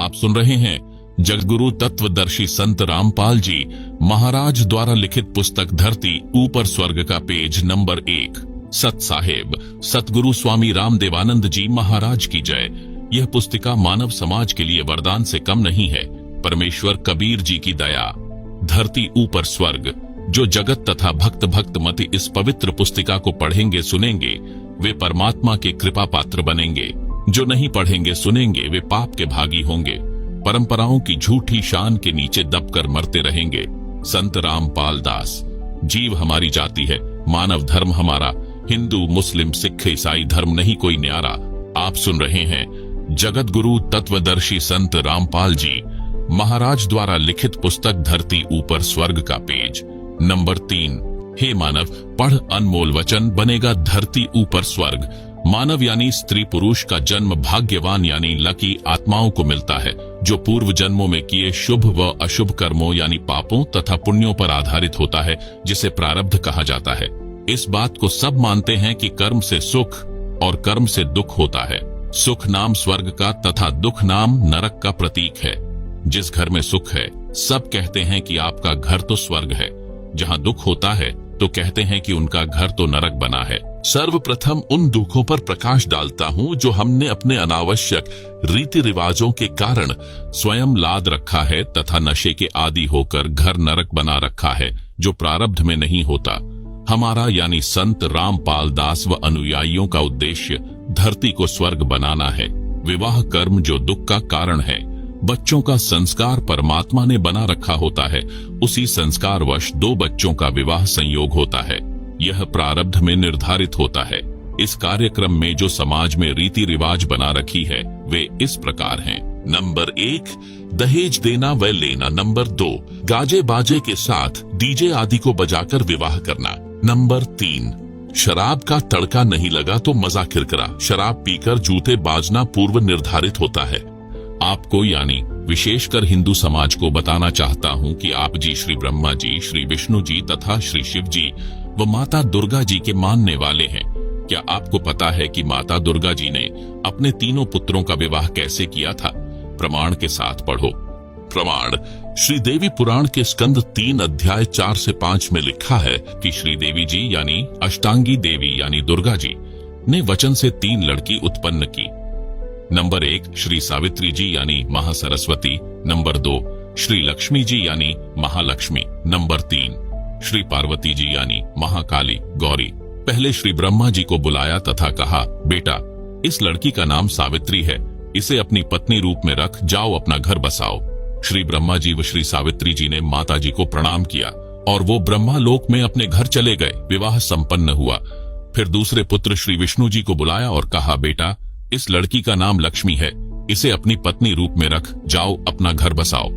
आप सुन रहे हैं जगतगुरु तत्वदर्शी संत रामपाल जी महाराज द्वारा लिखित पुस्तक धरती ऊपर स्वर्ग का पेज नंबर 1। सत साहेब सतगुरु स्वामी रामदेवानंद जी महाराज की जय। यह पुस्तिका मानव समाज के लिए वरदान से कम नहीं है। परमेश्वर कबीर जी की दया। धरती ऊपर स्वर्ग। जो जगत तथा भक्त भक्त मति इस पवित्र पुस्तिका को पढ़ेंगे सुनेंगे वे परमात्मा के कृपा पात्र बनेंगे। जो नहीं पढ़ेंगे सुनेंगे वे पाप के भागी होंगे। परंपराओं की झूठी शान के नीचे दबकर मरते रहेंगे। संत रामपाल दास। जीव हमारी जाति है, मानव धर्म हमारा। हिंदू मुस्लिम सिख ईसाई धर्म नहीं कोई न्यारा। आप सुन रहे हैं जगत गुरु तत्वदर्शी संत रामपाल जी महाराज द्वारा लिखित पुस्तक धरती ऊपर स्वर्ग का पेज नंबर 3। हे मानव, पढ़ अनमोल वचन, बनेगा धरती ऊपर स्वर्ग। मानव यानी स्त्री पुरुष का जन्म भाग्यवान यानी लकी आत्माओं को मिलता है, जो पूर्व जन्मों में किए शुभ व अशुभ कर्मों यानी पापों तथा पुण्यों पर आधारित होता है, जिसे प्रारब्ध कहा जाता है। इस बात को सब मानते हैं कि कर्म से सुख और कर्म से दुख होता है। सुख नाम स्वर्ग का तथा दुख नाम नरक का प्रतीक है। जिस घर में सुख है सब कहते हैं कि आपका घर तो स्वर्ग है, जहां दुख होता है तो कहते हैं कि उनका घर तो नरक बना है। सर्वप्रथम उन दुखों पर प्रकाश डालता हूं जो हमने अपने अनावश्यक रीति रिवाजों के कारण स्वयं लाद रखा है तथा नशे के आदी होकर घर नरक बना रखा है, जो प्रारब्ध में नहीं होता। हमारा यानी संत रामपाल दास व अनुयायियों का उद्देश्य धरती को स्वर्ग बनाना है। विवाह कर्म जो दुख का कारण है। बच्चों का संस्कार परमात्मा ने बना रखा होता है, उसी संस्कारवश 2 बच्चों का विवाह संयोग होता है। यह प्रारब्ध में निर्धारित होता है। इस कार्यक्रम में जो समाज में रीति रिवाज बना रखी है वे इस प्रकार हैं। नंबर 1 दहेज देना व लेना। नंबर 2 गाजे बाजे के साथ डीजे आदि को बजाकर विवाह करना। नंबर 3 शराब का तड़का नहीं लगा तो मजा किरकिरा। शराब पीकर जूते बाजना पूर्व निर्धारित होता है। आपको यानी विशेषकर हिंदू समाज को बताना चाहता हूं कि आप जी श्री ब्रह्मा जी, श्री विष्णु जी तथा श्री शिव जी व माता दुर्गा जी के मानने वाले हैं। क्या आपको पता है कि माता दुर्गा जी ने अपने 3 पुत्रों का विवाह कैसे किया था? प्रमाण के साथ पढ़ो। प्रमाण श्री देवी पुराण के स्कंद 3 अध्याय 4 से 5 में लिखा है कि श्री देवी जी यानी अष्टांगी देवी यानी दुर्गा जी ने वचन से 3 लड़की उत्पन्न की। नंबर 1 श्री सावित्री जी यानी महासरस्वती। नंबर 2 श्री लक्ष्मी जी यानी महालक्ष्मी। नंबर 3 श्री पार्वती जी यानी महाकाली गौरी। पहले श्री ब्रह्मा जी को बुलाया तथा कहा, बेटा इस लड़की का नाम सावित्री है, इसे अपनी पत्नी रूप में रख, जाओ अपना घर बसाओ। श्री ब्रह्मा जी व श्री सावित्री जी ने माता जी को प्रणाम किया और वो ब्रह्मा लोक में अपने घर चले गए। विवाह संपन्न हुआ। फिर दूसरे पुत्र श्री विष्णु जी को बुलाया और कहा, बेटा इस लड़की का नाम लक्ष्मी है, इसे अपनी पत्नी रूप में रख, जाओ अपना घर बसाओ।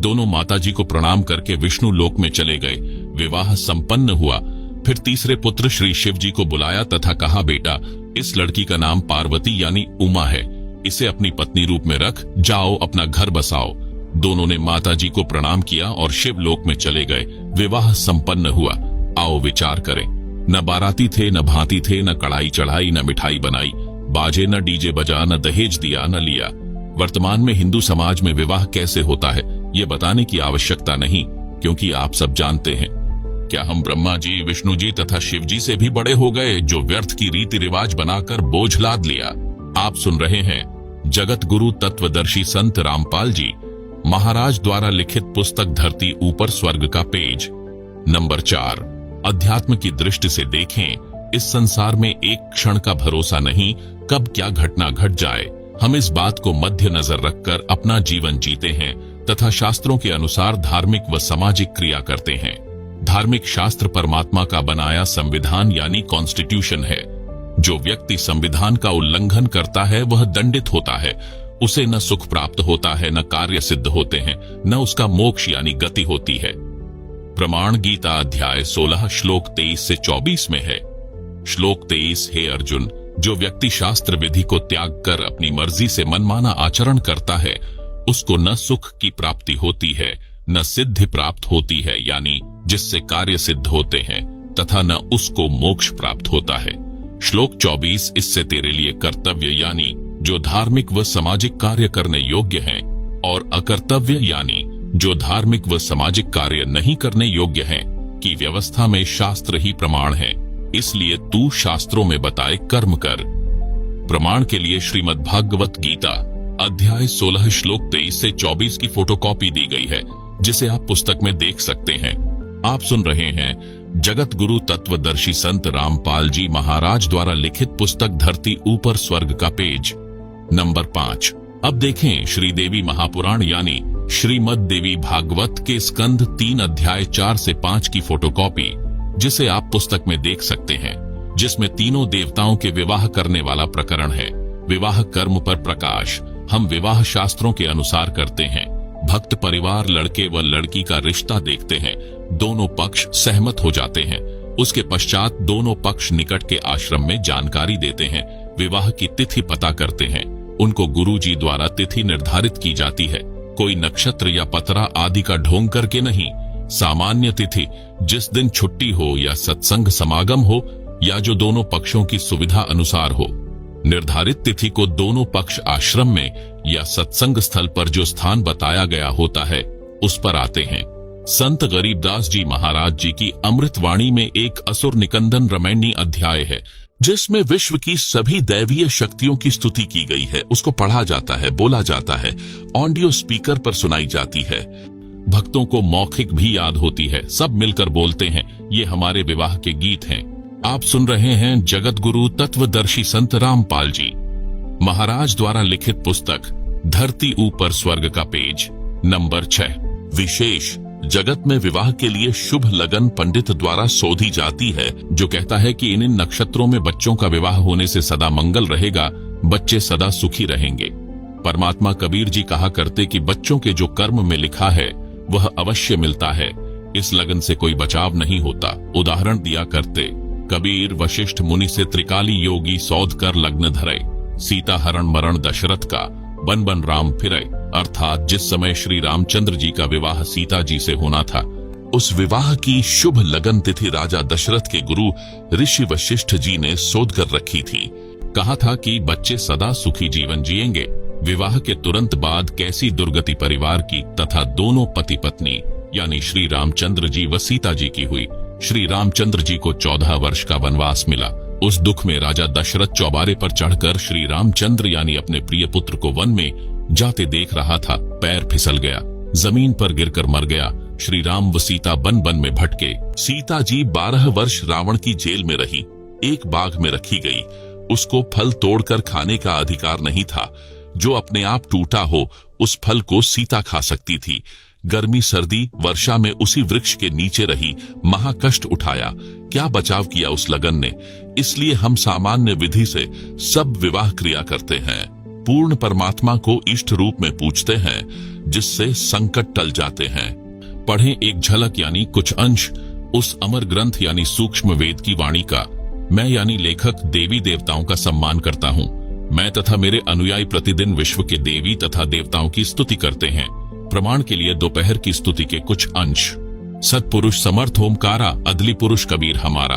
दोनों माताजी को प्रणाम करके विष्णु लोक में चले गए। विवाह संपन्न हुआ। फिर तीसरे पुत्र श्री शिव जी को बुलाया तथा कहा, बेटा इस लड़की का नाम पार्वती यानी उमा है, इसे अपनी पत्नी रूप में रख, जाओ अपना घर बसाओ। दोनों ने माताजी को प्रणाम किया और शिव लोक में चले गए। विवाह संपन्न हुआ। आओ विचार करें। न बाराती थे, न भांति थे, न कढ़ाई चढ़ाई, न मिठाई बनाई, बाजे न डीजे बजा, न दहेज दिया न लिया। वर्तमान में हिंदू समाज में विवाह कैसे होता है ये बताने की आवश्यकता नहीं, क्योंकि आप सब जानते हैं। क्या हम ब्रह्मा जी, विष्णु जी तथा शिव जी से भी बड़े हो गए जो व्यर्थ की रीति रिवाज बनाकर बोझ लाद लिया? आप सुन रहे हैं जगत गुरु तत्वदर्शी संत रामपाल जी महाराज द्वारा लिखित पुस्तक धरती ऊपर स्वर्ग का पेज नंबर 4। अध्यात्म की दृष्टि से देखें, इस संसार में एक क्षण का भरोसा नहीं, कब क्या घटना घट जाए। हम इस बात को मध्य नजर रखकर अपना जीवन जीते हैं तथा शास्त्रों के अनुसार धार्मिक व सामाजिक क्रिया करते हैं। धार्मिक शास्त्र परमात्मा का बनाया संविधान यानी कॉन्स्टिट्यूशन है। जो व्यक्ति संविधान का उल्लंघन करता है वह दंडित होता है। उसे न सुख प्राप्त होता है, न कार्य सिद्ध होते हैं, न उसका मोक्ष यानी गति होती है। प्रमाण गीता अध्याय 16 श्लोक 23 से 24 में है। श्लोक 23, हे अर्जुन, जो व्यक्ति शास्त्र विधि को त्याग कर अपनी मर्जी से मनमाना आचरण करता है उसको न सुख की प्राप्ति होती है न सिद्धि प्राप्त होती है यानी जिससे कार्य सिद्ध होते हैं, तथा न उसको मोक्ष प्राप्त होता है। श्लोक 24, इससे तेरे लिए कर्तव्य यानी जो धार्मिक व सामाजिक कार्य करने योग्य हैं और अकर्तव्य यानी जो धार्मिक व सामाजिक कार्य नहीं करने योग्य हैं, की व्यवस्था में शास्त्र ही प्रमाण है। इसलिए तू शास्त्रों में बताए कर्म कर। प्रमाण के लिए श्रीमद् भागवत गीता अध्याय 16 श्लोक 23 से 24 की फोटोकॉपी दी गई है, जिसे आप पुस्तक में देख सकते हैं। आप सुन रहे हैं जगत गुरु तत्वदर्शी संत रामपाल जी महाराज द्वारा लिखित पुस्तक धरती ऊपर स्वर्ग का पेज नंबर 5। अब देखें श्रीदेवी महापुराण यानी श्रीमद् देवी भागवत के स्कंध 3 अध्याय 4 से 5 की फोटोकॉपी, जिसे आप पुस्तक में देख सकते हैं, जिसमें तीनों देवताओं के विवाह करने वाला प्रकरण है। विवाह कर्म पर प्रकाश हम विवाह शास्त्रों के अनुसार करते हैं। भक्त परिवार लड़के व लड़की का रिश्ता देखते हैं, दोनों पक्ष सहमत हो जाते हैं। उसके पश्चात दोनों पक्ष निकट के आश्रम में जानकारी देते हैं, विवाह की तिथि पता करते हैं। उनको गुरुजी द्वारा तिथि निर्धारित की जाती है, कोई नक्षत्र या पतरा आदि का ढोंग करके नहीं। सामान्य तिथि जिस दिन छुट्टी हो या सत्संग समागम हो या जो दोनों पक्षों की सुविधा अनुसार हो। निर्धारित तिथि को दोनों पक्ष आश्रम में या सत्संग स्थल पर जो स्थान बताया गया होता है उस पर आते हैं। संत गरीबदास जी महाराज जी की अमृतवाणी में एक असुर निकंदन रमैनी अध्याय है, जिसमें विश्व की सभी दैवीय शक्तियों की स्तुति की गई है। उसको पढ़ा जाता है, बोला जाता है, ऑडियो स्पीकर पर सुनाई जाती है। भक्तों को मौखिक भी याद होती है, सब मिलकर बोलते हैं। ये हमारे विवाह के गीत हैं। आप सुन रहे हैं जगत गुरु तत्वदर्शी संत रामपाल जी महाराज द्वारा लिखित पुस्तक धरती ऊपर स्वर्ग का पेज नंबर 6। विशेष जगत में विवाह के लिए शुभ लगन पंडित द्वारा शोधी जाती है, जो कहता है कि इन नक्षत्रों में बच्चों का विवाह होने से सदा मंगल रहेगा, बच्चे सदा सुखी रहेंगे। परमात्मा कबीर जी कहा करते कि बच्चों के जो कर्म में लिखा है वह अवश्य मिलता है, इस लगन से कोई बचाव नहीं होता। उदाहरण दिया करते, कबीर वशिष्ठ मुनि से त्रिकाली योगी सौध कर लग्न धरे, सीता हरण मरण दशरथ का, बन बन राम फिरे। अर्थात जिस समय श्री रामचंद्र जी का विवाह सीता जी से होना था, उस विवाह की शुभ लगन तिथि राजा दशरथ के गुरु ऋषि वशिष्ठ जी ने शोध कर रखी थी। कहा था कि बच्चे सदा सुखी जीवन जिएंगे। विवाह के तुरंत बाद कैसी दुर्गति परिवार की तथा दोनों पति पत्नी यानी श्री रामचंद्र जी व सीता जी की हुई। श्री रामचंद्र जी को 14 वर्ष का वनवास मिला। उस दुख में राजा दशरथ चौबारे पर चढ़कर श्री रामचंद्र यानी अपने प्रिय पुत्र को वन में जाते देख रहा था। पैर फिसल गया, जमीन पर गिरकर मर गया। श्री राम व सीता बन बन में भटके। सीता जी 12 वर्ष रावण की जेल में रही, एक बाग में रखी गई। उसको फल तोड़कर खाने का अधिकार नहीं था। जो अपने आप टूटा हो उस फल को सीता खा सकती थी। गर्मी सर्दी वर्षा में उसी वृक्ष के नीचे रही, महाकष्ट उठाया। क्या बचाव किया उस लगन ने। इसलिए हम सामान्य विधि से सब विवाह क्रिया करते हैं, पूर्ण परमात्मा को इष्ट रूप में पूजते हैं, जिससे संकट टल जाते हैं। पढ़ें एक झलक यानी कुछ अंश उस अमर ग्रंथ यानी सूक्ष्म वेद की वाणी का। मैं यानी लेखक देवी देवताओं का सम्मान करता हूँ। मैं तथा मेरे अनुयायी प्रतिदिन विश्व के देवी तथा देवताओं की स्तुति करते हैं। प्रमाण के लिए दोपहर की स्तुति के कुछ अंश। सत्पुरुष समर्थ ओमकारा, अदली पुरुष कबीर हमारा,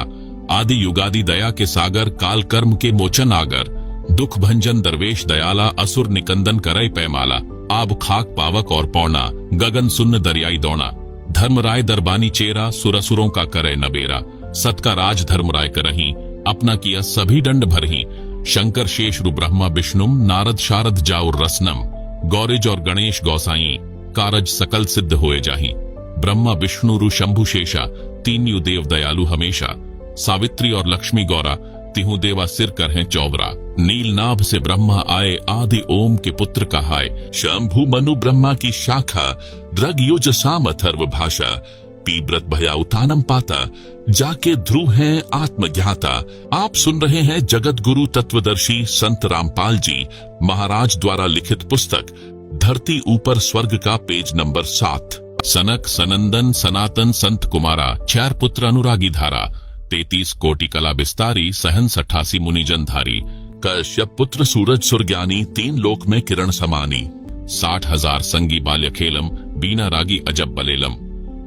आदि युगादि दया के सागर, काल कर्म के मोचन आगर, दुख भंजन दरवेश दयाला, असुर निकंदन करय पैमाला, आब खाक पावक और पौना, गगन सुन्न दरियाई दौना, धर्मराय दरबानी चेरा, सुरसुरों का करे नबेरा, सत का राज धर्मराय करही, अपना किया सभी दंड भरही, शंकर शेष रु ब्रह्मा विष्णुम, नारद शारद जाउर रसनम, गौरिज और गणेश गौसाई, कारज सकल सिद्ध होए जाही, ब्रह्मा विष्णु रु शंभु शेषा, तीन यु देव दयालु हमेशा, सावित्री और लक्ष्मी गौरा, तिहु देवा सिर कर हैं चौबरा, नील नाभ से ब्रह्मा आए, आदि ओम के पुत्र कहाय, शंभु मनु ब्रह्मा की शाखा, द्रग युज साम अथर्व भाषा, पीब्रत भया उतानम पाता, जाके ध्रुव हैं आत्मज्ञाता। आप सुन रहे हैं जगत गुरु तत्वदर्शी संत रामपाल जी महाराज द्वारा लिखित पुस्तक धरती ऊपर स्वर्ग का पेज नंबर 7। सनक सनंदन सनातन संत कुमारा, 4 पुत्र अनुरागी धारा, 33 कोटि कला विस्तारी, सहंस 88 मुनिजन धारी, कश्यप पुत्र सूरज सुरज्ञानी, 3 लोक में किरण समानी, 60,000 संगी बाल्य खेलम, बीना रागी अजब बलेलम,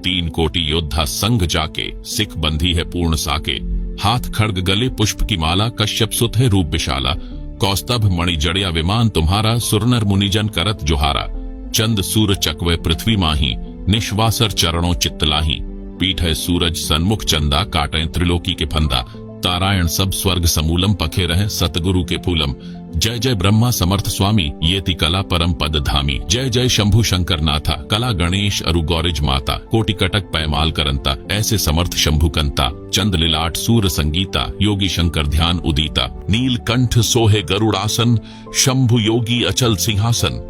3 कोटि योद्धा संग जाके, सिख बंधी है पूर्ण साके, हाथ खड़ग गले पुष्प की माला, कश्यप सुत है रूप विशाला, कौस्तभ मणि जड़िया विमान तुम्हारा, सुरनर मुनिजन करत जोहारा, चंद सूर चकवे पृथ्वी माही, निश्वासर चरणों चित्तलाही। पीठ है सूरज सन्मुख चंदा, काटें त्रिलोकी के फंदा। तारायण सब स्वर्ग समूलम, पखे रहे सतगुरु के फूलम। जय जय ब्रह्मा समर्थ स्वामी, ये ति कला परम पद धामी। जय जय शंभु शंकर नाथा, कला गणेश अरु गौरिज माता। कोटि कटक पैमाल करंता, ऐसे समर्थ शंभु कंता। चंद लिलाट सूर संगीता, योगी शंकर ध्यान उदीता। नीलकंठ सोहे गरुड़ासन, शंभु योगी अचल सिंहासन।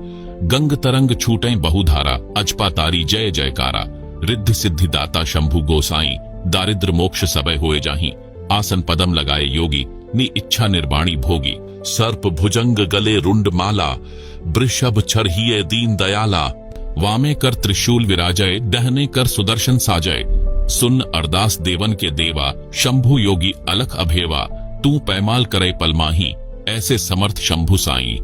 गंग तरंग छूटे बहुधारा, अजपा तारी जय जयकारा। रिद्धि सिद्धि दाता शंभु गोसाई, दारिद्र मोक्ष सबय होए जाही। आसन पदम लगाए योगी, नि इच्छा निर्वाणी भोगी। सर्प भुजंग गले रुंड माला, वृषभ छरहिए दीन दयाला। वामे कर त्रिशूल विराजय, दहने कर सुदर्शन साजय। सुन अरदास देवन के देवा, शंभु योगी अलख अभेवा। तू पैमाल करे पलमाही, ऐसे समर्थ शंभु साई।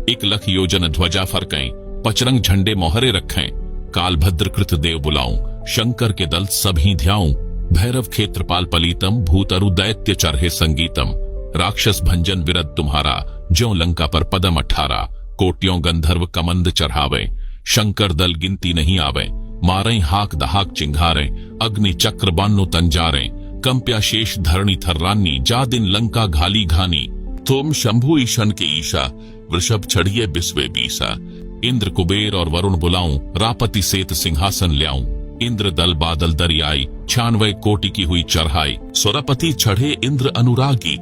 1 लख योजन ध्वजा फरकें, पचरंग झंडे मोहरे रखें। काल भद्र कृत देव बुलाऊं, शंकर के दल सभी ध्याऊं। भैरव क्षेत्रपाल पलीतम, भूतरु दैत्य चरहे संगीतम। राक्षस भंजन विरद तुम्हारा, ज्यों लंका पर पदम 18। कोटियों गंधर्व कमंद चढ़ावे, शंकर दल गिनती नहीं आवे। मारें हाक दहाक चिंघारें, अग्नि चक्र बान्नो तंजारें। कंप्या शेष धरणी थर्रानी, जा दिन लंका घाली घानी। तुम शंभु ईशन के ईशा, वृषभ चढ़िए बिस्वे बीसा। इंद्र कुबेर और वरुण बुलाऊं, रापति सेत सिंहासन ल्याऊं। इंद्र दल बादल दरियाई, 96 कोटि की हुई चढ़ाई। सुरपति चढ़े इंद्र अनुरागी,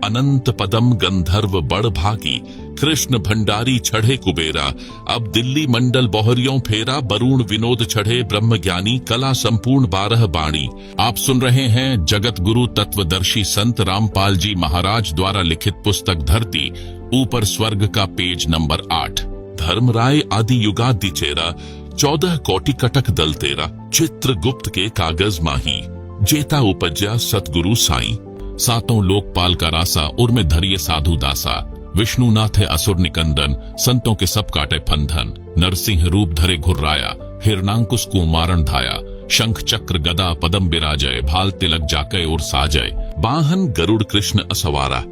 अनंत पदम गंधर्व बड़ भागी। कृष्ण भंडारी चढ़े कुबेरा, अब दिल्ली मंडल बोहरियों फेरा। वरुण विनोद चढ़े ब्रह्म ज्ञानी, कला संपूर्ण 12 बाणी। आप सुन रहे हैं जगत गुरु तत्वदर्शी संत रामपाल जी महाराज द्वारा लिखित पुस्तक धरती ऊपर स्वर्ग का पेज नंबर 8। धर्मराय आदि युगादि चेरा, 14 कोटि कटक दल तेरा। चित्रगुप्त के कागज माही, जेता उपज्या सतगुरु साई। सातों लोकपाल का रासा, उर्मे धरिये साधु दासा। विष्णुनाथ है असुर निकंदन, संतों के सब काटे फंधन। नरसिंह रूप धरे घुर्राया, हिरणांकुश को मारण धाया। शंख चक्र गदा पदम बिराजय, भाल तिलक जाके और साजय। वाहन गरुड़ कृष्ण असवारा,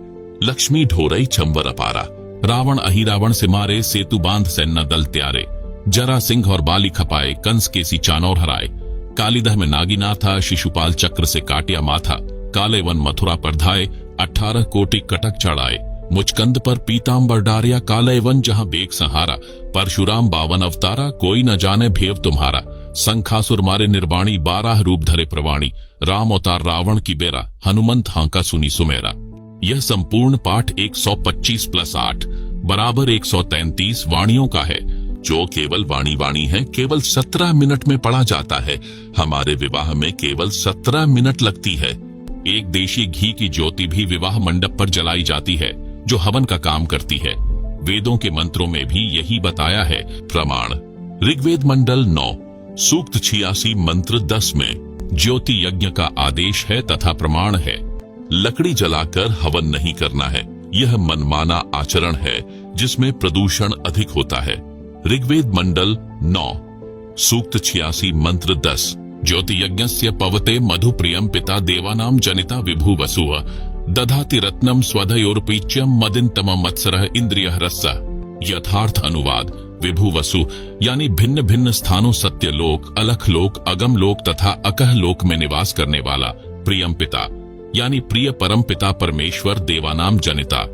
लक्ष्मी ढोरई चंवर अपारा। रावण अहिरावण से मारे, सेतु बांध सेना दल त्यारे। जरा सिंह और बाली खपाए, कंस केसी चानौर हराए। कालीदह में नागिना था, शिशुपाल चक्र से काटिया माथा। काले वन मथुरा पर धाए, 18 कोटि कटक चढ़ाए। मुचकंद पर पीतांबर डारिया, काले वन जहां बेग सहारा। परशुराम 52 अवतारा, कोई न जाने भेव तुम्हारा। संखासुर मारे निर्वाणी, 12 रूप धरे प्रवाणी। राम अवतार रावण की बेरा, हनुमंत हांका सुनी सुमेरा। यह संपूर्ण पाठ 125 + 8 बराबर 133 वाणियों का है, जो केवल वाणी है। केवल 17 मिनट में पढ़ा जाता है। हमारे विवाह में केवल 17 मिनट लगती है। एक देशी घी की ज्योति भी विवाह मंडप पर जलाई जाती है, जो हवन का काम करती है। वेदों के मंत्रों में भी यही बताया है। प्रमाण ऋग्वेद मंडल 9 सूक्त 86 मंत्र 10 में ज्योति यज्ञ का आदेश है तथा प्रमाण है। लकड़ी जलाकर हवन नहीं करना है। यह मनमाना आचरण है जिसमें प्रदूषण अधिक होता है। ऋग्वेद मंडल 9 सूक्त 86 मंत्र 10। ज्योति यज्ञस्य पवते मधुप्रियम पिता देवानाम जनिता विभु वसुः दधाति रत्नम स्वधयोर्पीच्यम मदिन्तम मत्सरः इंद्रियः रस्सः। यथार्थ अनुवाद विभु वसु यानी भिन्न भिन्न स्थानों सत्यलोक, अलख लोक, अगम लोक तथा अकह लोक में निवास करने वाला। प्रियम पिता यानी प्रिय परम पिता परमेश्वर। देवानाम जनिता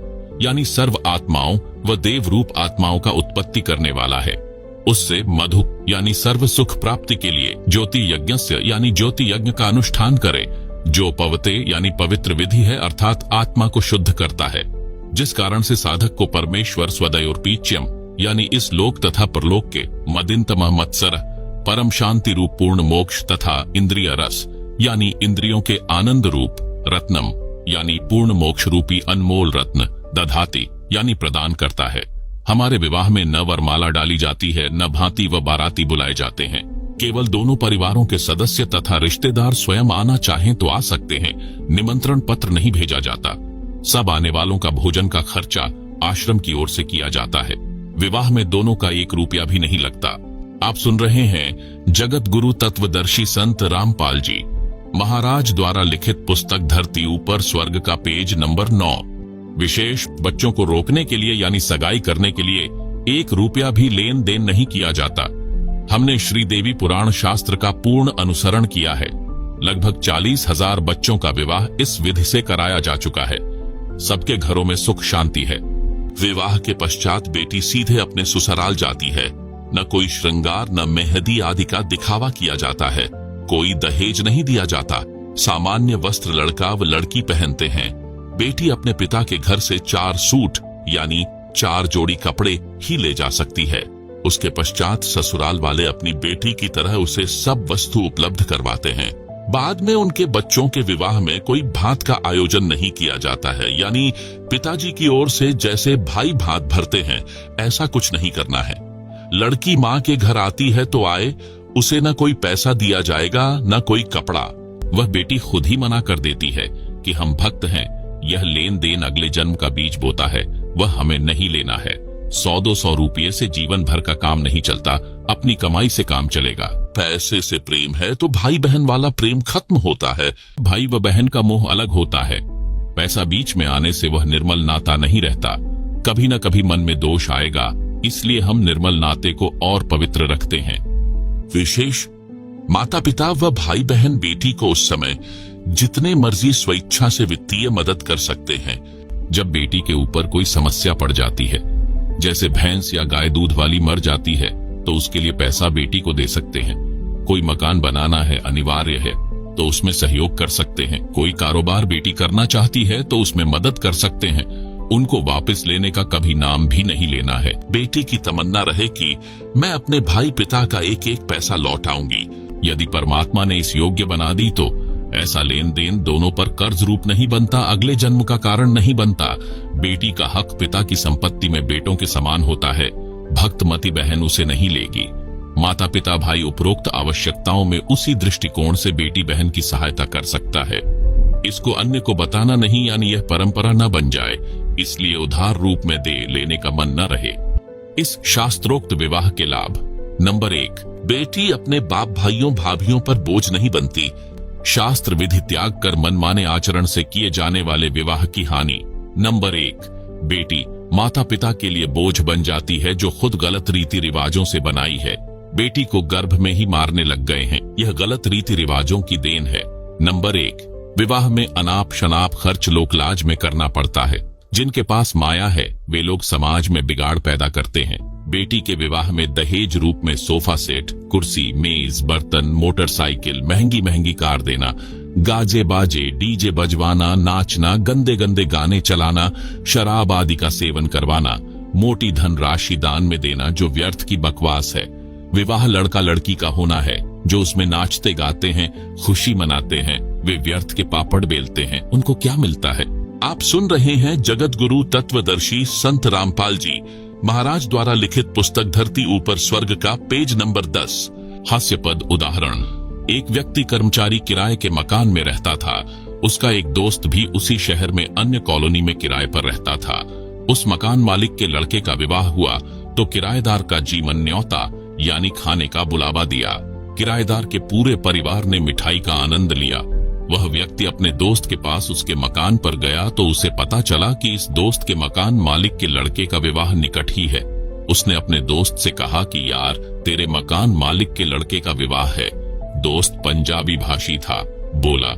यानी सर्व आत्माओं व देव रूप आत्माओं का उत्पत्ति करने वाला है। उससे मधु यानी सर्व सुख प्राप्ति के लिए ज्योति यज्ञस्य यानी ज्योति यज्ञ का अनुष्ठान करे, जो पवते यानी पवित्र विधि है, अर्थात आत्मा को शुद्ध करता है, जिस कारण से साधक को परमेश्वर स्वदयोर्पीच्यम यानी इस लोक तथा परलोक के मदिन्तम मत्सर परम शांति रूप पूर्ण मोक्ष तथा इंद्रिय रस यानी इंद्रियों के आनंद रूप रत्नम यानी पूर्ण मोक्ष रूपी अनमोल रत्न दधाति यानी प्रदान करता है। हमारे विवाह में न वरमाला डाली जाती है, न भांति व बाराती बुलाए जाते हैं। केवल दोनों परिवारों के सदस्य तथा रिश्तेदार स्वयं आना चाहें तो आ सकते हैं। निमंत्रण पत्र नहीं भेजा जाता। सब आने वालों का भोजन का खर्चा आश्रम की ओर से किया जाता है। विवाह में दोनों का 1 रुपया भी नहीं लगता। आप सुन रहे हैं जगत गुरु तत्वदर्शी संत रामपाल जी महाराज द्वारा लिखित पुस्तक धरती ऊपर स्वर्ग का पेज नंबर 9। विशेष बच्चों को रोकने के लिए यानी सगाई करने के लिए 1 रुपया भी लेन देन नहीं किया जाता। हमने श्रीदेवी पुराण शास्त्र का पूर्ण अनुसरण किया है। लगभग 40,000 बच्चों का विवाह इस विधि से कराया जा चुका है। सबके घरों में सुख शांति है। विवाह के पश्चात बेटी सीधे अपने ससुराल जाती है। न कोई श्रृंगार न मेहंदी आदि का दिखावा किया जाता है। कोई दहेज नहीं दिया जाता। सामान्य वस्त्र लड़का व लड़की पहनते हैं। बेटी अपने पिता के घर से 4 सूट यानी 4 जोड़ी कपड़े ही ले जा सकती है। उसके पश्चात ससुराल वाले अपनी बेटी की तरह उसे सब वस्तु उपलब्ध करवाते हैं। बाद में उनके बच्चों के विवाह में कोई भात का आयोजन नहीं किया जाता है, यानी पिताजी की ओर से जैसे भाई भात भरते हैं ऐसा कुछ नहीं करना है। लड़की माँ के घर आती है तो आए, उसे न कोई पैसा दिया जाएगा न कोई कपड़ा। वह बेटी खुद ही मना कर देती है कि हम भक्त हैं, यह लेन देन अगले जन्म का बीज बोता है, वह हमें नहीं लेना है। 100-200 रुपये से जीवन भर का काम नहीं चलता, अपनी कमाई से काम चलेगा। पैसे से प्रेम है तो भाई बहन वाला प्रेम खत्म होता है। भाई व बहन का मोह अलग होता है। पैसा बीच में आने से वह निर्मल नाता नहीं रहता। कभी न कभी मन में दोष आएगा, इसलिए हम निर्मल नाते को और पवित्र रखते हैं। विशेष माता पिता व भाई बहन बेटी को उस समय जितने मर्जी स्वेच्छा से वित्तीय मदद कर सकते हैं। जब बेटी के ऊपर कोई समस्या पड़ जाती है, जैसे भैंस या गाय दूध वाली मर जाती है, तो उसके लिए पैसा बेटी को दे सकते हैं। कोई मकान बनाना है, अनिवार्य है, तो उसमें सहयोग कर सकते हैं। कोई कारोबार बेटी करना चाहती है तो उसमें मदद कर सकते हैं। उनको वापस लेने का कभी नाम भी नहीं लेना है। बेटी की तमन्ना रहे कि मैं अपने भाई पिता का एक एक पैसा लौटाऊंगी। यदि परमात्मा ने इस योग्य बना दी तो ऐसा लेन देन दोनों पर कर्ज रूप नहीं बनता, अगले जन्म का कारण नहीं बनता। बेटी का हक पिता की संपत्ति में बेटों के समान होता है। भक्तमती बहन उसे नहीं लेगी। माता पिता भाई उपरोक्त आवश्यकताओं में उसी दृष्टिकोण से बेटी बहन की सहायता कर सकता है। इसको अन्य को बताना नहीं, यानी यह परंपरा न बन जाए, इसलिए उधार रूप में दे लेने का मन न रहे। इस शास्त्रोक्त विवाह के लाभ। नंबर 1, बेटी अपने बाप भाइयों भाभियों पर बोझ नहीं बनती। शास्त्र विधि त्याग कर मनमाने आचरण से किए जाने वाले विवाह की हानि। नंबर 1, बेटी माता पिता के लिए बोझ बन जाती है जो खुद गलत रीति रिवाजों से बनाई है। बेटी को गर्भ में ही मारने लग गए हैं। यह गलत रीति रिवाजों की देन है। नंबर 1, विवाह में अनाप शनाप खर्च लोकलाज में करना पड़ता है। जिनके पास माया है वे लोग समाज में बिगाड़ पैदा करते हैं। बेटी के विवाह में दहेज रूप में सोफा सेट, कुर्सी, मेज, बर्तन, मोटरसाइकिल, महंगी महंगी कार देना, गाजे बाजे, डीजे बजवाना, नाचना, गंदे गंदे गाने चलाना, शराब आदि का सेवन करवाना, मोटी धन राशि दान में देना जो व्यर्थ की बकवास है। विवाह लड़का लड़की का होना है। जो उसमें नाचते गाते हैं, खुशी मनाते हैं, वे व्यर्थ के पापड़ बेलते हैं। उनको क्या मिलता है? आप सुन रहे हैं जगत गुरु तत्वदर्शी संत रामपाल जी महाराज द्वारा लिखित पुस्तक धरती ऊपर स्वर्ग का पेज नंबर 10। हास्यपद उदाहरण। एक व्यक्ति कर्मचारी किराए के मकान में रहता था। उसका एक दोस्त भी उसी शहर में अन्य कॉलोनी में किराए पर रहता था। उस मकान मालिक के लड़के का विवाह हुआ तो किराएदार का जीवन न्योता यानी खाने का बुलावा दिया। किराएदार के पूरे परिवार ने मिठाई का आनंद लिया। वह व्यक्ति अपने दोस्त के पास उसके मकान पर गया तो उसे पता चला कि इस दोस्त के मकान मालिक के लड़के का विवाह निकट ही है। उसने अपने दोस्त से कहा कि यार, तेरे मकान मालिक के लड़के का विवाह है। दोस्त पंजाबी भाषी था, बोला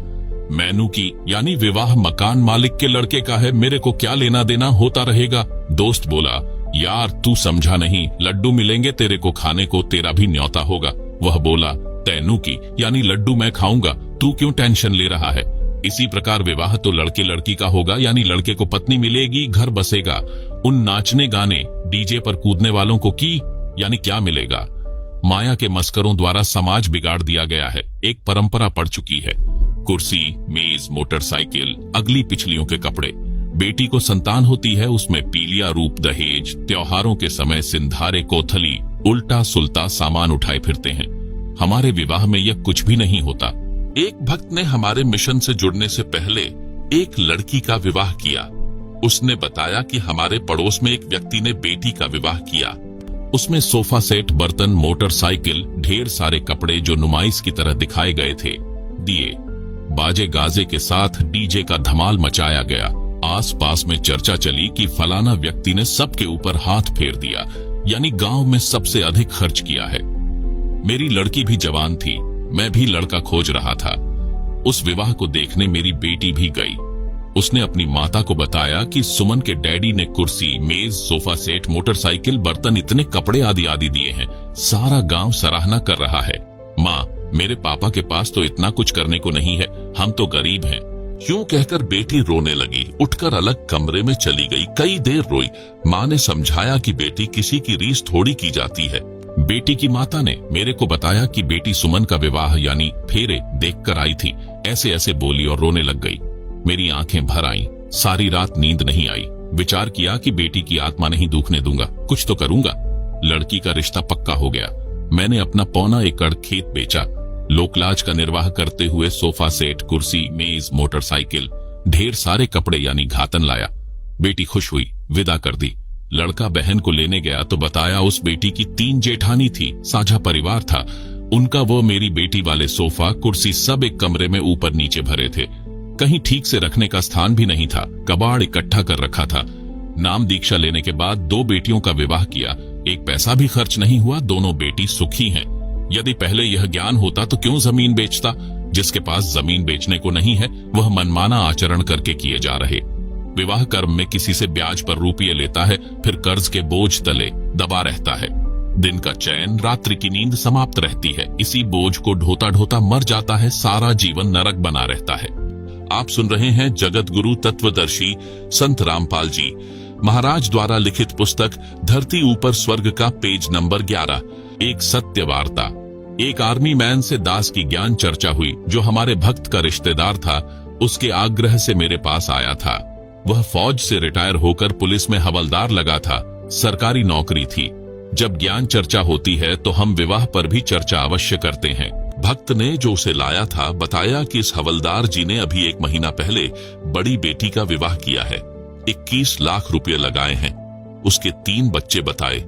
मैनू की यानी विवाह मकान मालिक के लड़के का है, मेरे को क्या लेना देना, होता रहेगा। दोस्त बोला यार तू समझा नहीं, लड्डू मिलेंगे तेरे को खाने को, तेरा भी न्योता होगा। वह बोला तैनू की यानी लड्डू मैं खाऊंगा, तू क्यों टेंशन ले रहा है। इसी प्रकार विवाह तो लड़के लड़की का होगा, यानी लड़के को पत्नी मिलेगी, घर बसेगा। उन नाचने गाने डीजे पर कूदने वालों को की यानी क्या मिलेगा। माया के मस्करों द्वारा समाज बिगाड़ दिया गया है। एक परंपरा पड़ चुकी है। कुर्सी, मेज, मोटरसाइकिल, अगली पिछलियों के कपड़े। बेटी को संतान होती है, उसमें पीलिया रूप दहेज, त्योहारों के समय सिंधारे कोथली, उल्टा सुल्टा सामान उठाए फिरते हैं। हमारे विवाह में यह कुछ भी नहीं होता। एक भक्त ने हमारे मिशन से जुड़ने से पहले एक लड़की का विवाह किया। उसने बताया कि हमारे पड़ोस में एक व्यक्ति ने बेटी का विवाह किया। उसमें सोफा सेट, बर्तन, मोटरसाइकिल, ढेर सारे कपड़े जो नुमाइश की तरह दिखाए गए थे, दिए, बाजे गाजे के साथ डीजे का धमाल मचाया गया। आस पास में चर्चा चली कि फलाना व्यक्ति ने सबके ऊपर हाथ फेर दिया। यानी गांव में सबसे अधिक खर्च किया है। मेरी लड़की भी जवान थी, मैं भी लड़का खोज रहा था। उस विवाह को देखने मेरी बेटी भी गई। उसने अपनी माता को बताया कि सुमन के डैडी ने कुर्सी, मेज, सोफा सेट, मोटरसाइकिल, बर्तन, इतने कपड़े आदि आदि दिए हैं। सारा गांव सराहना कर रहा है। माँ, मेरे पापा के पास तो इतना कुछ करने को नहीं है, हम तो गरीब हैं। यूं कहकर बेटी रोने लगी, उठकर अलग कमरे में चली गई। कई देर रोई। माँ ने समझाया कि बेटी, किसी की रीस थोड़ी की जाती है। बेटी की माता ने मेरे को बताया कि बेटी सुमन का विवाह यानी फेरे देखकर आई थी। ऐसे ऐसे बोली और रोने लग गई। मेरी आंखें भर आईं। सारी रात नींद नहीं आई। विचार किया कि बेटी की आत्मा नहीं दुखने दूंगा, कुछ तो करूंगा। लड़की का रिश्ता पक्का हो गया। मैंने अपना 1.25 एकड़ खेत बेचा। लोकलाज का निर्वाह करते हुए सोफा सेट, कुर्सी, मेज, मोटरसाइकिल, ढेर सारे कपड़े यानी घातन लाया। बेटी खुश हुई, विदा कर दी। लड़का बहन को लेने गया तो बताया उस बेटी की 3 जेठानी थी, साझा परिवार था। उनका वो मेरी बेटी वाले सोफा, कुर्सी सब एक कमरे में ऊपर नीचे भरे थे। कहीं ठीक से रखने का स्थान भी नहीं था। कबाड़ इकट्ठा कर रखा था। नाम दीक्षा लेने के बाद 2 बेटियों का विवाह किया। एक पैसा भी खर्च नहीं हुआ। दोनों बेटी सुखी हैं। यदि पहले यह ज्ञान होता तो क्यों जमीन बेचता? जिसके पास जमीन बेचने को नहीं है वह मनमाना आचरण करके किए जा रहे। विवाह कर्म में किसी से ब्याज पर रुपये लेता है, फिर कर्ज के बोझ तले दबा रहता है। दिन का चैन, रात्रि की नींद समाप्त रहती है। इसी बोझ को ढोता ढोता मर जाता है। सारा जीवन नरक बना रहता है। आप सुन रहे हैं जगत गुरु तत्वदर्शी संत रामपाल जी महाराज द्वारा लिखित पुस्तक धरती ऊपर स्वर्ग का पेज नंबर 11। एक सत्य वार्ता। एक आर्मी मैन से दास की ज्ञान चर्चा हुई, जो हमारे भक्त का रिश्तेदार था। उसके आग्रह से मेरे पास आया था। वह फौज से रिटायर होकर पुलिस में हवलदार लगा था। सरकारी नौकरी थी। जब ज्ञान चर्चा होती है तो हम विवाह पर भी चर्चा अवश्य करते हैं। भक्त ने जो उसे लाया था बताया कि इस हवलदार जी ने अभी 1 महीना पहले बड़ी बेटी का विवाह किया है। 21 लाख रुपए लगाए हैं। उसके 3 बच्चे बताए।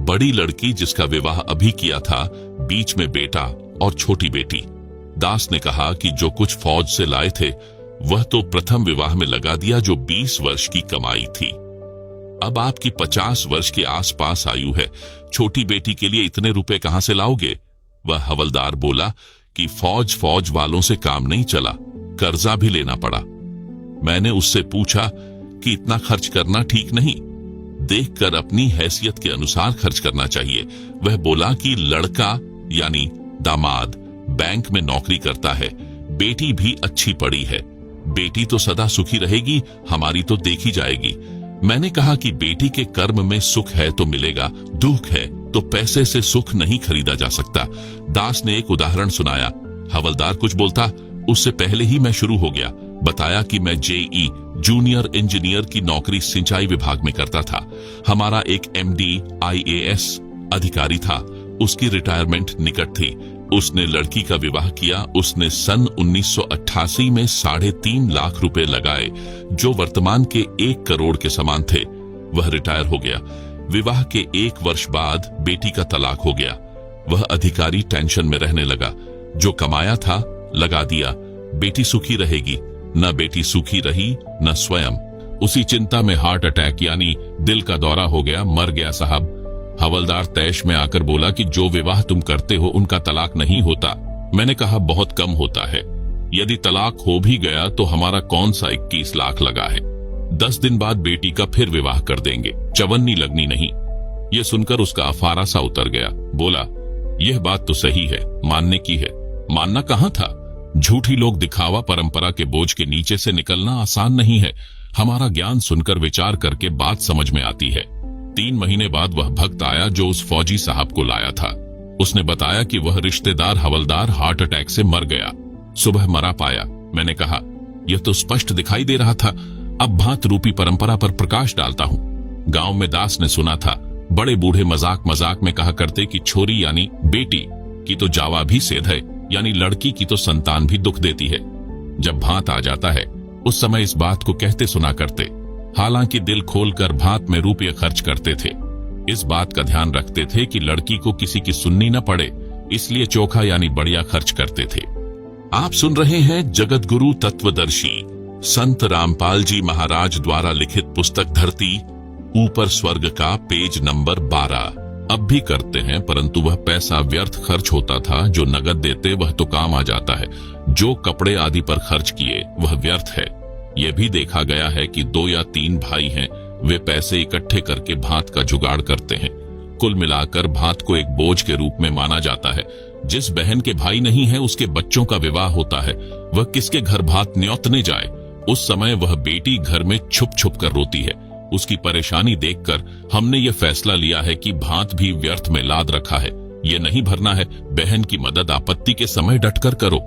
बड़ी लड़की जिसका विवाह अभी किया था, बीच में बेटा और छोटी बेटी। दास ने कहा कि जो कुछ फौज से लाए थे वह तो प्रथम विवाह में लगा दिया, जो 20 वर्ष की कमाई थी। अब आपकी 50 वर्ष के आसपास आयु है। छोटी बेटी के लिए इतने रुपए कहां से लाओगे? वह हवलदार बोला कि फौज वालों से काम नहीं चला, कर्जा भी लेना पड़ा। मैंने उससे पूछा कि इतना खर्च करना ठीक नहीं, देखकर अपनी हैसियत के अनुसार खर्च करना चाहिए। वह बोला कि लड़का यानी दामाद बैंक में नौकरी करता है, बेटी भी अच्छी पढ़ी है। बेटी तो सदा सुखी रहेगी, हमारी तो देखी जाएगी। मैंने कहा कि बेटी के कर्म में सुख है तो मिलेगा, दुख है तो पैसे से सुख नहीं खरीदा जा सकता। दास ने एक उदाहरण सुनाया। हवलदार कुछ बोलता, उससे पहले ही मैं शुरू हो गया। बताया कि मैं जेई जूनियर इंजीनियर की नौकरी सिंचाई विभाग में करता था। हमारा एक MD IAS अधिकारी था। उसकी रिटायरमेंट निकट थी। उसने लड़की का विवाह किया। उसने सन 1988 में 3.5 लाख रुपए लगाए, जो वर्तमान के 1 करोड़ के समान थे। वह रिटायर हो गया। विवाह के 1 वर्ष बाद बेटी का तलाक हो गया। वह अधिकारी टेंशन में रहने लगा। जो कमाया था लगा दिया। बेटी सुखी रहेगी। न बेटी सुखी रही न स्वयं। उसी चिंता में हार्ट अटैक यानी दिल का दौरा हो गया, मर गया साहब। हवलदार तैश में आकर बोला कि जो विवाह तुम करते हो उनका तलाक नहीं होता। मैंने कहा बहुत कम होता है। यदि तलाक हो भी गया तो हमारा कौन सा 21 लाख लगा है। 10 दिन बाद बेटी का फिर विवाह कर देंगे, चवन्नी लगनी नहीं। यह सुनकर उसका अफारा सा उतर गया। बोला, यह बात तो सही है, मानने की है। मानना कहाँ था। झूठी लोग दिखावा परंपरा के बोझ के नीचे से निकलना आसान नहीं है। हमारा ज्ञान सुनकर विचार करके बात समझ में आती है। 3 महीने बाद वह भक्त आया जो उस फौजी साहब को लाया था। उसने बताया कि वह रिश्तेदार हवलदार हार्ट अटैक से मर गया। सुबह मरा पाया। मैंने कहा, यह तो स्पष्ट दिखाई दे रहा था। अब भात रूपी परंपरा पर प्रकाश डालता हूँ। गांव में दास ने सुना था, बड़े बूढ़े मजाक में कहा करते कि छोरी यानी बेटी की तो जावा भी सेध है, यानी लड़की की तो संतान भी दुख देती है। जब भात आ जाता है उस समय इस बात को कहते सुना करते। हालांकि दिल खोलकर भात में रुपये खर्च करते थे। इस बात का ध्यान रखते थे कि लड़की को किसी की सुननी न पड़े, इसलिए चोखा यानी बढ़िया खर्च करते थे। आप सुन रहे हैं जगत गुरु तत्वदर्शी संत रामपाल जी महाराज द्वारा लिखित पुस्तक धरती ऊपर स्वर्ग का पेज नंबर 12। अब भी करते हैं, परंतु वह पैसा व्यर्थ खर्च होता था। जो नगद देते वह तो काम आ जाता है, जो कपड़े आदि पर खर्च किए वह व्यर्थ है। यह भी देखा गया है कि 2 या 3 भाई हैं, वे पैसे इकट्ठे करके भात का जुगाड़ करते हैं। कुल मिलाकर भात को एक बोझ के रूप में माना जाता है। जिस बहन के भाई नहीं है उसके बच्चों का विवाह होता है, वह किसके घर भात न्योतने जाए। उस समय वह बेटी घर में छुप छुप कर रोती है। उसकी परेशानी देखकर हमने ये फैसला लिया है कि भात भी व्यर्थ में लाद रखा है, ये नहीं भरना है। बहन की मदद आपत्ति के समय डटकर करो।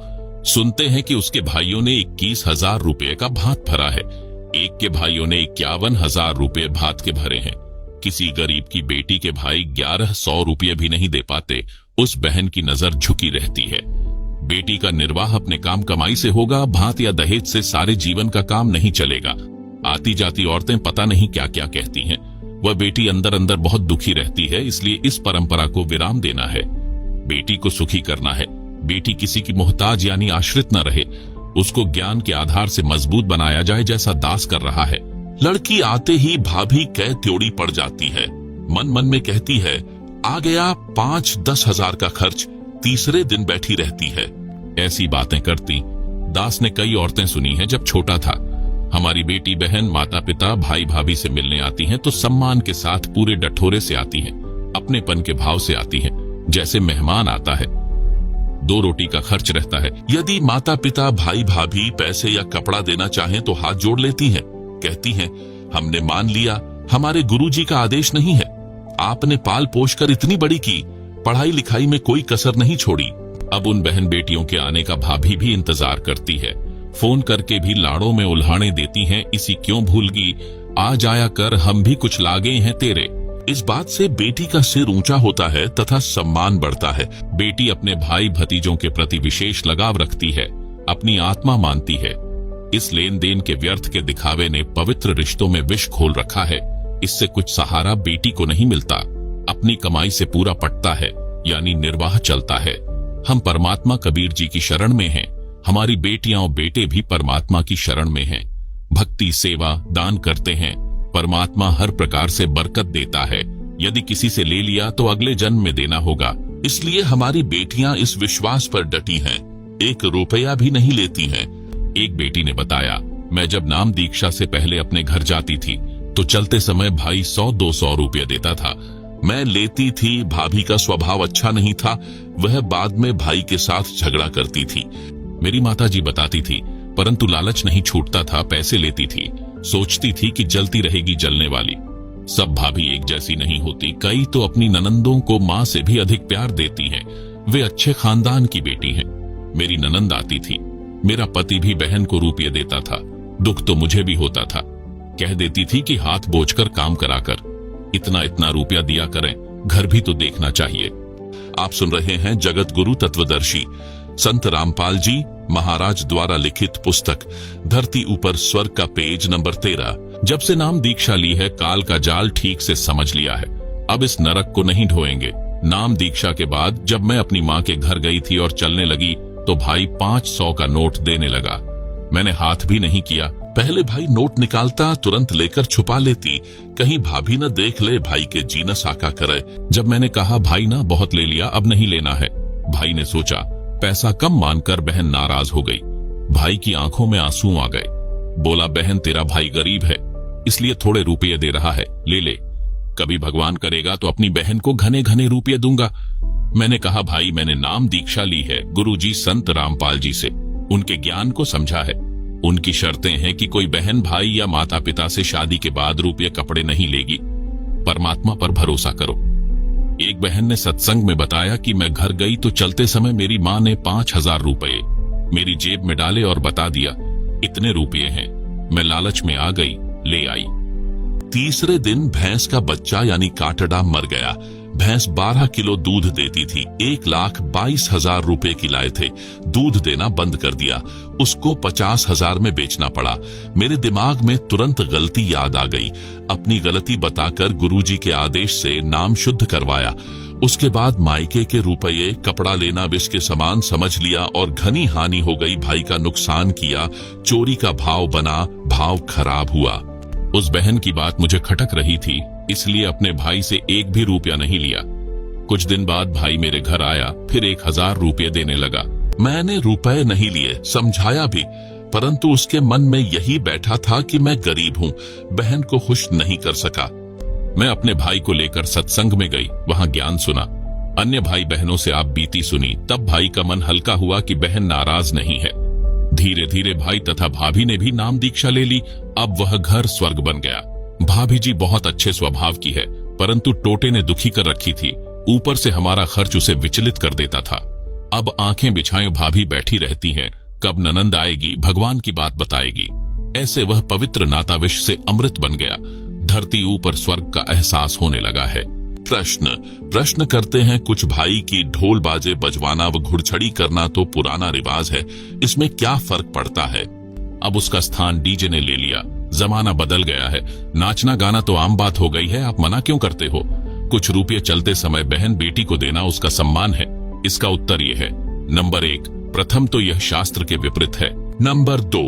सुनते हैं कि उसके भाइयों ने 21,000 रुपये का भात भरा है। एक के भाइयों ने 51,000 रुपये भात के भरे हैं। किसी गरीब की बेटी के भाई 1100 रुपये भी नहीं दे पाते। उस बहन की नजर झुकी रहती है। बेटी का निर्वाह अपने काम कमाई से होगा, भात या दहेज से सारे जीवन का काम नहीं चलेगा। आती जाती औरतें पता नहीं क्या क्या कहती हैं। वह बेटी अंदर अंदर बहुत दुखी रहती है, इसलिए इस परंपरा को विराम देना है। बेटी को सुखी करना है। बेटी किसी की मोहताज यानी आश्रित न रहे, उसको ज्ञान के आधार से मजबूत बनाया जाए, जैसा दास कर रहा है। लड़की आते ही भाभी कै त्योड़ी पड़ जाती है। मन मन में कहती है, आ गया 5-10 हजार का खर्च, तीसरे दिन बैठी रहती है। ऐसी बातें करती दास ने कई औरतें सुनी हैं। जब छोटा था, हमारी बेटी बहन माता पिता भाई भाभी से मिलने आती हैं तो सम्मान के साथ पूरे डठोरे से आती हैं, अपनेपन के भाव से आती हैं, जैसे मेहमान आता है। 2 रोटी का खर्च रहता है। यदि माता पिता भाई भाभी पैसे या कपड़ा देना चाहें तो हाथ जोड़ लेती हैं, कहती हैं, हमने मान लिया, हमारे गुरुजी का आदेश नहीं है। आपने पाल पोष कर इतनी बड़ी की, पढ़ाई लिखाई में कोई कसर नहीं छोड़ी। अब उन बहन बेटियों के आने का भाभी भी इंतजार करती है। फोन करके भी लाड़ों में उल्हाने देती हैं, इसी क्यों भूल गई, आ जाया कर, हम भी कुछ लागे हैं तेरे। इस बात से बेटी का सिर ऊंचा होता है तथा सम्मान बढ़ता है। बेटी अपने भाई भतीजों के प्रति विशेष लगाव रखती है, अपनी आत्मा मानती है। इस लेन देन के व्यर्थ के दिखावे ने पवित्र रिश्तों में विष घोल रखा है। इससे कुछ सहारा बेटी को नहीं मिलता। अपनी कमाई से पूरा पटता है, यानी निर्वाह चलता है। हम परमात्मा कबीर जी की शरण में हैं। हमारी बेटियां और बेटे भी परमात्मा की शरण में हैं। भक्ति सेवा दान करते हैं, परमात्मा हर प्रकार से बरकत देता है। यदि किसी से ले लिया तो अगले जन्म में देना होगा। इसलिए हमारी बेटियां इस विश्वास पर डटी हैं, 1 रुपया भी नहीं लेती हैं। एक बेटी ने बताया, मैं जब नाम दीक्षा से पहले अपने घर जाती थी तो चलते समय भाई 100-200 रुपये देता था। मैं लेती थी। भाभी का स्वभाव अच्छा नहीं था, वह बाद में भाई के साथ झगड़ा करती थी। मेरी माताजी बताती थी, परंतु लालच नहीं छूटता था, पैसे लेती थी। सोचती थी कि जलती रहेगी जलने वाली। सब भाभी एक जैसी नहीं होती। कई तो अपनी ननंदों को माँ से भी अधिक प्यार देती हैं। वे अच्छे खानदान की बेटी हैं। मेरी ननंद आती थी, मेरा पति भी बहन को रुपये देता था। दुख तो मुझे भी होता था। कह देती थी कि हाथ बोझकर काम कराकर इतना इतना रुपया दिया करें, घर भी तो देखना चाहिए। आप सुन रहे हैं जगत गुरु तत्वदर्शी संत रामपाल जी महाराज द्वारा लिखित पुस्तक धरती ऊपर स्वर्ग का पेज नंबर 13। जब से नाम दीक्षा ली है, काल का जाल ठीक से समझ लिया है। अब इस नरक को नहीं ढोएंगे। नाम दीक्षा के बाद जब मैं अपनी माँ के घर गई थी और चलने लगी तो भाई 500 का नोट देने लगा। मैंने हाथ भी नहीं किया। पहले भाई नोट निकालता, तुरंत लेकर छुपा लेती, कहीं भाभी न देख ले, भाई के जी न साका करे। जब मैंने कहा भाई ना बहुत ले लिया, अब नहीं लेना है, भाई ने सोचा पैसा कम मानकर बहन नाराज हो गई। भाई की आंखों में आंसू आ गए। बोला, बहन तेरा भाई गरीब है इसलिए थोड़े रुपये दे रहा है, ले ले, कभी भगवान करेगा तो अपनी बहन को घने घने रुपये दूंगा। मैंने कहा भाई मैंने नाम दीक्षा ली है गुरुजी संत रामपाल जी से, उनके ज्ञान को समझा है। उनकी शर्तें हैं कि कोई बहन भाई या माता पिता से शादी के बाद रुपये कपड़े नहीं लेगी। परमात्मा पर भरोसा करो। एक बहन ने सत्संग में बताया कि मैं घर गई तो चलते समय मेरी माँ ने 5,000 रुपये मेरी जेब में डाले और बता दिया इतने रुपये हैं। मैं लालच में आ गई, ले आई। तीसरे दिन भैंस का बच्चा यानी काटड़ा मर गया। भैंस 12 किलो दूध देती थी। 1,22,000 रुपए की लाए थे। दूध देना बंद कर दिया। उसको 50,000 में बेचना पड़ा। मेरे दिमाग में तुरंत गलती याद आ गई। अपनी गलती बताकर गुरुजी के आदेश से नाम शुद्ध करवाया। उसके बाद मायके के रुपये कपड़ा लेना विष के समान समझ लिया और घनी हानि हो गई। भाई का नुकसान किया, चोरी का भाव बना, भाव खराब हुआ। उस बहन की बात मुझे खटक रही थी, इसलिए अपने भाई से एक भी रुपया नहीं लिया। कुछ दिन बाद भाई मेरे घर आया, फिर 1000 रुपये देने लगा। मैंने रुपए नहीं लिए, समझाया भी, परंतु उसके मन में यही बैठा था कि मैं गरीब हूँ, बहन को खुश नहीं कर सका। मैं अपने भाई को लेकर सत्संग में गई, वहां ज्ञान सुना, अन्य भाई बहनों से आप बीती सुनी। तब भाई का मन हल्का हुआ कि बहन नाराज नहीं है। धीरे धीरे भाई तथा भाभी ने भी नाम दीक्षा ले ली। अब वह घर स्वर्ग बन गया। भाभी जी बहुत अच्छे स्वभाव की है, परंतु टोटे ने दुखी कर रखी थी। ऊपर से हमारा खर्च उसे विचलित कर देता था। अब आंखें बिछाए भाभी बैठी रहती हैं, कब ननंद आएगी, भगवान की बात बताएगी। ऐसे वह पवित्र नाता विष से अमृत बन गया। धरती ऊपर स्वर्ग का एहसास होने लगा है। प्रश्न करते हैं कुछ भाई की ढोल बाजे बजवाना व घुड़छड़ी करना तो पुराना रिवाज है, इसमें क्या फर्क पड़ता है। अब उसका स्थान डीजे ने ले लिया। जमाना बदल गया है, नाचना गाना तो आम बात हो गई है, आप मना क्यों करते हो। कुछ रुपये चलते समय बहन बेटी को देना उसका सम्मान है। इसका उत्तर यह है, नंबर 1, प्रथम तो यह शास्त्र के विपरीत है। नंबर 2,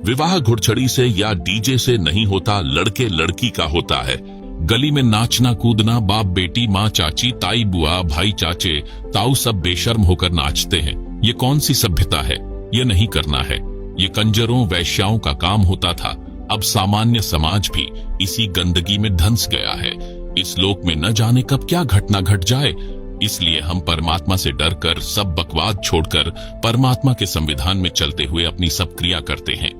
विवाह घुड़छड़ी से या डीजे से नहीं होता, लड़के लड़की का होता है। गली में नाचना कूदना, बाप बेटी, माँ चाची, ताई बुआ, भाई चाचे, ताऊ सब बेशर्म होकर नाचते हैं। ये कौन सी सभ्यता है, ये नहीं करना है। ये कंजरों वैश्याओं का काम होता था। अब सामान्य समाज भी इसी गंदगी में धंस गया है। इस लोक में न जाने कब क्या घटना घट जाए, इसलिए हम परमात्मा से डरकर, सब बकवाद छोड़कर परमात्मा के संविधान में चलते हुए अपनी सब क्रिया करते हैं।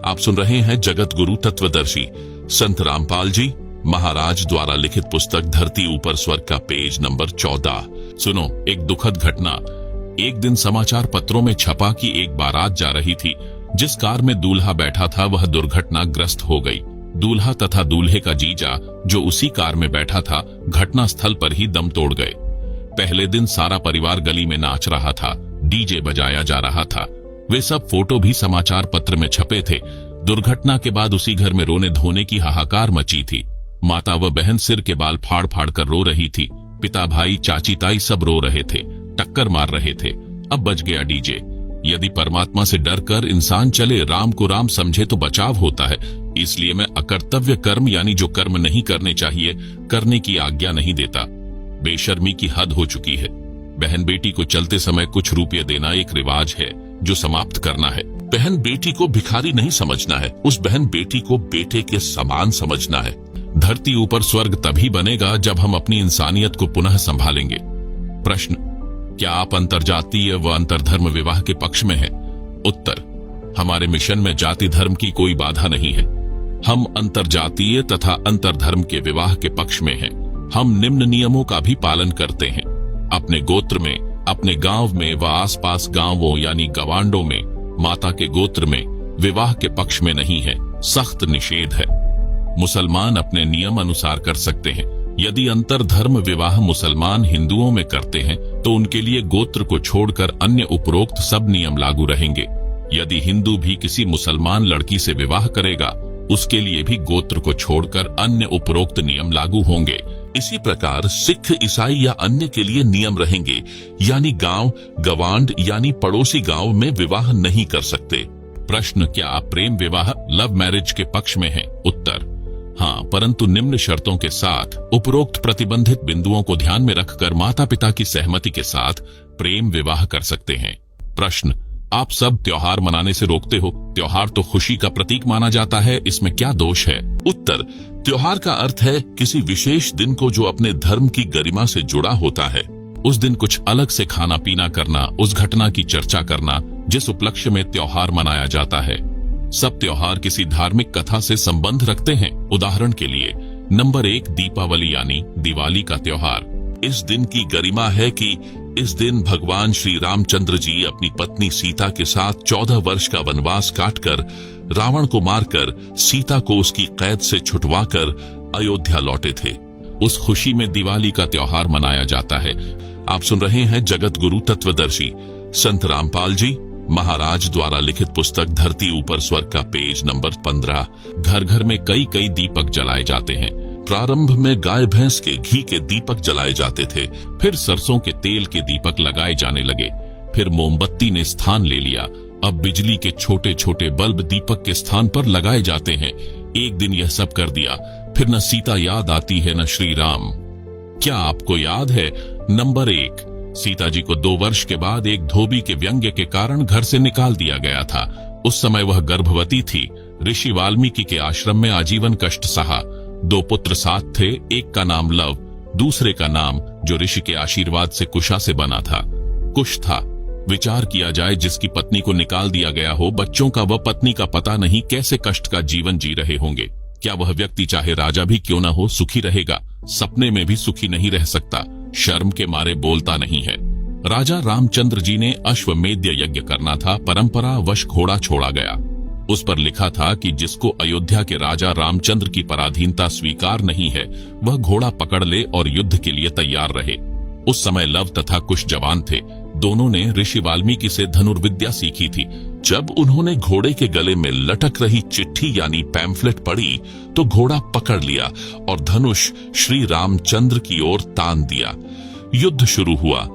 आप सुन रहे हैं जगत गुरु तत्वदर्शी संत रामपाल जी महाराज द्वारा लिखित पुस्तक धरती ऊपर स्वर्ग का पेज नंबर 14। सुनो एक दुखद घटना। एक दिन समाचार पत्रों में छपा कि एक बारात जा रही थी। जिस कार में दूल्हा बैठा था वह दुर्घटनाग्रस्त हो गई। दूल्हा तथा दूल्हे का जीजा जो उसी कार में बैठा था, घटना स्थल पर ही दम तोड़ गए। पहले दिन सारा परिवार गली में नाच रहा था, डीजे बजाया जा रहा था। वे सब फोटो भी समाचार पत्र में छपे थे। दुर्घटना के बाद उसी घर में रोने धोने की हाहाकार मची थी। माता व बहन सिर के बाल फाड़ फाड़ कर रो रही थी। पिता भाई चाची ताई सब रो रहे थे, टक्कर मार रहे थे। अब बच गया डीजे। यदि परमात्मा से डर कर इंसान चले, राम को राम समझे तो बचाव होता है। इसलिए मैं अकर्तव्य कर्म यानी जो कर्म नहीं करने चाहिए करने की आज्ञा नहीं देता। बेशर्मी की हद हो चुकी है। बहन बेटी को चलते समय कुछ रुपये देना एक रिवाज है जो समाप्त करना है। बहन बेटी को भिखारी नहीं समझना है, उस बहन बेटी को बेटे के समान समझना है। धरती ऊपर स्वर्ग तभी बनेगा जब हम अपनी इंसानियत को पुनः संभालेंगे। प्रश्न, क्या आप अंतरजातीय व अंतरधर्म विवाह के पक्ष में हैं? उत्तर, हमारे मिशन में जाति धर्म की कोई बाधा नहीं है। हम अंतरजातीय तथा अंतरधर्म के विवाह के पक्ष में हैं। हम निम्न नियमों का भी पालन करते हैं। अपने गोत्र में, अपने गांव में व आसपास गांवों यानी गवांडों में माता के गोत्र में विवाह के पक्ष में नहीं है, सख्त निषेध है। मुसलमान अपने नियम अनुसार कर सकते हैं। यदि अंतरधर्म विवाह मुसलमान हिंदुओं में करते हैं तो उनके लिए गोत्र को छोड़कर अन्य उपरोक्त सब नियम लागू रहेंगे। यदि हिंदू भी किसी मुसलमान लड़की से विवाह करेगा, उसके लिए भी गोत्र को छोड़कर अन्य उपरोक्त नियम लागू होंगे। इसी प्रकार सिख, ईसाई या अन्य के लिए नियम रहेंगे, यानी गांव, गवांड यानी पड़ोसी गांव में विवाह नहीं कर सकते। प्रश्न, क्या आप प्रेम विवाह, लव मैरिज के पक्ष में हैं? उत्तर, हाँ, परंतु निम्न शर्तों के साथ। उपरोक्त प्रतिबंधित बिंदुओं को ध्यान में रखकर माता पिता की सहमति के साथ प्रेम विवाह कर सकते हैं। प्रश्न, आप सब त्योहार मनाने से रोकते हो। त्योहार तो खुशी का प्रतीक माना जाता है, इसमें क्या दोष है? उत्तर, त्योहार का अर्थ है किसी विशेष दिन को जो अपने धर्म की गरिमा से जुड़ा होता है। उस दिन कुछ अलग से खाना पीना करना, उस घटना की चर्चा करना जिस उपलक्ष्य में त्योहार मनाया जाता है। सब त्योहार किसी धार्मिक कथा से संबंध रखते हैं। उदाहरण के लिए नंबर 1 दीपावली यानी दिवाली का त्योहार। इस दिन की गरिमा है कि इस दिन भगवान श्री रामचंद्र जी अपनी पत्नी सीता के साथ 14 वर्ष का वनवास काटकर रावण को मारकर सीता को उसकी कैद से छुटवाकर अयोध्या लौटे थे। उस खुशी में दिवाली का त्योहार मनाया जाता है। आप सुन रहे हैं जगत गुरु तत्वदर्शी संत रामपाल जी महाराज द्वारा लिखित पुस्तक धरती ऊपर स्वर्ग का पेज नंबर 15। घर घर में कई कई दीपक जलाए जाते हैं। प्रारंभ में गाय भैंस के घी के दीपक जलाए जाते थे, फिर सरसों के तेल के दीपक लगाए जाने लगे, फिर मोमबत्ती ने स्थान ले लिया। अब बिजली के छोटे छोटे बल्ब दीपक के स्थान पर लगाए जाते हैं। एक दिन यह सब कर दिया, फिर न सीता याद आती है न श्री राम। क्या आपको याद है? नंबर 1, सीता जी को 2 वर्ष के बाद एक धोबी के व्यंग्य के कारण घर से निकाल दिया गया था। उस समय वह गर्भवती थी। ऋषि वाल्मीकि के आश्रम में आजीवन कष्ट सहा। 2 पुत्र साथ थे, एक का नाम लव, दूसरे का नाम, जो ऋषि के आशीर्वाद से कुशा से बना था, कुश था। विचार किया जाए, जिसकी पत्नी को निकाल दिया गया हो, बच्चों का व पत्नी का पता नहीं, कैसे कष्ट का जीवन जी रहे होंगे। क्या वह व्यक्ति चाहे राजा भी क्यों न हो सुखी रहेगा? सपने में भी सुखी नहीं रह सकता, शर्म के मारे बोलता नहीं है। राजा रामचंद्र जी ने अश्वमेध यज्ञ करना था, परंपरा वश घोड़ा छोड़ा गया। उस पर लिखा था कि जिसको अयोध्या के राजा रामचंद्र की पराधीनता स्वीकार नहीं है, वह घोड़ा पकड़ ले और युद्ध के लिए तैयार रहे। उस समय लव तथा कुश जवान थे। दोनों ने ऋषि वाल्मीकि से धनुर्विद्या सीखी थी। जब उन्होंने घोड़े के गले में लटक रही चिट्ठी यानी पैम्फलेट पढ़ी, तो घोड़ा पकड़ लिया और धनुष श्री रामचंद्र की ओर तान दिया। युद्ध शुरू हुआ।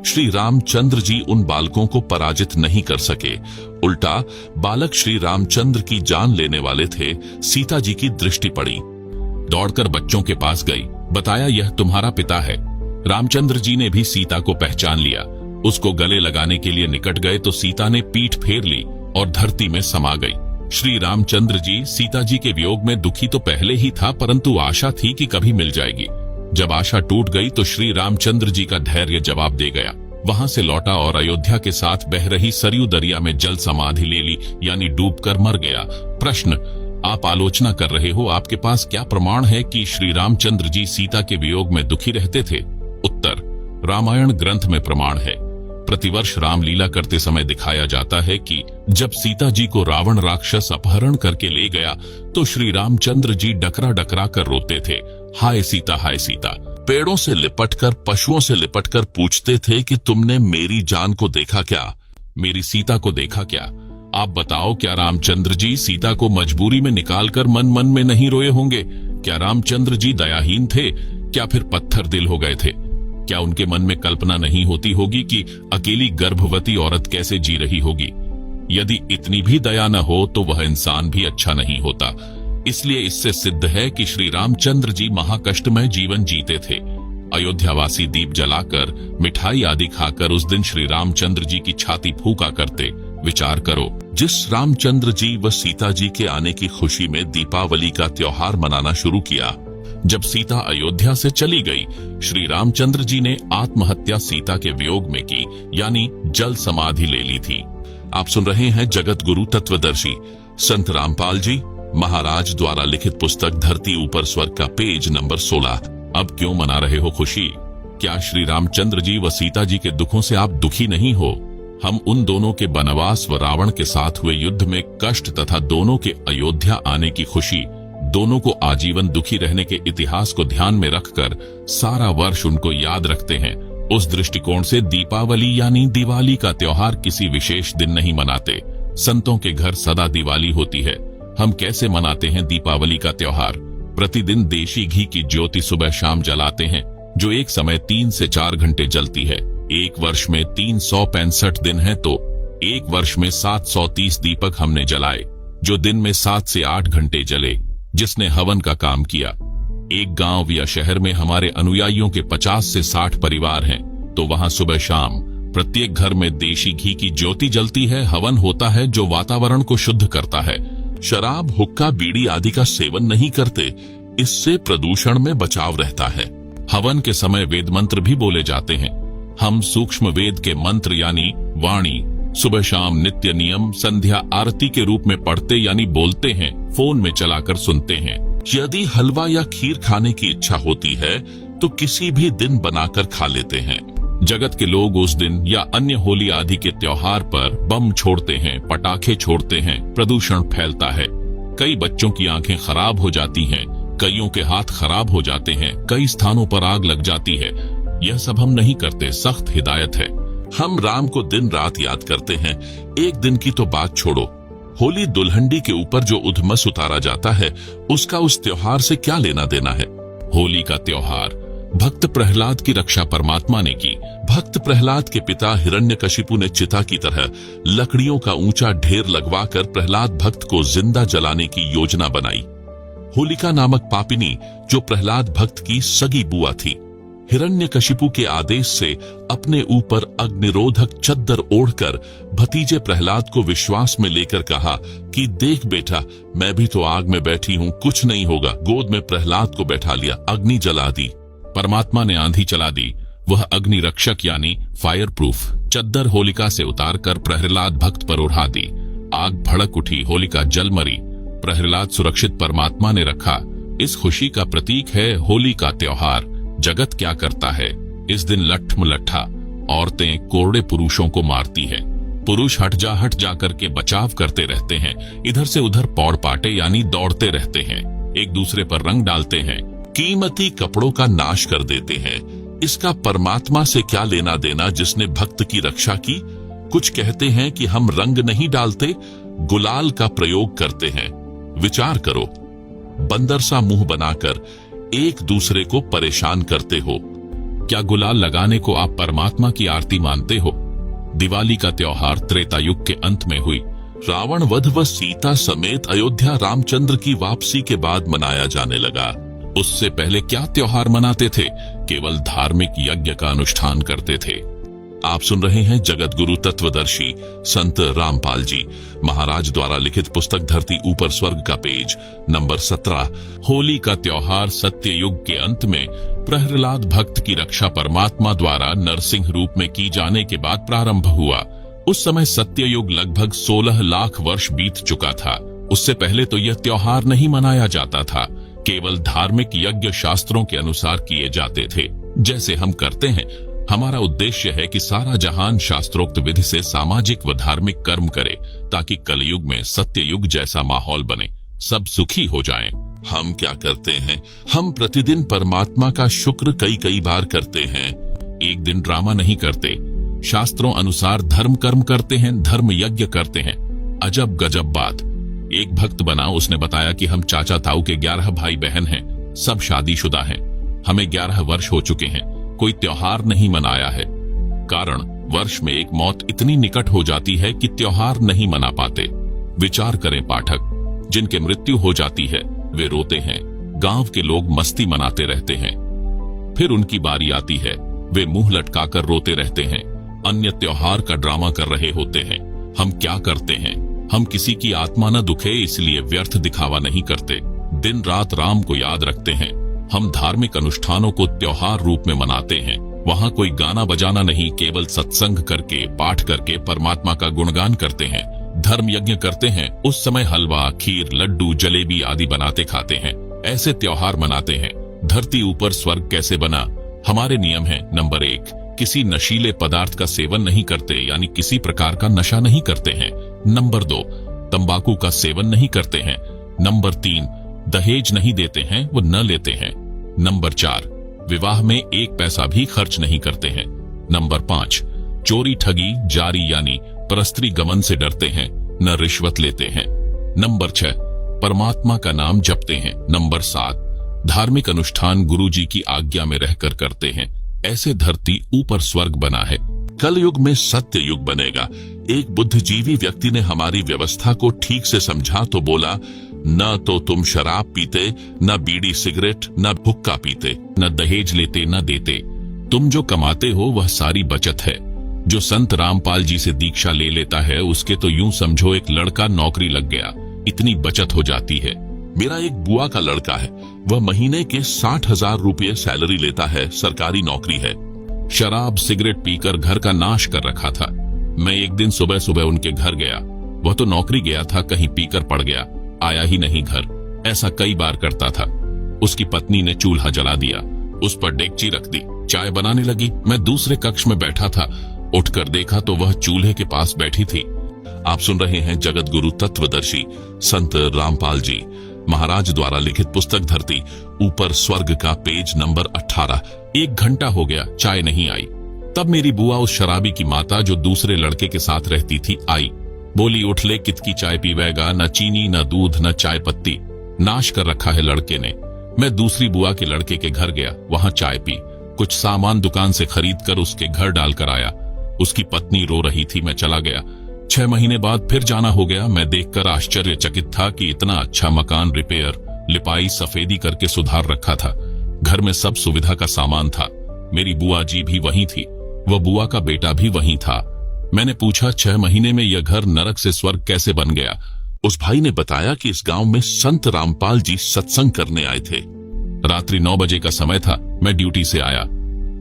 श्री रामचंद्र जी उन बालकों को पराजित नहीं कर सके। उल्टा बालक श्री रामचंद्र की जान लेने वाले थे। सीता जी की दृष्टि पड़ी, दौड़कर बच्चों के पास गई, बताया यह तुम्हारा पिता है। रामचंद्र जी ने भी सीता को पहचान लिया। उसको गले लगाने के लिए निकट गए तो सीता ने पीठ फेर ली और धरती में समा गई। श्री रामचंद्र जी सीता जी के वियोग में दुखी तो पहले ही था, परंतु आशा थी कि कभी मिल जाएगी। जब आशा टूट गई तो श्री रामचंद्र जी का धैर्य जवाब दे गया। वहां से लौटा और अयोध्या के साथ बह रही सरयू दरिया में जल समाधि ले ली, यानी डूबकर मर गया। प्रश्न, आप आलोचना कर रहे हो, आपके पास क्या प्रमाण है कि श्री रामचंद्र जी सीता के वियोग में दुखी रहते थे? उत्तर, रामायण ग्रंथ में प्रमाण है। प्रतिवर्ष रामलीला करते समय दिखाया जाता है कि जब सीता जी को रावण राक्षस अपहरण करके ले गया तो श्री रामचंद्र जी डकरा डकरा कर रोते थे, हाय सीता हाय सीता। पेड़ों से लिपटकर, पशुओं से लिपटकर पूछते थे कि तुमने मेरी जान को देखा क्या, मेरी सीता को देखा क्या? आप बताओ, क्या रामचंद्र जी सीता को मजबूरी में निकालकर मन मन में नहीं रोए होंगे? क्या रामचंद्र जी दयाहीन थे? क्या फिर पत्थर दिल हो गए थे? क्या उनके मन में कल्पना नहीं होती होगी कि अकेली गर्भवती औरत कैसे जी रही होगी? यदि इतनी भी दया न हो तो वह इंसान भी अच्छा नहीं होता। इसलिए इससे सिद्ध है कि श्री रामचंद्र जी महाकष्टमय जीवन जीते थे। अयोध्यावासी दीप जलाकर, मिठाई आदि खाकर उस दिन श्री रामचंद्र जी की छाती फूका करते। विचार करो, जिस रामचंद्र जी व सीता जी के आने की खुशी में दीपावली का त्योहार मनाना शुरू किया, जब सीता अयोध्या से चली गई, श्री रामचंद्र जी ने आत्महत्या सीता के वियोग में की, यानी जल समाधि ले ली थी। आप सुन रहे हैं जगत गुरु तत्वदर्शी संत रामपाल जी महाराज द्वारा लिखित पुस्तक धरती ऊपर स्वर्ग का पेज नंबर 16। अब क्यों मना रहे हो खुशी? क्या श्री रामचंद्र जी व सीता जी के दुखों से आप दुखी नहीं हो? हम उन दोनों के वनवास व रावण के साथ हुए युद्ध में कष्ट तथा दोनों के अयोध्या आने की खुशी, दोनों को आजीवन दुखी रहने के इतिहास को ध्यान में रखकर सारा वर्ष उनको याद रखते हैं। उस दृष्टिकोण से दीपावली यानी दिवाली का त्योहार किसी विशेष दिन नहीं मनाते। संतों के घर सदा दिवाली होती है। हम कैसे मनाते हैं दीपावली का त्योहार? प्रतिदिन देशी घी की ज्योति सुबह शाम जलाते हैं, जो एक समय 3 से 4 घंटे जलती है। एक वर्ष में 365 दिन है तो एक वर्ष में 730 दीपक हमने जलाए, जो दिन में 7 से 8 घंटे जले, जिसने हवन का काम किया। एक गांव या शहर में हमारे अनुयायियों के 50 से 60 परिवार हैं, तो वहां सुबह शाम प्रत्येक घर में देशी घी की ज्योति जलती है, हवन होता है जो वातावरण को शुद्ध करता है। शराब, हुक्का, बीड़ी आदि का सेवन नहीं करते, इससे प्रदूषण में बचाव रहता है। हवन के समय वेद मंत्र भी बोले जाते हैं। हम सूक्ष्म वेद के मंत्र यानी वाणी सुबह शाम नित्य नियम संध्या आरती के रूप में पढ़ते यानी बोलते हैं, फोन में चलाकर सुनते हैं। यदि हलवा या खीर खाने की इच्छा होती है तो किसी भी दिन बनाकर खा लेते हैं। जगत के लोग उस दिन या अन्य होली आदि के त्योहार पर बम छोड़ते हैं, पटाखे छोड़ते हैं, प्रदूषण फैलता है। कई बच्चों की आंखें खराब हो जाती हैं, कईयों के हाथ खराब हो जाते हैं, कई स्थानों पर आग लग जाती है। यह सब हम नहीं करते, सख्त हिदायत है। हम राम को दिन रात याद करते हैं। एक दिन की तो बात छोड़ो, होली दुल्हंडी के ऊपर जो उधमस उतारा जाता है, उसका उस त्योहार से क्या लेना देना है? होली का त्योहार भक्त प्रहलाद की रक्षा परमात्मा ने की। भक्त प्रहलाद के पिता हिरण्यकशिपु ने चिता की तरह लकड़ियों का ऊंचा ढेर लगवाकर प्रहलाद भक्त को जिंदा जलाने की योजना बनाई। होलिका नामक पापिनी जो प्रहलाद भक्त की सगी बुआ थी, हिरण्यकशिपु के आदेश से अपने ऊपर अग्निरोधक चद्दर ओढ़कर भतीजे प्रहलाद को विश्वास में लेकर कहा कि देख बेटा, मैं भी तो आग में बैठी हूं, कुछ नहीं होगा। गोद में प्रहलाद को बैठा लिया, अग्नि जला दी। परमात्मा ने आंधी चला दी। वह अग्नि रक्षक यानी फायर प्रूफ चद्दर होलिका से उतारकर प्रहलाद भक्त पर उड़ा दी। आग भड़क उठी, होलिका जल मरी। प्रहलाद सुरक्षित परमात्मा ने रखा। इस खुशी का प्रतीक है होली का त्योहार। जगत क्या करता है, इस दिन लट्ठमलट्ठा औरतें कोरड़े पुरुषों को मारती हैं। पुरुष हट जा करके बचाव करते रहते हैं, इधर से उधर पौड़ पाटे यानी दौड़ते रहते हैं, एक दूसरे पर रंग डालते हैं, कीमती कपड़ों का नाश कर देते हैं। इसका परमात्मा से क्या लेना देना जिसने भक्त की रक्षा की। कुछ कहते हैं कि हम रंग नहीं डालते, गुलाल का प्रयोग करते हैं। विचार करो, बंदर सा मुंह बनाकर एक दूसरे को परेशान करते हो। क्या गुलाल लगाने को आप परमात्मा की आरती मानते हो? दिवाली का त्योहार त्रेता युग के अंत में हुई। रावण वध व सीता समेत अयोध्या रामचंद्र की वापसी के बाद मनाया जाने लगा। उससे पहले क्या त्योहार मनाते थे? केवल धार्मिक यज्ञ का अनुष्ठान करते थे। आप सुन रहे हैं जगत गुरु तत्वदर्शी संत रामपाल जी महाराज द्वारा लिखित पुस्तक धरती ऊपर स्वर्ग का पेज नंबर 17। होली का त्योहार सत्य युग के अंत में प्रहलाद भक्त की रक्षा परमात्मा द्वारा नरसिंह रूप में की जाने के बाद प्रारंभ हुआ। उस समय सत्य युग लगभग 16 लाख वर्ष बीत चुका था। उससे पहले तो यह त्योहार नहीं मनाया जाता था, केवल धार्मिक यज्ञ शास्त्रों के अनुसार किए जाते थे, जैसे हम करते हैं। हमारा उद्देश्य है कि सारा जहान शास्त्रोक्त विधि से सामाजिक व धार्मिक कर्म करे, ताकि कलयुग में सत्य युग जैसा माहौल बने, सब सुखी हो जाएं। हम क्या करते हैं? हम प्रतिदिन परमात्मा का शुक्र कई बार करते हैं। एक दिन ड्रामा नहीं करते, शास्त्रों अनुसार धर्म कर्म करते हैं, धर्म यज्ञ करते हैं। अजब गजब बात। एक भक्त बना, उसने बताया कि हम चाचा ताऊ के 11 भाई बहन हैं, सब शादीशुदा हैं, हमें 11 वर्ष हो चुके हैं, कोई त्योहार नहीं मनाया है। कारण, वर्ष में एक मौत इतनी निकट हो जाती है कि त्योहार नहीं मना पाते। विचार करें पाठक, जिनके मृत्यु हो जाती है वे रोते हैं, गांव के लोग मस्ती मनाते रहते हैं। फिर उनकी बारी आती है, वे मुंह लटकाकर रोते रहते हैं, अन्य त्योहार का ड्रामा कर रहे होते हैं। हम क्या करते हैं? हम किसी की आत्मा न दुखे इसलिए व्यर्थ दिखावा नहीं करते, दिन रात राम को याद रखते हैं। हम धार्मिक अनुष्ठानों को त्योहार रूप में मनाते हैं। वहाँ कोई गाना बजाना नहीं, केवल सत्संग करके पाठ करके परमात्मा का गुणगान करते हैं। धर्म यज्ञ करते हैं, उस समय हलवा खीर लड्डू जलेबी आदि बनाते खाते हैं। ऐसे त्योहार मनाते हैं। धरती ऊपर स्वर्ग कैसे बना? हमारे नियम है, नंबर 1, किसी नशीले पदार्थ का सेवन नहीं करते, यानी किसी प्रकार का नशा नहीं करते हैं। नंबर 2, तंबाकू का सेवन नहीं करते हैं। नंबर 3, दहेज नहीं देते हैं, वो न लेते हैं। नंबर 4, विवाह में 1 पैसा भी खर्च नहीं करते हैं। नंबर 5, चोरी ठगी जारी यानी परस्त्री गमन से डरते हैं, न रिश्वत लेते हैं। नंबर 6, परमात्मा का नाम जपते हैं। नंबर 7, धार्मिक अनुष्ठान गुरुजी की आज्ञा में रहकर करते हैं। ऐसे धरती ऊपर स्वर्ग बना है। कल युग में सत्य युग बनेगा। एक बुद्धिजीवी व्यक्ति ने हमारी व्यवस्था को ठीक से समझा तो बोला, न तो तुम शराब पीते, न बीड़ी सिगरेट, न हुक्का पीते, न दहेज लेते न देते। तुम जो कमाते हो वह सारी बचत है। जो संत रामपाल जी से दीक्षा ले लेता है उसके तो यूं समझो एक लड़का नौकरी लग गया, इतनी बचत हो जाती है। मेरा एक बुआ का लड़का है, वह महीने के 60,000 रुपये सैलरी लेता है, सरकारी नौकरी है। शराब सिगरेट पीकर घर का नाश कर रखा था। मैं एक दिन सुबह सुबह उनके घर गया, वह तो नौकरी गया था, कहीं पीकर पड़ गया, आया ही नहीं घर। ऐसा कई बार करता था। उसकी पत्नी ने चूल्हा जला दिया, उस पर डेगची रख दी, चाय बनाने लगी। मैं दूसरे कक्ष में बैठा था, उठकर देखा तो वह चूल्हे के पास बैठी थी। आप सुन रहे हैं जगत गुरु तत्वदर्शी संत रामपाल जी महाराज द्वारा लिखित पुस्तक धरती ऊपर स्वर्ग का पेज नंबर 18। 1 घंटा हो गया, चाय नहीं आई। तब मेरी बुआ उस शराबी की माता जो दूसरे लड़के के साथ रहती थी आई। बोली, उठ ले, कितकी चाय पीवेगा, न चीनी न दूध न चाय पत्ती, नाश कर रखा है लड़के ने। मैं दूसरी बुआ के लड़के के घर गया, वहां चाय पी, कुछ सामान दुकान से खरीद कर उसके घर डालकर आया। उसकी पत्नी रो रही थी, मैं चला गया। 6 महीने बाद फिर जाना हो गया। मैं देखकर आश्चर्यचकित था कि इतना अच्छा मकान रिपेयर, लिपाई सफेदी करके सुधार रखा था। घर में सब सुविधा का सामान था। मेरी बुआ जी भी वहीं थी, वह बुआ का बेटा भी वहीं था। मैंने पूछा 6 महीने में यह घर नरक से स्वर्ग कैसे बन गया। उस भाई ने बताया कि इस गांव में संत रामपाल जी सत्संग करने आए थे। रात्रि 9 बजे का समय था। मैं ड्यूटी से आया,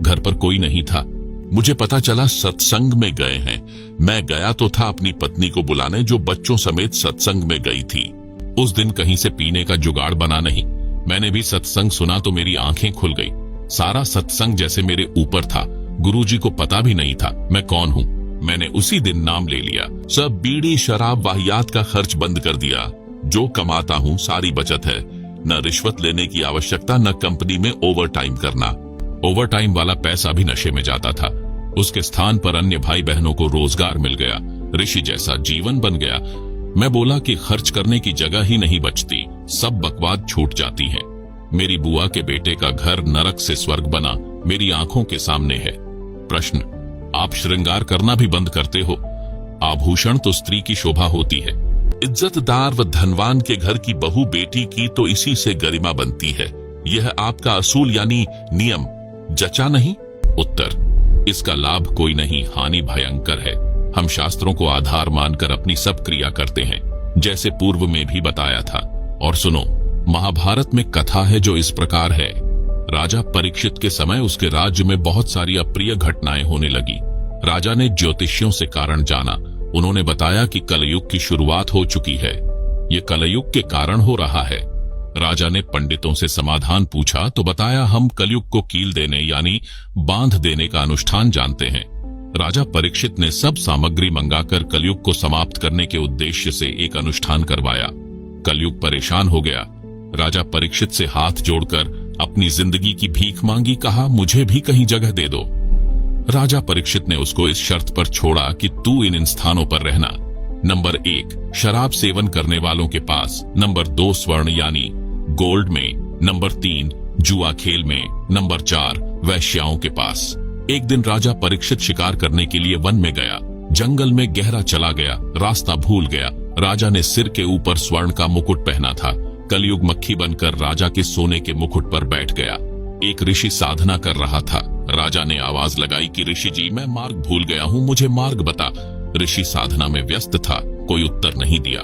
घर पर कोई नहीं था। मुझे पता चला सत्संग में गए हैं। मैं गया तो था अपनी पत्नी को बुलाने, जो बच्चों समेत सत्संग में गई थी। उस दिन कहीं से पीने का जुगाड़ बना नहीं। मैंने भी सत्संग सुना तो मेरी आंखें खुल गई। सारा सत्संग जैसे मेरे ऊपर था। गुरुजी को पता भी नहीं था मैं कौन हूँ। मैंने उसी दिन नाम ले लिया। सब बीड़ी शराब वाहियात का खर्च बंद कर दिया। जो कमाता हूँ सारी बचत है। न रिश्वत लेने की आवश्यकता, न कंपनी में ओवर टाइम करना। ओवर टाइम वाला पैसा भी नशे में जाता था। उसके स्थान पर अन्य भाई बहनों को रोजगार मिल गया। ऋषि जैसा जीवन बन गया। मैं बोला कि खर्च करने की जगह ही नहीं बचती, सब बकवाद छूट जाती है। मेरी बुआ के बेटे का घर नरक से स्वर्ग बना मेरी आंखों के सामने है। प्रश्न, आप श्रृंगार करना भी बंद करते हो? आभूषण तो स्त्री की शोभा होती है। इज्जतदार व धनवान के घर की बहू बेटी की तो इसी से गरिमा बनती है। यह आपका असूल यानी नियम जचा नहीं? उत्तर, इसका लाभ कोई नहीं, हानि भयंकर है। हम शास्त्रों को आधार मानकर अपनी सब क्रिया करते हैं, जैसे पूर्व में भी बताया था। और सुनो, महाभारत में कथा है जो इस प्रकार है। राजा परीक्षित के समय उसके राज्य में बहुत सारी अप्रिय घटनाएं होने लगी। राजा ने ज्योतिषियों से कारण जाना। उन्होंने बताया कि कलयुग की शुरुआत हो चुकी है। ये कलयुग के कारण हो रहा है। राजा ने पंडितों से समाधान पूछा तो बताया, हम कलयुग को कील देने यानी बांध देने का अनुष्ठान जानते हैं। राजा परीक्षित ने सब सामग्री मंगाकर कलयुग को समाप्त करने के उद्देश्य से एक अनुष्ठान करवाया। कलयुग परेशान हो गया। राजा परीक्षित से हाथ जोड़कर अपनी जिंदगी की भीख मांगी। कहा, मुझे भी कहीं जगह दे दो। राजा परीक्षित ने उसको इस शर्त पर छोड़ा कि तू इन स्थानों पर रहना। नंबर 1, शराब सेवन करने वालों के पास। नंबर 2, स्वर्ण यानी गोल्ड में। नंबर 3, जुआ खेल में। नंबर 4, वैश्याओं के पास। एक दिन राजा परीक्षित शिकार करने के लिए वन में गया। जंगल में गहरा चला गया, रास्ता भूल गया। राजा ने सिर के ऊपर स्वर्ण का मुकुट पहना था। कलयुग मक्खी बनकर राजा के सोने के मुकुट पर बैठ गया। एक ऋषि साधना कर रहा था। राजा ने आवाज लगाई कि ऋषि जी, मैं मार्ग भूल गया हूँ, मुझे मार्ग बता। ऋषि साधना में व्यस्त था, कोई उत्तर नहीं दिया।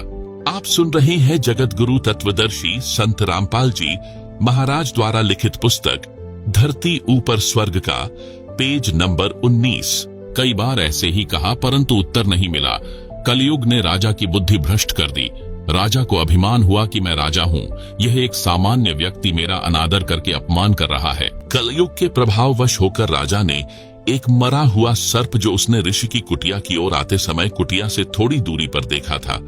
आप सुन रहे हैं जगत गुरु तत्वदर्शी संत रामपाल जी महाराज द्वारा लिखित पुस्तक धरती ऊपर स्वर्ग का, पेज नंबर 19। कई बार ऐसे ही कहा परंतु उत्तर नहीं मिला। कलयुग ने राजा की बुद्धि भ्रष्ट कर दी। राजा को अभिमान हुआ कि मैं राजा हूँ, यह एक सामान्य व्यक्ति मेरा अनादर करके अपमान कर रहा है। कलयुग के प्रभाववश होकर राजा ने एक मरा हुआ सर्प जो उसने ऋषि की कुटिया की ओर आते समय कुटिया से थोड़ी दूरी पर देखा था,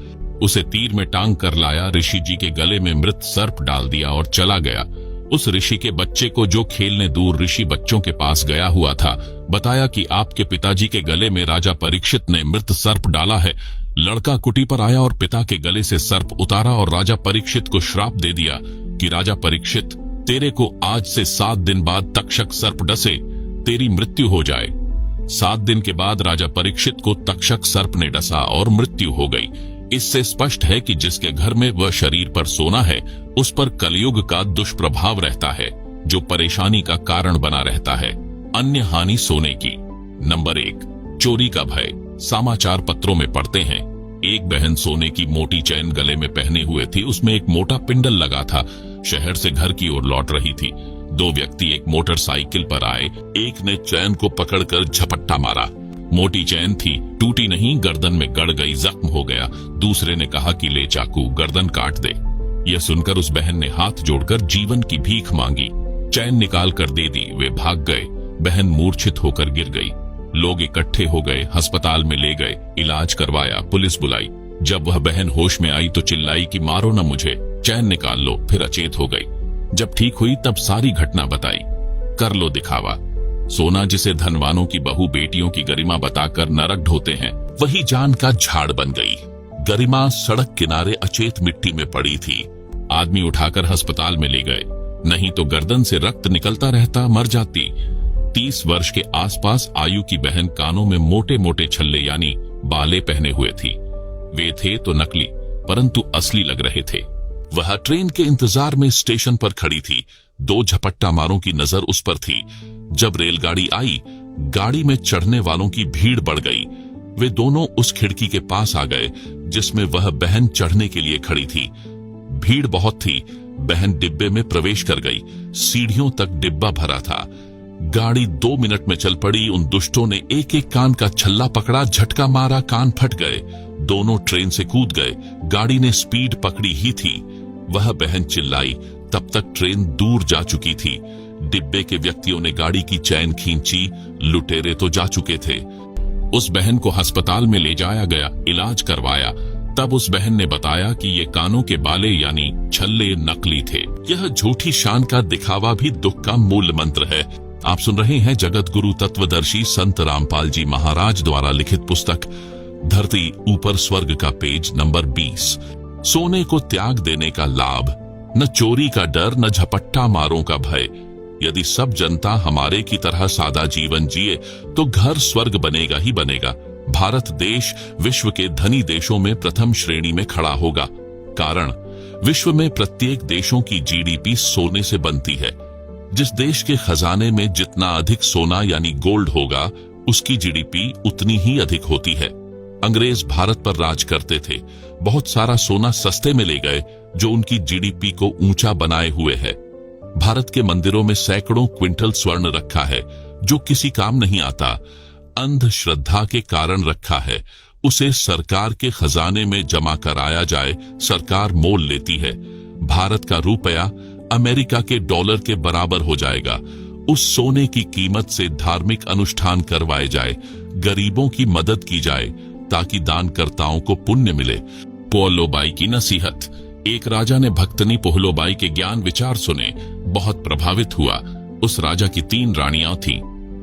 उसे तीर में टांग कर लाया। ऋषि जी के गले में मृत सर्प डाल दिया और चला गया। उस ऋषि के बच्चे को, जो खेलने दूर ऋषि बच्चों के पास गया हुआ था, बताया कि आपके पिताजी के गले में राजा परीक्षित ने मृत सर्प डाला है। लड़का कुटी पर आया और पिता के गले से सर्प उतारा और राजा परीक्षित को श्राप दे दिया कि राजा परीक्षित, तेरे को आज से 7 दिन बाद तक्षक सर्प डसे, तेरी मृत्यु हो जाए। 7 दिन के बाद राजा परीक्षित को तक्षक सर्प ने डसा और मृत्यु हो गई। इससे स्पष्ट है कि जिसके घर में वह शरीर पर सोना है, उस पर कलयुग का दुष्प्रभाव रहता है, जो परेशानी का कारण बना रहता है। अन्य हानि सोने की। नंबर 1, चोरी का भय। समाचार पत्रों में पढ़ते हैं, एक बहन सोने की मोटी चैन गले में पहने हुए थी, उसमें एक मोटा पिंडल लगा था। शहर से घर की ओर लौट रही थी। 2 व्यक्ति एक मोटरसाइकिल पर आए। एक ने चैन को पकड़कर झपट्टा मारा। मोटी चैन थी, टूटी नहीं, गर्दन में गड़ गई, जख्म हो गया। दूसरे ने कहा कि ले चाकू, गर्दन काट दे। यह सुनकर उस बहन ने हाथ जोड़कर जीवन की भीख मांगी। चैन निकाल कर दे दी। वे भाग गए। बहन मूर्छित होकर गिर गई। लोग इकट्ठे हो गए, अस्पताल में ले गए, इलाज करवाया, पुलिस बुलाई। जब वह बहन होश में आई तो चिल्लाई कि मारो न मुझे, चैन निकाल लो। फिर अचेत हो गई। जब ठीक हुई तब सारी घटना बताई। कर लो दिखावा। सोना जिसे धनवानों की बहू बेटियों की गरिमा बताकर नरक ढोते हैं, वही जान का झाड़ बन गई। गरिमा सड़क किनारे अचेत मिट्टी में पड़ी थी। आदमी उठाकर अस्पताल में ले गए, नहीं तो गर्दन से रक्त निकलता रहता, मर जाती। 30 वर्ष के आसपास आयु की बहन कानों में मोटे मोटे छल्ले यानी बाले पहने हुए थी। वे थे तो नकली, परंतु असली लग रहे थे। वह ट्रेन के इंतजार में स्टेशन पर खड़ी थी। दो झपट्टा मारों की नजर उस पर थी। जब रेलगाड़ी आई, गाड़ी में चढ़ने वालों की भीड़ बढ़ गई। वे दोनों उस खिड़की के पास आ गए जिसमें वह बहन चढ़ने के लिए खड़ी थी। भीड़ बहुत थी। बहन डिब्बे में प्रवेश कर गई। सीढ़ियों तक डिब्बा भरा था। गाड़ी 2 मिनट में चल पड़ी। उन दुष्टों ने एक एक कान का छल्ला पकड़ा, झटका मारा, कान फट गए। दोनों ट्रेन से कूद गए। गाड़ी ने स्पीड पकड़ी ही थी। वह बहन चिल्लाई। तब तक ट्रेन दूर जा चुकी थी। डिब्बे के व्यक्तियों ने गाड़ी की चैन खींची। लुटेरे तो जा चुके थे। उस बहन को अस्पताल में ले जाया गया, इलाज करवाया। तब उस बहन ने बताया कि ये कानों के बाले यानी छल्ले नकली थे। यह झूठी शान का दिखावा भी दुख का मूल मंत्र है। आप सुन रहे हैं जगत गुरु तत्वदर्शी संत रामपाल जी महाराज द्वारा लिखित पुस्तक धरती ऊपर स्वर्ग का पेज नंबर 20। सोने को त्याग देने का लाभ, न चोरी का डर, न झपट्टा मारों का भय। यदि सब जनता हमारे की तरह सादा जीवन जिए तो घर स्वर्ग बनेगा ही बनेगा। भारत देश विश्व के धनी देशों में प्रथम श्रेणी में खड़ा होगा। कारण, विश्व में प्रत्येक देशों की जीडीपी सोने से बनती है। जिस देश के खजाने में जितना अधिक सोना यानी गोल्ड होगा, उसकी जीडीपी उतनी ही अधिक होती है। अंग्रेज भारत पर राज करते थे। बहुत सारा सोना सस्ते में ले गए जो उनकी जीडीपी को ऊंचा बनाए हुए है। भारत के मंदिरों में सैकड़ों क्विंटल स्वर्ण रखा है जो किसी काम नहीं आता। अंधश्रद्धा के कारण रखा है। उसे सरकार के खजाने में जमा कराया जाए, सरकार मोल लेती है। भारत का रुपया अमेरिका के डॉलर के बराबर हो जाएगा। उस सोने की कीमत से धार्मिक अनुष्ठान करवाए जाए, गरीबों की मदद की जाए ताकि दानकर्ताओं को पुण्य मिले। पोहलोबाई की नसीहत। एक राजा ने भक्तनी पोहलोबाई के ज्ञान विचार सुने, बहुत प्रभावित हुआ। उस राजा की 3 रानियां थीं।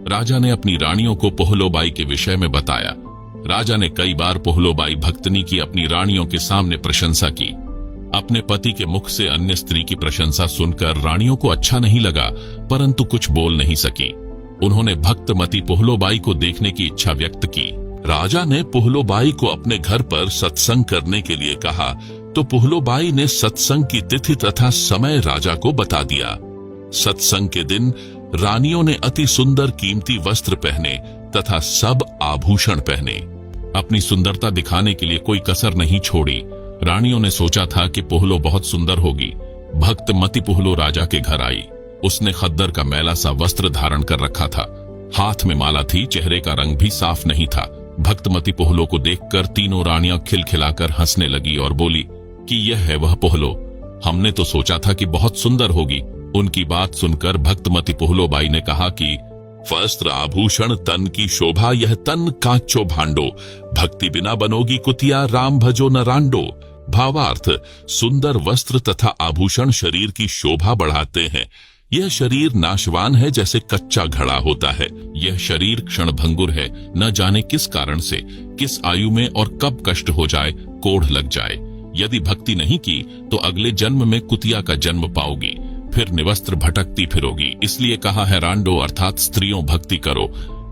राजा ने अपनी रानियों को पोहलोबाई के विषय में बताया। राजा ने कई बार पोहलोबाई भक्तनी की अपनी रानियों के सामने प्रशंसा की। अपने पति के मुख से अन्य स्त्री की प्रशंसा सुनकर रानियों को अच्छा नहीं लगा, परंतु कुछ बोल नहीं सकी। उन्होंने भक्तमती पोहलोबाई को देखने की इच्छा व्यक्त की। राजा ने पोहलोबाई को अपने घर पर सत्संग करने के लिए कहा तो पोहलोबाई ने सत्संग की तिथि तथा समय राजा को बता दिया। सत्संग के दिन रानियों ने अति सुंदर कीमती वस्त्र पहने तथा सब आभूषण पहने। अपनी सुंदरता दिखाने के लिए कोई कसर नहीं छोड़ी। रानियों ने सोचा था कि पोहलो बहुत सुंदर होगी। भक्तमती पोहलो राजा के घर आई। उसने खद्दर का मैला सा वस्त्र धारण कर रखा था। हाथ में माला थी, चेहरे का रंग भी साफ नहीं था। भक्तमती पोहलो को देखकर तीनों रानियां खिलखिलाकर हंसने लगी और बोली कि यह है वह पोहलो। हमने तो सोचा था कि बहुत सुंदर होगी। उनकी बात सुनकर भक्तमती पोहलोबाई ने कहा कि वस्त्र आभूषण तन की शोभा, यह तन कांचो भांडो। भक्ति बिना बनोगी कुतिया, राम भजो न रांडो। भावार्थ, सुंदर वस्त्र तथा आभूषण शरीर की शोभा बढ़ाते हैं। यह शरीर नाशवान है जैसे कच्चा घड़ा होता है। यह शरीर क्षणभंगुर है, न जाने किस कारण से, किस आयु में और कब कष्ट हो जाए, कोढ़ लग जाए। यदि भक्ति नहीं की तो अगले जन्म में कुतिया का जन्म पाओगी, फिर निवस्त्र भटकती फिरोगी। इसलिए कहा है रांडो अर्थात स्त्रियों भक्ति करो।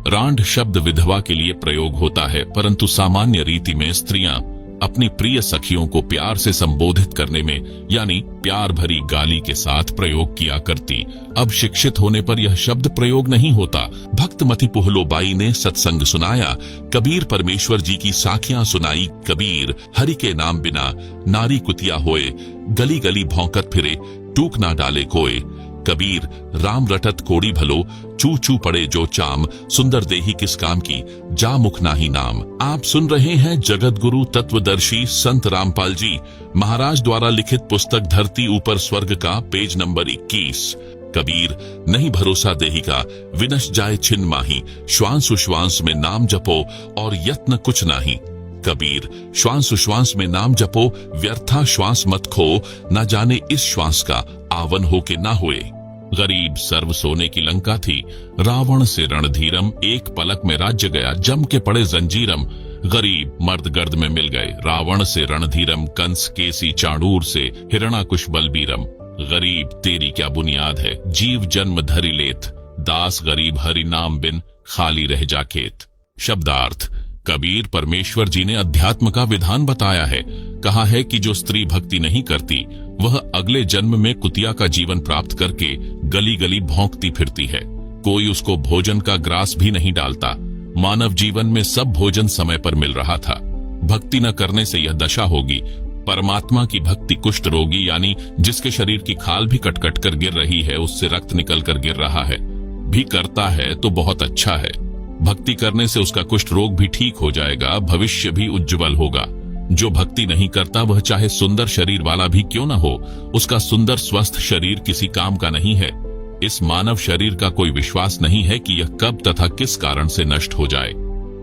रांड शब्द विधवा के लिए प्रयोग होता है, परंतु सामान्य रीति में स्त्रियां अपनी प्रिय सखियों को प्यार से संबोधित करने में यानी प्यार भरी गाली के साथ प्रयोग किया करती। अब शिक्षित होने पर यह शब्द प्रयोग नहीं होता। भक्तमती पोहलोबाई ने सत्संग सुनाया। कबीर परमेश्वर जी की साखियां सुनाई। कबीर, हरि के नाम बिना नारी कुतिया होए, गली गली भौंकत फिरे, टूक ना डाले कोय। कबीर, राम रटत कोड़ी भलो, चू चू पड़े जो चाम, सुंदर देही किस काम की, जा मुख नाही नाम। आप सुन रहे हैं जगत गुरु तत्वदर्शी संत रामपाल जी महाराज द्वारा लिखित पुस्तक धरती ऊपर स्वर्ग का पेज नंबर 21। कबीर, नहीं भरोसा देही का, विनश जाए छिन माही, श्वास उश्वास में नाम जपो और यत्न कुछ नाही। कबीर, श्वास उश्वास में नाम जपो, व्यर्था श्वास मत खो, न जाने इस श्वास का आवन हो के ना हुए। गरीब सर्व सोने की लंका थी, रावण से रणधीरम, एक पलक में राज्य गया, जम के पड़े जंजीरम। गरीब मर्द गर्द में मिल गए, रावण से रणधीरम, कंस केसी चाणूर से हिरणाकुश बलबीरम। गरीब तेरी क्या बुनियाद है, जीव जन्म धरी लेत, दास गरीब हरि नाम बिन खाली रह जा खेत। शब्दार्थ, कबीर परमेश्वर जी ने अध्यात्म का विधान बताया है। कहा है कि जो स्त्री भक्ति नहीं करती वह अगले जन्म में कुतिया का जीवन प्राप्त करके गली गली भौंकती फिरती है। कोई उसको भोजन का ग्रास भी नहीं डालता। मानव जीवन में सब भोजन समय पर मिल रहा था। भक्ति न करने से यह दशा होगी। परमात्मा की भक्ति कुष्ठ रोगी यानी जिसके शरीर की खाल भी कट कट कर गिर रही है, उससे रक्त निकल कर गिर रहा है, भी करता है तो बहुत अच्छा है। भक्ति करने से उसका कुष्ठ रोग भी ठीक हो जाएगा, भविष्य भी उज्जवल होगा। जो भक्ति नहीं करता वह चाहे सुंदर शरीर वाला भी क्यों न हो, उसका सुंदर स्वस्थ शरीर किसी काम का नहीं है। इस मानव शरीर का कोई विश्वास नहीं है कि यह कब तथा किस कारण से नष्ट हो जाए।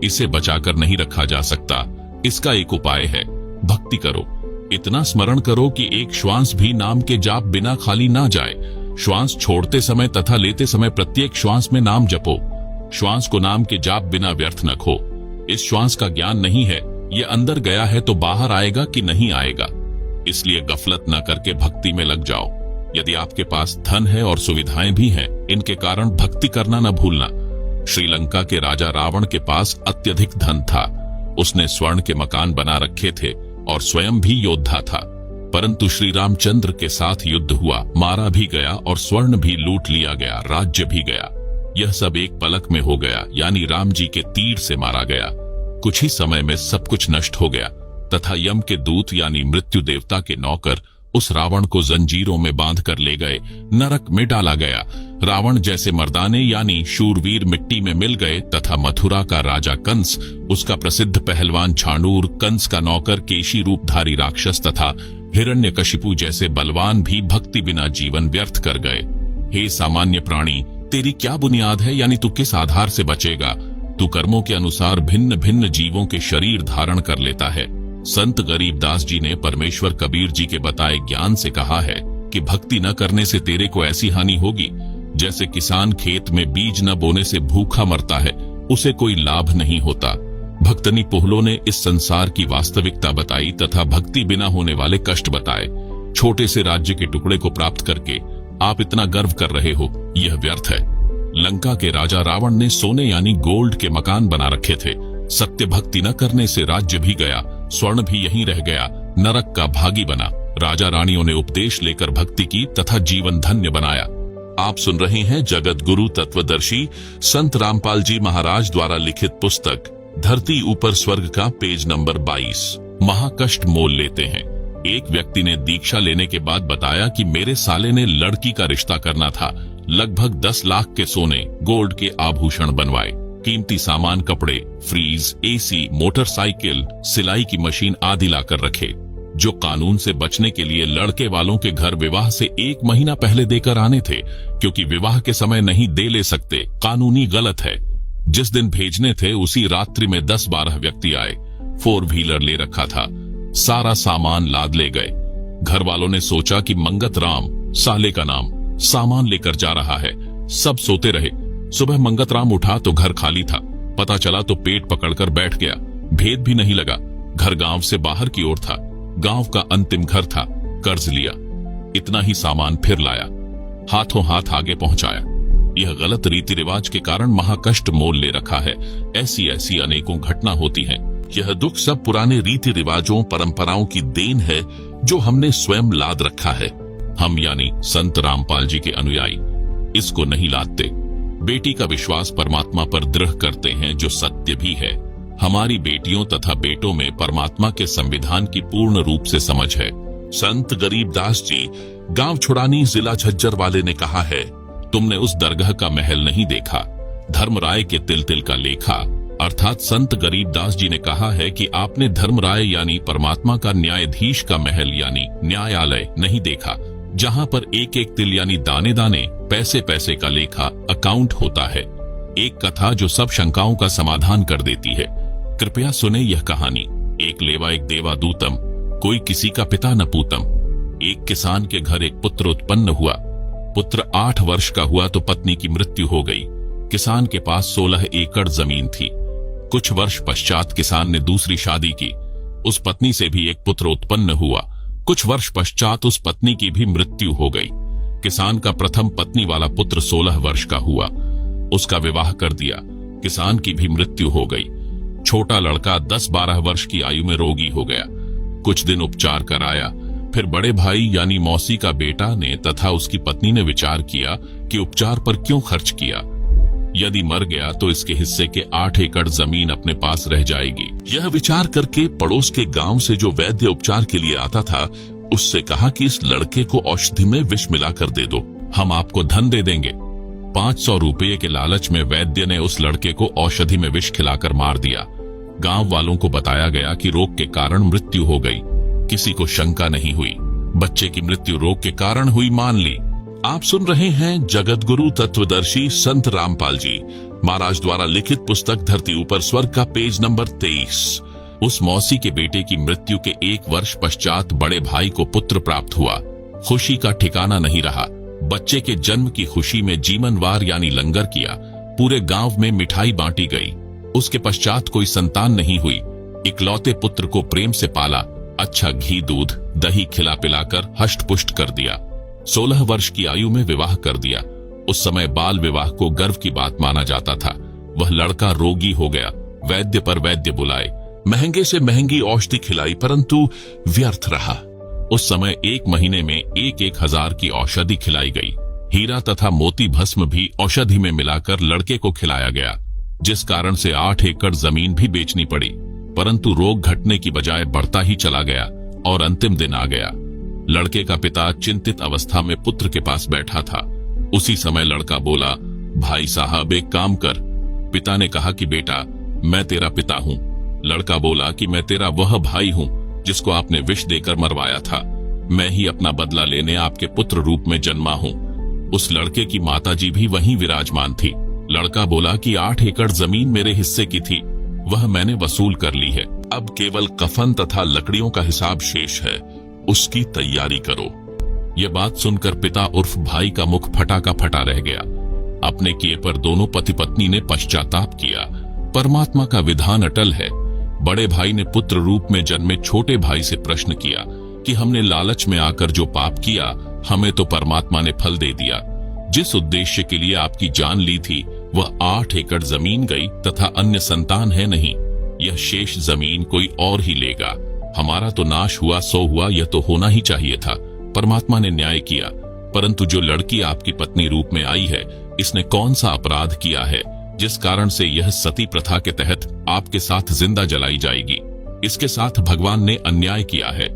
इसे बचाकर नहीं रखा जा सकता। इसका एक उपाय है, भक्ति करो। इतना स्मरण करो कि एक श्वास भी नाम के जाप बिना खाली ना जाए। श्वास छोड़ते समय तथा लेते समय प्रत्येक श्वास में नाम जपो। श्वास को नाम के जाप बिना व्यर्थ न खो। इस श्वास का ज्ञान नहीं है, ये अंदर गया है तो बाहर आएगा कि नहीं आएगा। इसलिए गफलत न करके भक्ति में लग जाओ। यदि आपके पास धन है और सुविधाएं भी हैं, इनके कारण भक्ति करना न भूलना। श्रीलंका के राजा रावण के पास अत्यधिक धन था। उसने स्वर्ण के मकान बना रखे थे और स्वयं भी योद्धा था। परंतु श्री रामचंद्र के साथ युद्ध हुआ, मारा भी गया और स्वर्ण भी लूट लिया गया, राज्य भी गया। यह सब एक पलक में हो गया, यानी राम जी के तीर से मारा गया। कुछ ही समय में सब कुछ नष्ट हो गया तथा यम के दूत यानी मृत्यु देवता के नौकर उस रावण को जंजीरों में बांध कर ले गए, नरक में डाला गया। रावण जैसे मर्दाने यानी शूरवीर मिट्टी में मिल गए तथा मथुरा का राजा कंस, उसका प्रसिद्ध पहलवान छांडूर, कंस का नौकर केशी रूपधारी राक्षस तथा हिरण्यकशिपु जैसे बलवान भी भक्ति बिना जीवन व्यर्थ कर गए। हे सामान्य प्राणी, तेरी क्या बुनियाद है, यानी तू किस आधार से बचेगा? तू कर्मों के अनुसार भिन्न भिन्न जीवों के शरीर धारण कर लेता है। संत गरीबदास जी ने परमेश्वर कबीर जी के बताए ज्ञान से कहा है कि भक्ति न करने से तेरे को ऐसी हानि होगी जैसे किसान खेत में बीज न बोने से भूखा मरता है, उसे कोई लाभ नहीं होता। भक्तनी पोहलो ने इस संसार की वास्तविकता बताई तथा भक्ति बिना होने वाले कष्ट बताए। छोटे से राज्य के टुकड़े को प्राप्त करके आप इतना गर्व कर रहे हो, यह व्यर्थ है। लंका के राजा रावण ने सोने यानी गोल्ड के मकान बना रखे थे। सत्य भक्ति न करने से राज्य भी गया, स्वर्ण भी यहीं रह गया, नरक का भागी बना। राजा रानियों ने उपदेश लेकर भक्ति की तथा जीवन धन्य बनाया। आप सुन रहे हैं जगत गुरु तत्वदर्शी संत रामपाल जी महाराज द्वारा लिखित पुस्तक धरती ऊपर स्वर्ग का पेज नंबर 22। महाकष्ट मोल लेते हैं। एक व्यक्ति ने दीक्षा लेने के बाद बताया कि मेरे साले ने लड़की का रिश्ता करना था। लगभग 10 लाख के सोने गोल्ड के आभूषण बनवाए, कीमती सामान, कपड़े, फ्रीज, एसी, मोटरसाइकिल, सिलाई की मशीन आदि लाकर रखे, जो कानून से बचने के लिए लड़के वालों के घर विवाह से 1 महीना पहले देकर आने थे, क्योंकि विवाह के समय नहीं दे ले सकते, कानूनी गलत है। जिस दिन भेजने थे उसी रात्रि में 10-12 व्यक्ति आए, 4 व्हीलर ले रखा था, सारा सामान लाद ले गए। घर वालों ने सोचा कि मंगत राम, साले का नाम, सामान लेकर जा रहा है। सब सोते रहे। सुबह मंगत राम उठा तो घर खाली था। पता चला तो पेट पकड़कर बैठ गया। भेद भी नहीं लगा। घर गांव से बाहर की ओर था। गांव का अंतिम घर था। कर्ज लिया, इतना ही सामान फिर लाया, हाथों हाथ आगे पहुंचाया। यह गलत रीति रिवाज के कारण महाकष्ट मोल ले रखा है। ऐसी ऐसी अनेकों घटना होती हैं। यह दुख सब पुराने रीति रिवाजों, परंपराओं की देन है जो हमने स्वयं लाद रखा है। हम यानी संत रामपाल जी के अनुयायी इसको नहीं लादते। बेटी का विश्वास परमात्मा पर दृढ़ करते हैं, जो सत्य भी है। हमारी बेटियों तथा बेटों में परमात्मा के संविधान की पूर्ण रूप से समझ है। संत गरीबदास जी, गांव छुड़ानी, जिला झज्जर वाले ने कहा है, तुमने उस दरगाह का महल नहीं देखा, धर्मराय के तिल तिल का लेखा। अर्थात संत गरीबदास जी ने कहा है कि आपने धर्मराय यानी परमात्मा का न्यायाधीश का महल यानी न्यायालय नहीं देखा, जहां पर एक एक तिल यानी दाने दाने, पैसे पैसे का लेखा, अकाउंट होता है। एक कथा जो सब शंकाओं का समाधान कर देती है। कृपया सुने यह कहानी। एक लेवा एक देवा दूतम, कोई किसी का पिता न पूतम। एक किसान के घर एक पुत्र उत्पन्न हुआ। पुत्र 8 वर्ष का हुआ तो पत्नी की मृत्यु हो गई। किसान के पास 16 एकड़ जमीन थी। कुछ वर्ष पश्चात किसान ने दूसरी शादी की। उस पत्नी से भी एक पुत्र उत्पन्न हुआ। कुछ वर्ष पश्चात उस पत्नी की भी मृत्यु हो गई। किसान का प्रथम पत्नी वाला पुत्र 16 वर्ष का हुआ। उसका विवाह कर दिया। किसान की भी मृत्यु हो गई। छोटा लड़का 10-12 वर्ष की आयु में रोगी हो गया। कुछ दिन उपचार कराया, फिर बड़े भाई यानी मौसी का बेटा ने तथा उसकी पत्नी ने विचार किया कि उपचार पर क्यों खर्च किया। यदि मर गया तो इसके हिस्से के 8 एकड़ जमीन अपने पास रह जाएगी। यह विचार करके पड़ोस के गांव से जो वैद्य उपचार के लिए आता था उससे कहा कि इस लड़के को औषधि में विष मिलाकर दे दो, हम आपको धन दे देंगे। 500 रुपये के लालच में वैद्य ने उस लड़के को औषधि में विष खिलाकर मार दिया। गांव वालों को बताया गया कि रोग के कारण मृत्यु हो गई। किसी को शंका नहीं हुई, बच्चे की मृत्यु रोग के कारण हुई मान ली। आप सुन रहे हैं जगतगुरु तत्वदर्शी संत रामपाल जी महाराज द्वारा लिखित पुस्तक धरती ऊपर स्वर्ग का पेज नंबर 23। उस मौसी के बेटे की मृत्यु के 1 वर्ष पश्चात बड़े भाई को पुत्र प्राप्त हुआ। खुशी का ठिकाना नहीं रहा। बच्चे के जन्म की खुशी में जीवनवार यानी लंगर किया। पूरे गांव में मिठाई बांटी गई। उसके पश्चात कोई संतान नहीं हुई। इकलौते पुत्र को प्रेम से पाला, अच्छा घी दूध दही खिला पिलाकर हष्ट पुष्ट कर दिया। 16 वर्ष की आयु में विवाह कर दिया। उस समय बाल विवाह को गर्व की बात माना जाता था। वह लड़का रोगी हो गया। वैद्य पर वैद्य बुलाए, महंगे से महंगी औषधि खिलाई, परंतु व्यर्थ रहा। उस समय 1 महीने में 1,000 की औषधि खिलाई गई। हीरा तथा मोती भस्म भी औषधि में मिलाकर लड़के को खिलाया गया, जिस कारण से 8 एकड़ जमीन भी बेचनी पड़ी। परंतु रोग घटने की बजाय बढ़ता ही चला गया और अंतिम दिन आ गया। लड़के का पिता चिंतित अवस्था में पुत्र के पास बैठा था। उसी समय लड़का बोला, भाई साहब एक काम कर। पिता ने कहा कि बेटा मैं तेरा पिता हूँ। लड़का बोला कि मैं तेरा वह भाई हूँ जिसको आपने विष देकर मरवाया था। मैं ही अपना बदला लेने आपके पुत्र रूप में जन्मा हूँ। उस लड़के की माताजी भी वहीं विराजमान थी। लड़का बोला कि 8 एकड़ जमीन मेरे हिस्से की थी, वह मैंने वसूल कर ली है। अब केवल कफन तथा लकड़ियों का हिसाब शेष है, उसकी तैयारी करो। यह बात सुनकर पिता उर्फ भाई का मुख फटा का फटा रह गया। अपने किए पर दोनों पति पत्नी ने पश्चाताप किया। परमात्मा का विधान अटल है। बड़े भाई ने पुत्र रूप में जन्मे छोटे भाई से प्रश्न किया कि हमने लालच में आकर जो पाप किया, हमें तो परमात्मा ने फल दे दिया। जिस उद्देश्य के लिए आपकी जान ली थी वह 8 एकड़ जमीन गई तथा अन्य संतान है नहीं। यह शेष जमीन कोई और ही लेगा। हमारा तो नाश हुआ सो हुआ, यह तो होना ही चाहिए था। परमात्मा ने न्याय किया। परंतु जो लड़की आपकी पत्नी रूप में आई है, इसने कौन सा अपराध किया है जिस कारण से यह सती प्रथा के तहत आपके साथ जिंदा जलाई जाएगी? इसके साथ भगवान ने अन्याय किया है।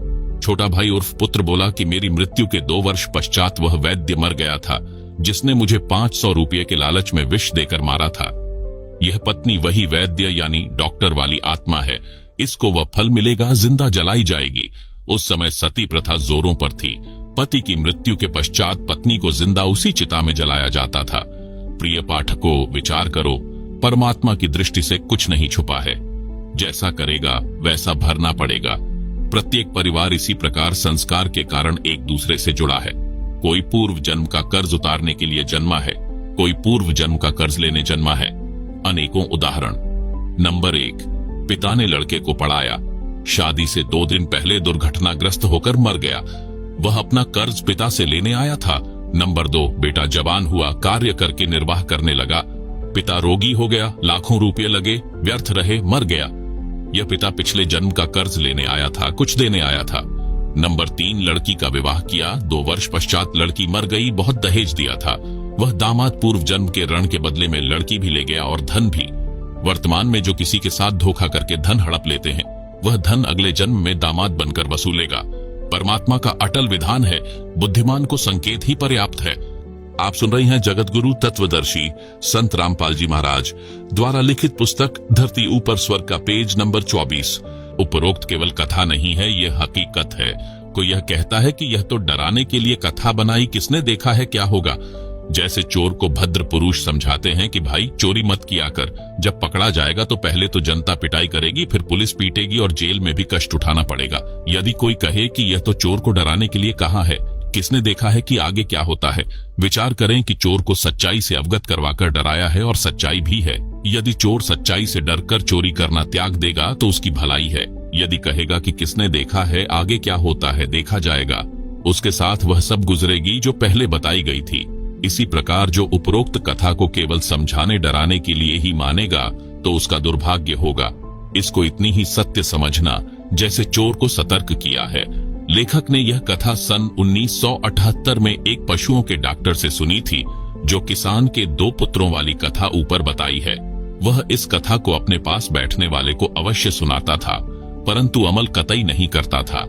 छोटा भाई उर्फ पुत्र बोला कि मेरी मृत्यु के 2 वर्ष पश्चात वह वैद्य मर गया था जिसने मुझे 500 रुपये के लालच में विष देकर मारा था। यह पत्नी वही वैद्य यानी डॉक्टर वाली आत्मा है। इसको वह फल मिलेगा, जिंदा जलाई जाएगी। उस समय सती प्रथा जोरों पर थी। पति की मृत्यु के पश्चात पत्नी को जिंदा उसी चिता में जलाया जाता था। प्रिय पाठकों, विचार करो, परमात्मा की दृष्टि से कुछ नहीं छुपा है। जैसा करेगा वैसा भरना पड़ेगा। प्रत्येक परिवार इसी प्रकार संस्कार के कारण एक दूसरे से जुड़ा है। कोई पूर्व जन्म का कर्ज उतारने के लिए जन्मा है, कोई पूर्व जन्म का कर्ज लेने जन्मा है। अनेकों उदाहरण। नंबर 1, पिता ने लड़के को पढ़ाया। शादी से 2 दिन पहले दुर्घटनाग्रस्त होकर मर गया। वह अपना कर्ज पिता से लेने आया था। नंबर 2, बेटा जवान हुआ, कार्य करके निर्वाह करने लगा। पिता रोगी हो गया, लाखों रुपये लगे, व्यर्थ रहे, मर गया। यह पिता पिछले जन्म का कर्ज लेने आया था, कुछ देने आया था। नंबर 3, लड़की का विवाह किया। 2 वर्ष पश्चात लड़की मर गई, बहुत दहेज दिया था। वह दामाद पूर्व जन्म के ऋण के बदले में लड़की भी ले गया और धन भी। वर्तमान में जो किसी के साथ धोखा करके धन हड़प लेते हैं, वह धन अगले जन्म में दामाद बनकर वसूलेगा। परमात्मा का अटल विधान है, बुद्धिमान को संकेत ही पर्याप्त है। आप सुन रहे हैं जगतगुरु तत्वदर्शी संत रामपाल जी महाराज द्वारा लिखित पुस्तक धरती ऊपर स्वर्ग का पेज नंबर 24। उपरोक्त केवल कथा नहीं है, यह हकीकत है। कोई यह कहता है कि यह तो डराने के लिए कथा बनाई, किसने देखा है क्या होगा। जैसे चोर को भद्र पुरुष समझाते हैं कि भाई चोरी मत किया कर, जब पकड़ा जाएगा तो पहले तो जनता पिटाई करेगी, फिर पुलिस पीटेगी और जेल में भी कष्ट उठाना पड़ेगा। यदि कोई कहे कि यह तो चोर को डराने के लिए कहा है, किसने देखा है कि आगे क्या होता है। विचार करें कि चोर को सच्चाई से अवगत करवाकर डराया है और सच्चाई भी है। यदि चोर सच्चाई से डरकर चोरी करना त्याग देगा तो उसकी भलाई है। यदि कहेगा कि किसने देखा है, आगे क्या होता है देखा जाएगा, उसके साथ वह सब गुजरेगी जो पहले बताई गई थी। इसी प्रकार जो उपरोक्त कथा को केवल समझाने डराने के लिए ही मानेगा तो उसका दुर्भाग्य होगा। इसको इतनी ही सत्य समझना जैसे चोर को सतर्क किया है। लेखक ने यह कथा सन 1978 में एक पशुओं के डॉक्टर से सुनी थी, जो किसान के 2 पुत्रों वाली कथा ऊपर बताई है। वह इस कथा को अपने पास बैठने वाले को अवश्य सुनाता था, परंतु अमल कतई नहीं करता था।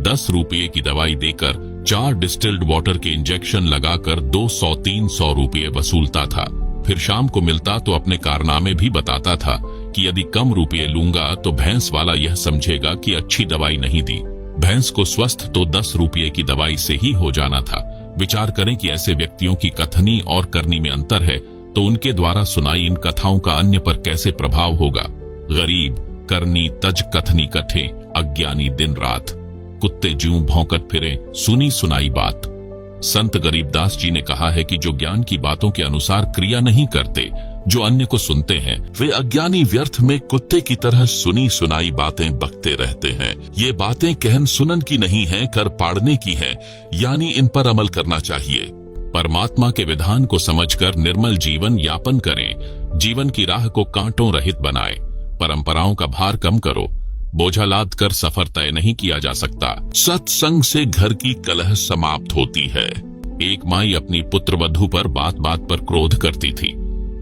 10 रुपये की दवाई देकर 4 डिस्टिल्ड वाटर के इंजेक्शन लगाकर 200-300 रुपये वसूलता था। फिर शाम को मिलता तो अपने कारनामे भी बताता था कि यदि कम रुपये लूंगा तो भैंस वाला यह समझेगा कि अच्छी दवाई नहीं दी। भैंस को स्वस्थ तो 10 रुपये की दवाई से ही हो जाना था। विचार करें कि ऐसे व्यक्तियों की कथनी और करनी में अंतर है, तो उनके द्वारा सुनाई इन कथाओं का अन्य पर कैसे प्रभाव होगा। गरीब करनी तज कथनी कठे, अज्ञानी दिन रात, कुत्ते ज्यों भौंकत फिरे, सुनी सुनाई बात। संत गरीबदास जी ने कहा है कि जो ज्ञान की बातों के अनुसार क्रिया नहीं करते, जो अन्य को सुनते हैं, वे अज्ञानी व्यर्थ में कुत्ते की तरह सुनी सुनाई बातें बकते रहते हैं। ये बातें कहन सुनन की नहीं है, कर पाड़ने की है, यानी इन पर अमल करना चाहिए। परमात्मा के विधान को समझकर निर्मल जीवन यापन करें। जीवन की राह को कांटों रहित बनाए। परंपराओं का भार कम करो। बोझा लाद कर सफर तय नहीं किया जा सकता। सत्संग से घर की कलह समाप्त होती है। एक माई अपनी पुत्र वधू पर बात बात पर क्रोध करती थी।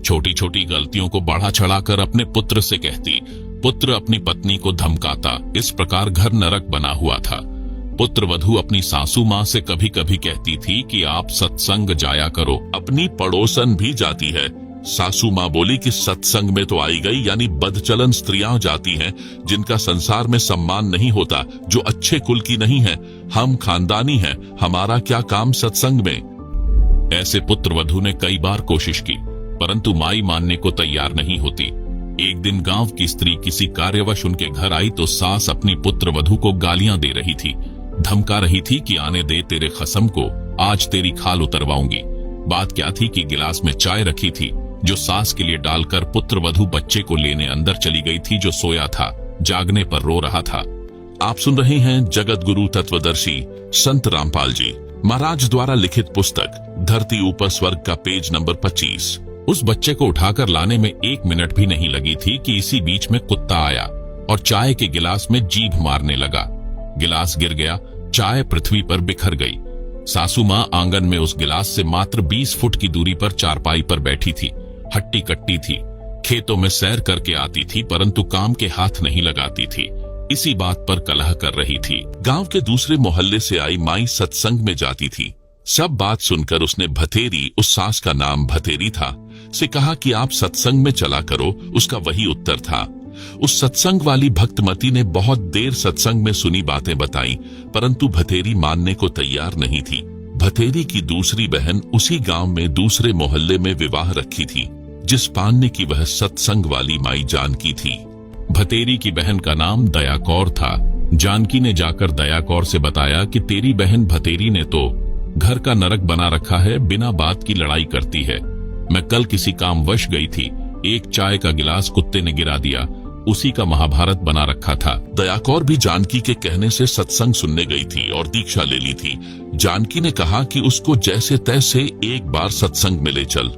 छोटी छोटी गलतियों को बढ़ा चढ़ाकर अपने पुत्र से कहती। पुत्र अपनी पत्नी को धमकाता। इस प्रकार घर नरक बना हुआ था। पुत्र वधू अपनी सासू माँ से कभी कभी कहती थी कि आप सत्संग जाया करो। अपनी पड़ोसन भी जाती है। सासू माँ बोली कि सत्संग में तो आई गई, यानी बदचलन स्त्रियां जाती हैं जिनका संसार में सम्मान नहीं होता, जो अच्छे कुल की नहीं है। हम खानदानी हैं, हमारा क्या काम सत्संग में। ऐसे पुत्र वधू ने कई बार कोशिश की, परंतु माई मानने को तैयार नहीं होती। एक दिन गांव की स्त्री किसी कार्यवश उनके घर आई तो सास अपनी पुत्र वधू को गालियां दे रही थी, धमका रही थी कि आने दे तेरे खसम को, आज तेरी खाल उतरवाऊंगी। बात क्या थी कि गिलास में चाय रखी थी, जो सास के लिए डालकर पुत्र वधू बच्चे को लेने अंदर चली गई थी, जो सोया था, जागने पर रो रहा था। आप सुन रहे हैं जगत गुरु तत्वदर्शी संत रामपाल जी महाराज द्वारा लिखित पुस्तक धरती ऊपर स्वर्ग का पेज नंबर 25। उस बच्चे को उठाकर लाने में 1 मिनट भी नहीं लगी थी कि इसी बीच में कुत्ता आया और चाय के गिलास में जीभ मारने लगा। गिलास गिर गया, चाय पृथ्वी पर बिखर गई। सासू माँ आंगन में उस गिलास से मात्र 20 फुट की दूरी पर चारपाई पर बैठी थी। हट्टी कट्टी थी, खेतों में सैर करके आती थी, परंतु काम के हाथ नहीं लगाती थी। इसी बात पर कलह कर रही थी। गांव के दूसरे मोहल्ले से आई माई सत्संग में जाती थी। सब बात सुनकर उसने भतेरी, उस सास का नाम भतेरी था, से कहा कि आप सत्संग में चला करो। उसका वही उत्तर था। उस सत्संग वाली भक्तमती ने बहुत देर सत्संग में सुनी बातें बताई, परंतु भतेरी मानने को तैयार नहीं थी। भतेरी की दूसरी बहन उसी गांव में दूसरे मोहल्ले में विवाह रखी थी, जिस पान्ने की वह सत्संग वाली माई जानकी थी। भतेरी की बहन का नाम दया कौर था। जानकी ने जाकर दया कौर से बताया कि तेरी बहन भतेरी ने तो घर का नरक बना रखा है, बिना बात की लड़ाई करती है। मैं कल किसी काम वश गई थी, एक चाय का गिलास कुत्ते ने गिरा दिया, उसी का महाभारत बना रखा था। दया कौर भी जानकी के कहने से सत्संग सुनने गई थी और दीक्षा ले ली थी। जानकी ने कहा कि उसको जैसे तैसे एक बार सत्संग में ले चल।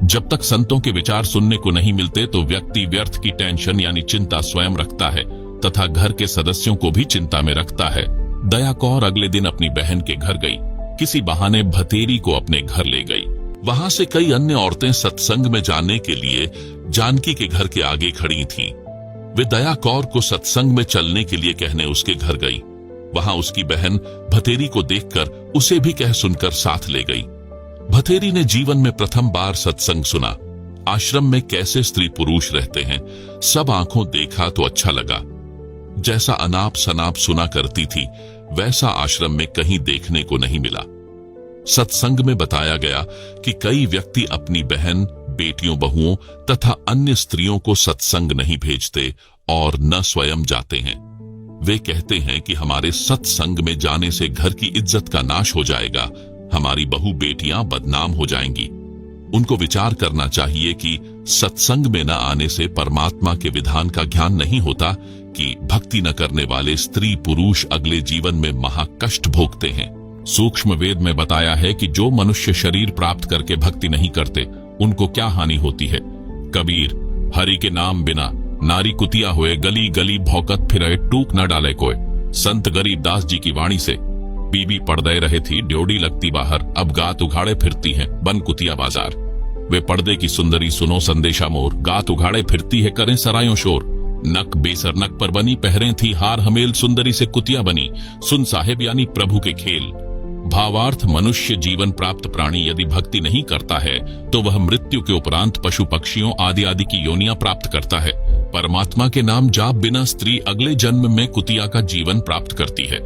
जब तक संतों के विचार सुनने को नहीं मिलते तो व्यक्ति व्यर्थ की टेंशन यानी चिंता स्वयं रखता है तथा घर के सदस्यों को भी चिंता में रखता है। दया कौर अगले दिन अपनी बहन के घर गई। किसी बहाने भतेरी को अपने घर ले गई। वहां से कई अन्य औरतें सत्संग में जाने के लिए जानकी के घर के आगे खड़ी थीं। वे दया कौर को सत्संग में चलने के लिए कहने उसके घर गई। वहां उसकी बहन भतेरी को देखकर उसे भी कह सुनकर साथ ले गई। भतेरी ने जीवन में प्रथम बार सत्संग सुना। आश्रम में कैसे स्त्री पुरुष रहते हैं, सब आंखों देखा तो अच्छा लगा। जैसा अनाप शनाप सुना करती थी, वैसा आश्रम में कहीं देखने को नहीं मिला। सत्संग में बताया गया कि कई व्यक्ति अपनी बहन, बेटियों, बहुओं तथा अन्य स्त्रियों को सत्संग नहीं भेजते और न स्वयं जाते हैं। वे कहते हैं कि हमारे सत्संग में जाने से घर की इज्जत का नाश हो जाएगा, हमारी बहू बेटियां बदनाम हो जाएंगी। उनको विचार करना चाहिए कि सत्संग में न आने से परमात्मा के विधान का ज्ञान नहीं होता कि भक्ति न करने वाले स्त्री पुरुष अगले जीवन में महाकष्ट भोगते हैं। सूक्ष्म वेद में बताया है कि जो मनुष्य शरीर प्राप्त करके भक्ति नहीं करते, उनको क्या हानि होती है। कबीर, हरि के नाम बिना नारी कुतिया हुए गली गली भौकत फिरे टूक न डाले कोय। संत गरीबदास जी की वाणी से बीबी पर्दे रहे थी ड्योड़ी लगती बाहर, अब गात उघाड़े फिरती है बन कुतिया बाजार। वे पर्दे की सुंदरी सुनो संदेशा मोर, गात उघाड़े फिरती है करें सरायों शोर। नक बेसर नक पर बनी पहरे थी हार हमेल, सुंदरी से कुतिया बनी सुन साहेब यानी प्रभु के खेल। भावार्थ, मनुष्य जीवन प्राप्त प्राणी यदि भक्ति नहीं करता है तो वह मृत्यु के उपरांत पशु पक्षियों आदि आदि की योनियां प्राप्त करता है। परमात्मा के नाम जाप बिना स्त्री अगले जन्म में कुतिया का जीवन प्राप्त करती है,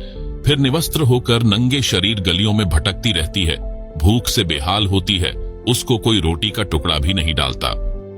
फिर निवस्त्र होकर नंगे शरीर गलियों में भटकती रहती है, भूख से बेहाल होती है, उसको कोई रोटी का टुकड़ा भी नहीं डालता।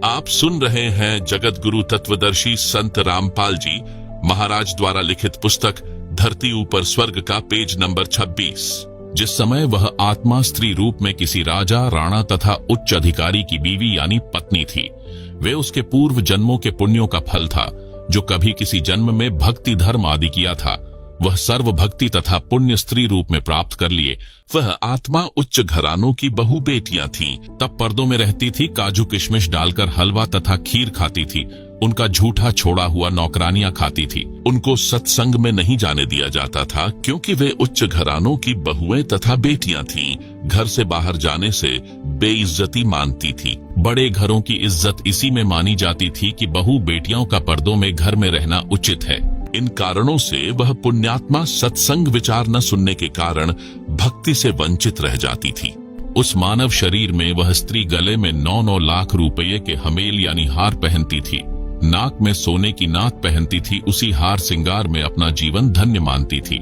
आप सुन रहे हैं जगत गुरु तत्वदर्शी संत रामपाल जी महाराज द्वारा लिखित पुस्तक धरती ऊपर स्वर्ग का पेज नंबर 26। जिस समय वह आत्मा स्त्री रूप में किसी राजा राणा तथा उच्च अधिकारी की बीवी यानी पत्नी थी, वे उसके पूर्व जन्मों के पुण्यों का फल था जो कभी किसी जन्म में भक्ति धर्म आदि किया था। वह सर्व भक्ति तथा पुण्य स्त्री रूप में प्राप्त कर लिए। वह आत्मा उच्च घरानों की बहु बेटियां थीं। तब पर्दों में रहती थी, काजू किशमिश डालकर हलवा तथा खीर खाती थी। उनका झूठा छोड़ा हुआ नौकरानियां खाती थी। उनको सत्संग में नहीं जाने दिया जाता था क्योंकि वे उच्च घरानों की बहुएं तथा बेटियां थीं। घर से बाहर जाने से बेइज्जती मानती थी। बड़े घरों की इज्जत इसी में मानी जाती थी कि बहु बेटियों का पर्दों में घर में रहना उचित है। इन कारणों से वह पुण्यात्मा सत्संग विचार न सुनने के कारण भक्ति से वंचित रह जाती थी। उस मानव शरीर में वह स्त्री गले में 9-9 लाख रुपये के हमेल यानी हार पहनती थी, नाक में सोने की नाक पहनती थी, उसी हार सिंगार में अपना जीवन धन्य मानती थी।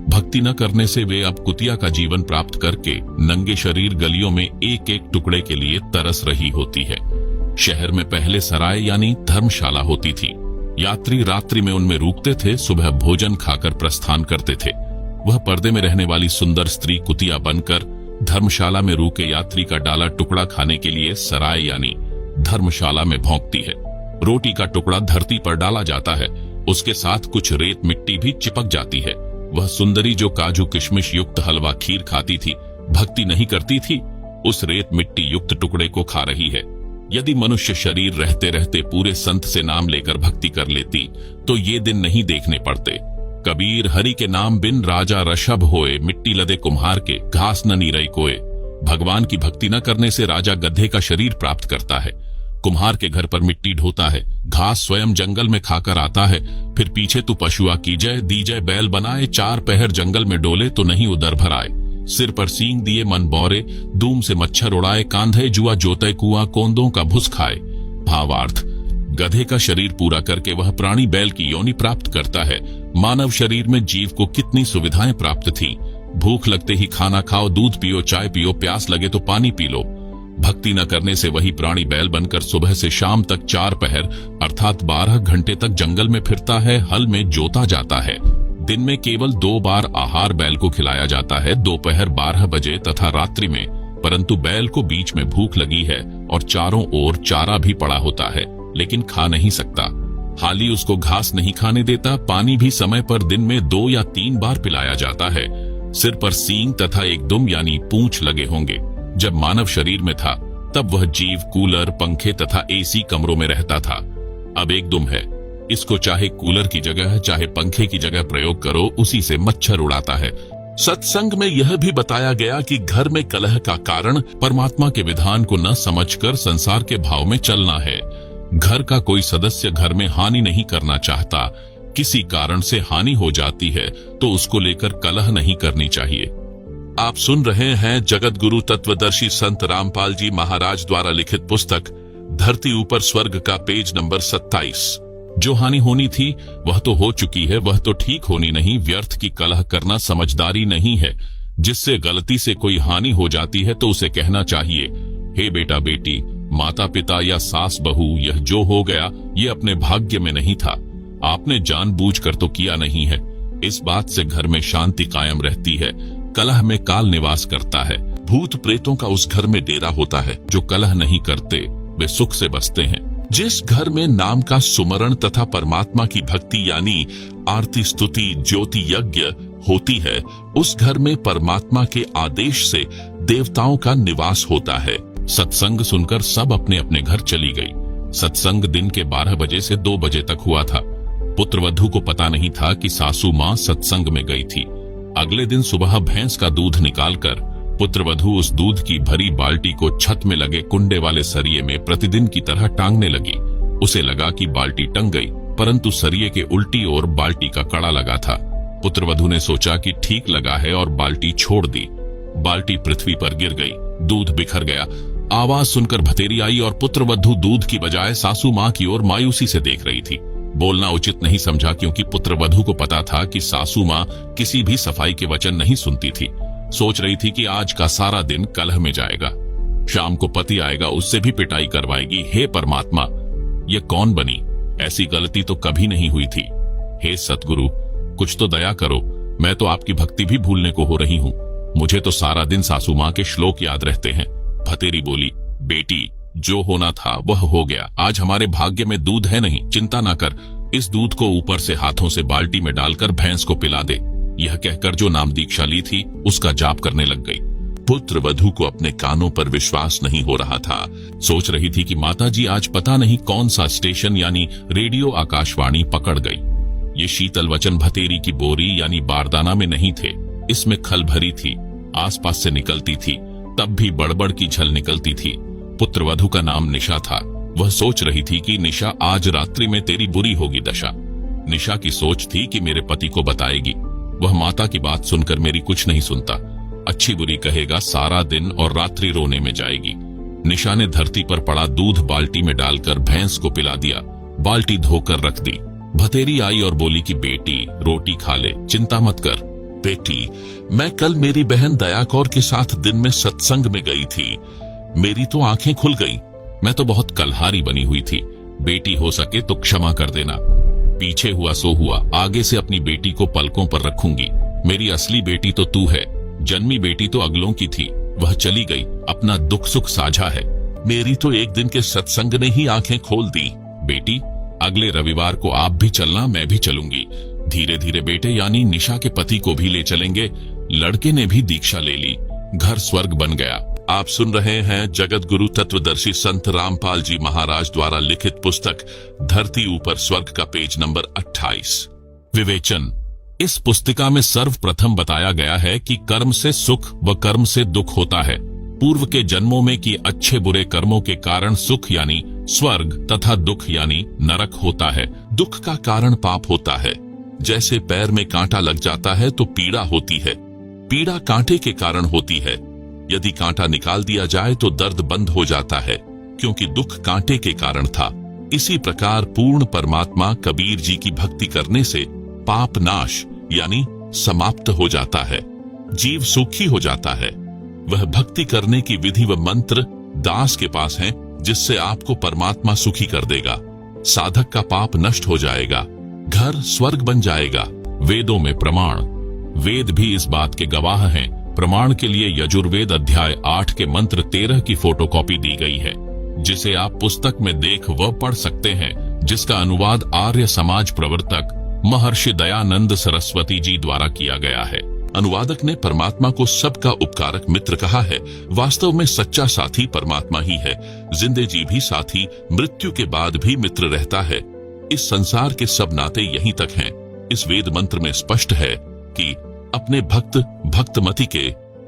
भक्ति न करने से वे अब कुतिया का जीवन प्राप्त करके नंगे शरीर गलियों में एक एक टुकड़े के लिए तरस रही होती है। शहर में पहले सराय यानी धर्मशाला होती थी। यात्री रात्रि में उनमें रुकते थे, सुबह भोजन खाकर प्रस्थान करते थे। वह पर्दे में रहने वाली सुंदर स्त्री कुतिया बनकर धर्मशाला में रुके यात्री का डाला टुकड़ा खाने के लिए सराय यानी धर्मशाला में भौंकती है। रोटी का टुकड़ा धरती पर डाला जाता है, उसके साथ कुछ रेत मिट्टी भी चिपक जाती है। वह सुंदरी जो काजू किशमिश युक्त हलवा खीर खाती थी, भक्ति नहीं करती थी, उस रेत मिट्टी युक्त टुकड़े को खा रही है। यदि मनुष्य शरीर रहते रहते पूरे संत से नाम लेकर भक्ति कर लेती तो ये दिन नहीं देखने पड़ते। कबीर हरि के नाम बिन राजा ऋषभ होए, मिट्टी लदे कुम्हार के घास न नीरई कोए। भगवान की भक्ति न करने से राजा गधे का शरीर प्राप्त करता है, कुम्हार के घर पर मिट्टी ढोता है, घास स्वयं जंगल में खाकर आता है, फिर पीछे तू पशुआ कीजय दीजय बैल बनाए, 4 पहर जंगल में डोले तो नहीं उदर भर आए। सिर पर सींग दिए मन बौरे, दूम से मच्छर उड़ाए, कांधे जुआ जोते कुआं, कोंदों का भुस खाए। भावार्थ, गधे का शरीर पूरा करके वह प्राणी बैल की योनि प्राप्त करता है। मानव शरीर में जीव को कितनी सुविधाएं प्राप्त थी। भूख लगते ही खाना खाओ, दूध पियो, चाय पियो, प्यास लगे तो पानी पी लो। भक्ति न करने से वही प्राणी बैल बनकर सुबह से शाम तक 4 पहर अर्थात 12 घंटे तक जंगल में फिरता है, हल में जोता जाता है। दिन में केवल 2 बार आहार बैल को खिलाया जाता है, दोपहर 12 बजे तथा रात्रि में, परंतु बैल को बीच में भूख लगी है और चारों ओर चारा भी पड़ा होता है, लेकिन खा नहीं सकता। हाली उसको घास नहीं खाने देता। पानी भी समय पर दिन में 2 या 3 बार पिलाया जाता है। सिर पर सींग तथा एक दुम यानी पूंछ लगे होंगे। जब मानव शरीर में था तब वह जीव कूलर, पंखे तथा एसी कमरों में रहता था। अब एक दुम है, इसको चाहे कूलर की जगह चाहे पंखे की जगह प्रयोग करो, उसी से मच्छर उड़ाता है। सत्संग में यह भी बताया गया कि घर में कलह का कारण परमात्मा के विधान को न समझकर संसार के भाव में चलना है। घर का कोई सदस्य घर में हानि नहीं करना चाहता, किसी कारण से हानि हो जाती है तो उसको लेकर कलह नहीं करनी चाहिए। आप सुन रहे हैं जगत गुरु तत्वदर्शी संत रामपाल जी महाराज द्वारा लिखित पुस्तक धरती ऊपर स्वर्ग का पेज नंबर 27। जो हानि होनी थी वह तो हो चुकी है, वह तो ठीक होनी नहीं। व्यर्थ की कलह करना समझदारी नहीं है। जिससे गलती से कोई हानि हो जाती है तो उसे कहना चाहिए, हे बेटा बेटी, माता पिता या सास बहू, यह जो हो गया ये अपने भाग्य में नहीं था, आपने जानबूझकर तो किया नहीं है। इस बात से घर में शांति कायम रहती है। कलह में काल निवास करता है। भूत प्रेतों का उस घर में डेरा होता है। जो कलह नहीं करते वे सुख से बसते हैं। जिस घर में नाम का सुमरण तथा परमात्मा की भक्ति यानी आरती स्तुति ज्योति यज्ञ होती है, उस घर में परमात्मा के आदेश से देवताओं का निवास होता है। सत्संग सुनकर सब अपने अपने घर चली गई। सत्संग दिन के 12 बजे से 2 बजे तक हुआ था। पुत्रवधू को पता नहीं था कि सासू मां सत्संग में गई थी। अगले दिन सुबह भैंस का दूध निकालकर पुत्रवधू उस दूध की भरी बाल्टी को छत में लगे कुंडे वाले सरिये में प्रतिदिन की तरह टांगने लगी। उसे लगा कि बाल्टी टंग गई, परंतु सरिये के उल्टी ओर बाल्टी का कड़ा लगा था। पुत्रवधू ने सोचा कि ठीक लगा है और बाल्टी छोड़ दी। बाल्टी पृथ्वी पर गिर गई, दूध बिखर गया। आवाज सुनकर भतेरी आई और पुत्रवधू दूध की बजाय सासू मां की ओर मायूसी से देख रही थी। बोलना उचित नहीं समझा, क्योंकि पुत्रवधू को पता था कि सासू मां किसी भी सफाई के वचन नहीं सुनती थी। सोच रही थी कि आज का सारा दिन कलह में जाएगा। शाम को पति आएगा, उससे भी पिटाई करवाएगी। हे परमात्मा, ये कौन बनी? ऐसी गलती तो कभी नहीं हुई थी। हे सतगुरु, कुछ तो दया करो। मैं तो आपकी भक्ति भी भूलने को हो रही हूँ। मुझे तो सारा दिन सासू मां के श्लोक याद रहते हैं। भतेरी बोली, बेटी, जो होना था वह हो गया। आज हमारे भाग्य में दूध है नहीं, चिंता ना कर। इस दूध को ऊपर से हाथों से बाल्टी में डालकर भैंस को पिला दे। यह कहकर जो नाम दीक्षा ली थी उसका जाप करने लग गई। पुत्रवधू को अपने कानों पर विश्वास नहीं हो रहा था। सोच रही थी कि माताजी आज पता नहीं कौन सा स्टेशन यानी रेडियो आकाशवाणी पकड़ गई। ये शीतल वचन भतेरी की बोरी यानी बारदाना में नहीं थे, इसमें खल भरी थी। आसपास से निकलती थी, तब भी बड़बड़ की झल निकलती थी। पुत्रवधू का नाम निशा था। वह सोच रही थी कि निशा, आज रात्रि में तेरी बुरी होगी दशा। निशा की सोच थी कि मेरे पति को बताएगी। वह माता की बात सुनकर मेरी कुछ नहीं सुनता। अच्छी बुरी कहेगा, सारा दिन और रात्रि रोने में जाएगी। निशा ने धरती पर पड़ा दूध बाल्टी में डालकर भैंस को पिला दिया। बाल्टी धोकर रख दी। भतेरी आई और बोली कि बेटी, रोटी खा ले, चिंता मत कर। बेटी, मैं कल मेरी बहन दया कौर के साथ दिन में सत्संग में गई थी। मेरी तो आंखें खुल गईं। मैं तो बहुत कल्हारी बनी हुई थी। बेटी, हो सके तो क्षमा कर देना। पीछे हुआ सो हुआ, आगे से अपनी बेटी को पलकों पर रखूंगी। मेरी असली बेटी तो तू है। जन्मी बेटी तो अगलों की थी, वह चली गई। अपना दुख सुख साझा है। मेरी तो एक दिन के सत्संग ने ही आंखें खोल दी। बेटी, अगले रविवार को आप भी चलना, मैं भी चलूंगी। धीरे धीरे बेटे यानी निशा के पति को भी ले चलेंगे। लड़के ने भी दीक्षा ले ली। घर स्वर्ग बन गया। आप सुन रहे हैं जगत गुरु तत्वदर्शी संत रामपाल जी महाराज द्वारा लिखित पुस्तक धरती ऊपर स्वर्ग का पेज नंबर 28। विवेचन। इस पुस्तिका में सर्वप्रथम बताया गया है कि कर्म से सुख व कर्म से दुख होता है। पूर्व के जन्मों में किए अच्छे बुरे कर्मों के कारण सुख यानी स्वर्ग तथा दुख यानी नरक होता है। दुख का कारण पाप होता है। जैसे पैर में कांटा लग जाता है तो पीड़ा होती है। पीड़ा कांटे के कारण होती है। यदि कांटा निकाल दिया जाए तो दर्द बंद हो जाता है, क्योंकि दुख कांटे के कारण था। इसी प्रकार पूर्ण परमात्मा कबीर जी की भक्ति करने से पाप नाश यानी समाप्त हो जाता है। जीव सुखी हो जाता है। वह भक्ति करने की विधि व मंत्र दास के पास है, जिससे आपको परमात्मा सुखी कर देगा। साधक का पाप नष्ट हो जाएगा, घर स्वर्ग बन जाएगा। वेदों में प्रमाण। वेद भी इस बात के गवाह हैं। प्रमाण के लिए यजुर्वेद अध्याय 8 के मंत्र 13 की फोटोकॉपी दी गई है, जिसे आप पुस्तक में देख व पढ़ सकते हैं, जिसका अनुवाद आर्य समाज प्रवर्तक महर्षि दयानंद सरस्वती जी द्वारा किया गया है। अनुवादक ने परमात्मा को सबका उपकारक मित्र कहा है। वास्तव में सच्चा साथी परमात्मा ही है। जिंदे जी भी साथी, मृत्यु के बाद भी मित्र रहता है। इस संसार के सब नाते यहीं तक हैं। इस वेद मंत्र में स्पष्ट है कि अपने भक्त भक्तमति के